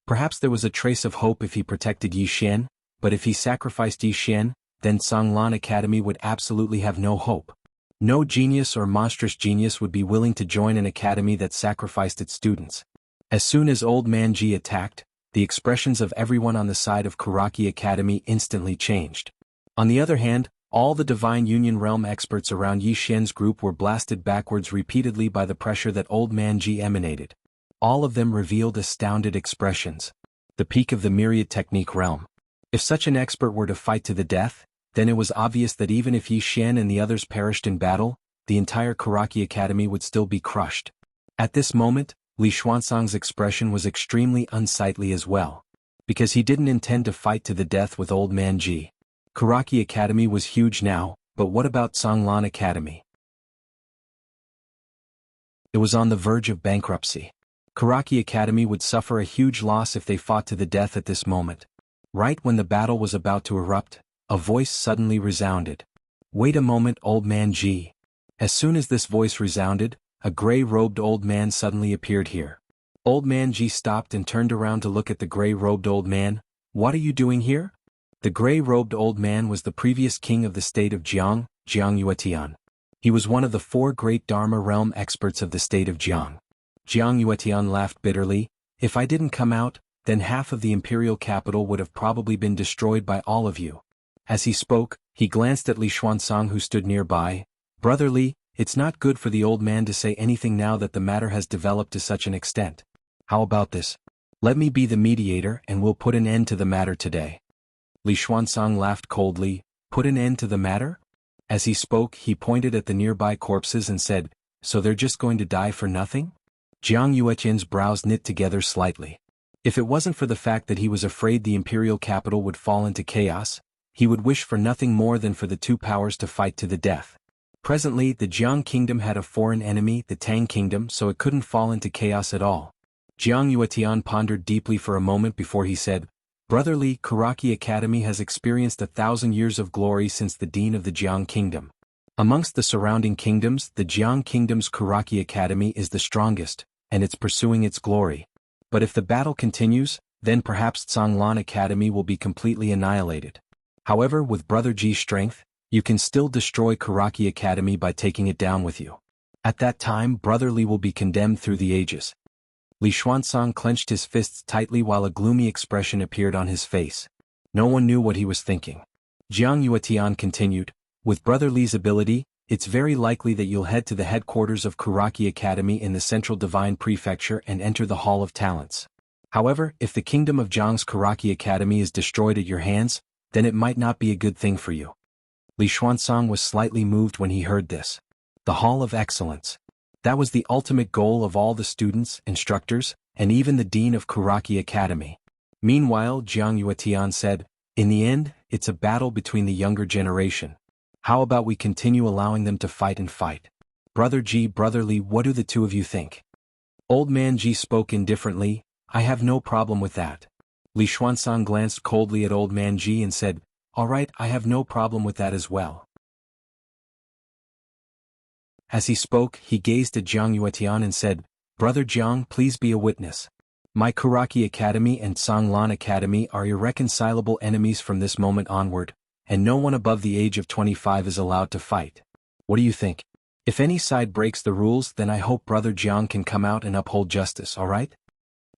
Perhaps there was a trace of hope if he protected Yi Xian, but if he sacrificed Yi Xian, then Songlan Academy would absolutely have no hope. No genius or monstrous genius would be willing to join an academy that sacrificed its students. As soon as Old Man Ji attacked, the expressions of everyone on the side of Karaki Academy instantly changed. On the other hand, all the Divine Union Realm experts around Yi Xian's group were blasted backwards repeatedly by the pressure that Old Man Ji emanated. All of them revealed astounded expressions. The peak of the myriad technique realm. If such an expert were to fight to the death, then it was obvious that even if Yi Xian and the others perished in battle, the entire Karaki Academy would still be crushed. At this moment, Li Xuanzang's expression was extremely unsightly as well. Because he didn't intend to fight to the death with Old Man Ji. Karaki Academy was huge now, but what about Songlan Academy? It was on the verge of bankruptcy. Karaki Academy would suffer a huge loss if they fought to the death at this moment. Right when the battle was about to erupt, a voice suddenly resounded. Wait a moment, Old Man Ji. As soon as this voice resounded, a gray-robed old man suddenly appeared here. Old Man Ji stopped and turned around to look at the gray-robed old man. What are you doing here? The gray-robed old man was the previous king of the state of Jiang, Jiang Yuetian. He was one of the 4 great Dharma realm experts of the state of Jiang. Jiang Yuetian laughed bitterly. If I didn't come out, then half of the imperial capital would have probably been destroyed by all of you. As he spoke, he glanced at Li Xuanzang, who stood nearby. Brother Li, it's not good for the old man to say anything now that the matter has developed to such an extent. How about this? Let me be the mediator and we'll put an end to the matter today. Li Xuanzang laughed coldly. Put an end to the matter? As he spoke, he pointed at the nearby corpses and said, so they're just going to die for nothing? Jiang Yuetian's brows knit together slightly. If it wasn't for the fact that he was afraid the imperial capital would fall into chaos, he would wish for nothing more than for the 2 powers to fight to the death. Presently, the Jiang kingdom had a foreign enemy, the Tang kingdom, so it couldn't fall into chaos at all. Jiang Yuetian pondered deeply for a moment before he said, Brother Li, Karaki Academy has experienced 1,000 years of glory since the dean of the Jiang kingdom. Amongst the surrounding kingdoms, the Jiang kingdom's Karaki Academy is the strongest, and it's pursuing its glory. But if the battle continues, then perhaps Zhonglan Academy will be completely annihilated. However, with Brother G's strength, you can still destroy Karaki Academy by taking it down with you. At that time, Brother Li will be condemned through the ages. Li Xuanzang clenched his fists tightly while a gloomy expression appeared on his face. No one knew what he was thinking. Jiang Yuetian continued, with Brother Li's ability, it's very likely that you'll head to the headquarters of Karaki Academy in the Central Divine Prefecture and enter the Hall of Talents. However, if the kingdom of Zhang's Karaki Academy is destroyed at your hands, then it might not be a good thing for you. Li Xuanzang was slightly moved when he heard this. The Hall of Excellence. That was the ultimate goal of all the students, instructors, and even the dean of Karaki Academy. Meanwhile, Jiang Yuetian said, in the end, it's a battle between the younger generation. How about we continue allowing them to fight and fight? Brother G, Brother Li, what do the two of you think? Old Man Ji spoke indifferently, I have no problem with that. Li Xuanzang glanced coldly at Old Man Ji and said, all right, I have no problem with that as well. As he spoke, he gazed at Jiang Yuetian and said, Brother Jiang, please be a witness. My Karaki Academy and Zhonglan Academy are irreconcilable enemies from this moment onward, and no one above the age of 25 is allowed to fight. What do you think? If any side breaks the rules, then I hope Brother Jiang can come out and uphold justice, alright?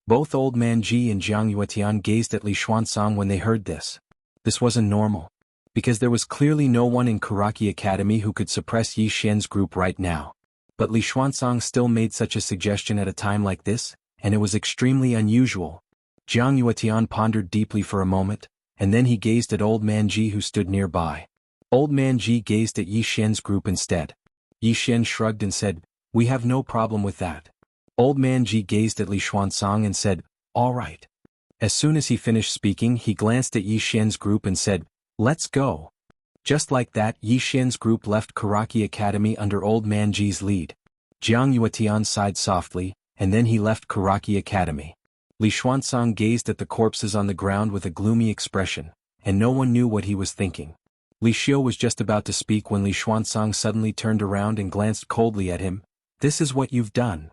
Both Old Man Ji and Jiang Yuetian gazed at Li Xuanzang when they heard this. This wasn't normal, because there was clearly no one in Karaki Academy who could suppress Yi Xian's group right now. But Li Xuanzang still made such a suggestion at a time like this, and it was extremely unusual. Jiang Yuetian pondered deeply for a moment, and then he gazed at Old Man Ji who stood nearby. Old Man Ji gazed at Yi Xian's group instead. Yi Xian shrugged and said, we have no problem with that. Old Man Ji gazed at Li Xuanzang and said, all right. As soon as he finished speaking, he glanced at Yi Xian's group and said, let's go. Just like that, Yi Xian's group left Karaki Academy under Old Man Ji's lead. Jiang Yuetian sighed softly, and then he left Karaki Academy. Li Xuanzang gazed at the corpses on the ground with a gloomy expression, and no one knew what he was thinking. Li Xiu was just about to speak when Li Xuanzang suddenly turned around and glanced coldly at him. This is what you've done.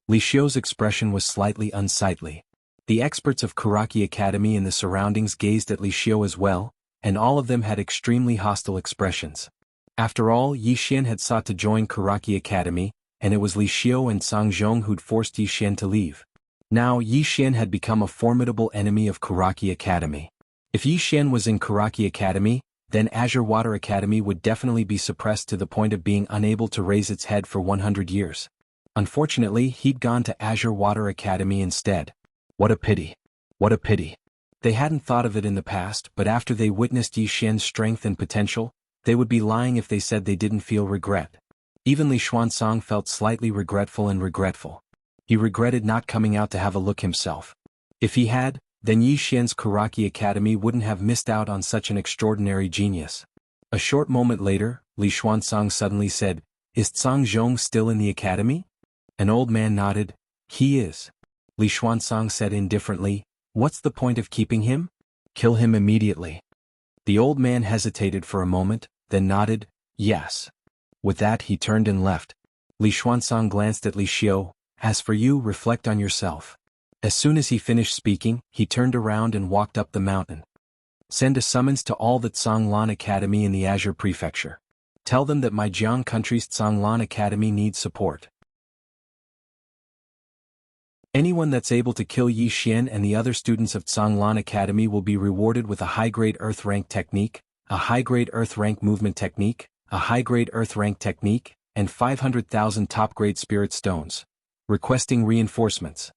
Li Xiu's expression was slightly unsightly. The experts of Karaki Academy and the surroundings gazed at Li Xiu as well, and all of them had extremely hostile expressions. After all, Yi Xian had sought to join Karaki Academy, and it was Li Xiu and Sang Zhong who'd forced Yi Xian to leave. Now Yi Xian had become a formidable enemy of Karaki Academy. If Yi Xian was in Karaki Academy, then Azure Water Academy would definitely be suppressed to the point of being unable to raise its head for 100 years. Unfortunately, he'd gone to Azure Water Academy instead. What a pity. What a pity. They hadn't thought of it in the past, but after they witnessed Yi Xian's strength and potential, they would be lying if they said they didn't feel regret. Even Li Xuanzang felt slightly regretful. He regretted not coming out to have a look himself. If he had, then Yi Xian's Karaki Academy wouldn't have missed out on such an extraordinary genius. A short moment later, Li Xuanzang suddenly said, is Sang Zhong still in the academy? An old man nodded. He is. Li Xuanzang said indifferently, what's the point of keeping him? Kill him immediately. The old man hesitated for a moment, then nodded, yes. With that he turned and left. Li Xuanzang glanced at Li Xiu, as for you, reflect on yourself. As soon as he finished speaking, he turned around and walked up the mountain. Send a summons to all the Zhonglan Academy in the Azure Prefecture. Tell them that my Jiang country's Zhonglan Academy needs support. Anyone that's able to kill Yi Xian and the other students of Zhonglan Academy will be rewarded with a high-grade Earth rank technique, a high-grade Earth rank movement technique, a high-grade Earth rank technique, and 500,000 top-grade spirit stones. Requesting reinforcements.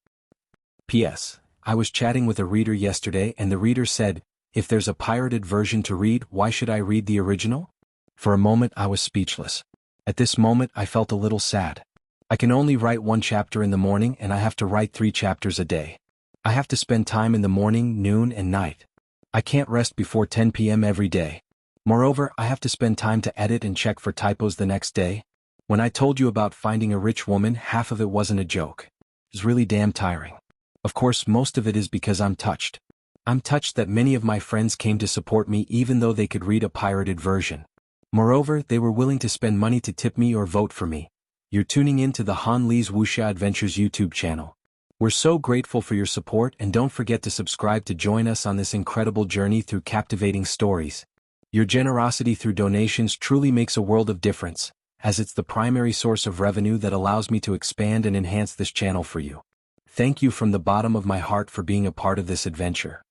P.S. I was chatting with a reader yesterday and the reader said, if there's a pirated version to read, why should I read the original? For a moment I was speechless. At this moment I felt a little sad. I can only write 1 chapter in the morning and I have to write 3 chapters a day. I have to spend time in the morning, noon, and night. I can't rest before 10 p.m. every day. Moreover, I have to spend time to edit and check for typos the next day. When I told you about finding a rich woman, half of it wasn't a joke. It was really damn tiring. Of course, most of it is because I'm touched. I'm touched that many of my friends came to support me even though they could read a pirated version. Moreover, they were willing to spend money to tip me or vote for me. You're tuning in to the Han Lee's Wuxia Adventures YouTube channel. We're so grateful for your support, and don't forget to subscribe to join us on this incredible journey through captivating stories. Your generosity through donations truly makes a world of difference, as it's the primary source of revenue that allows me to expand and enhance this channel for you. Thank you from the bottom of my heart for being a part of this adventure.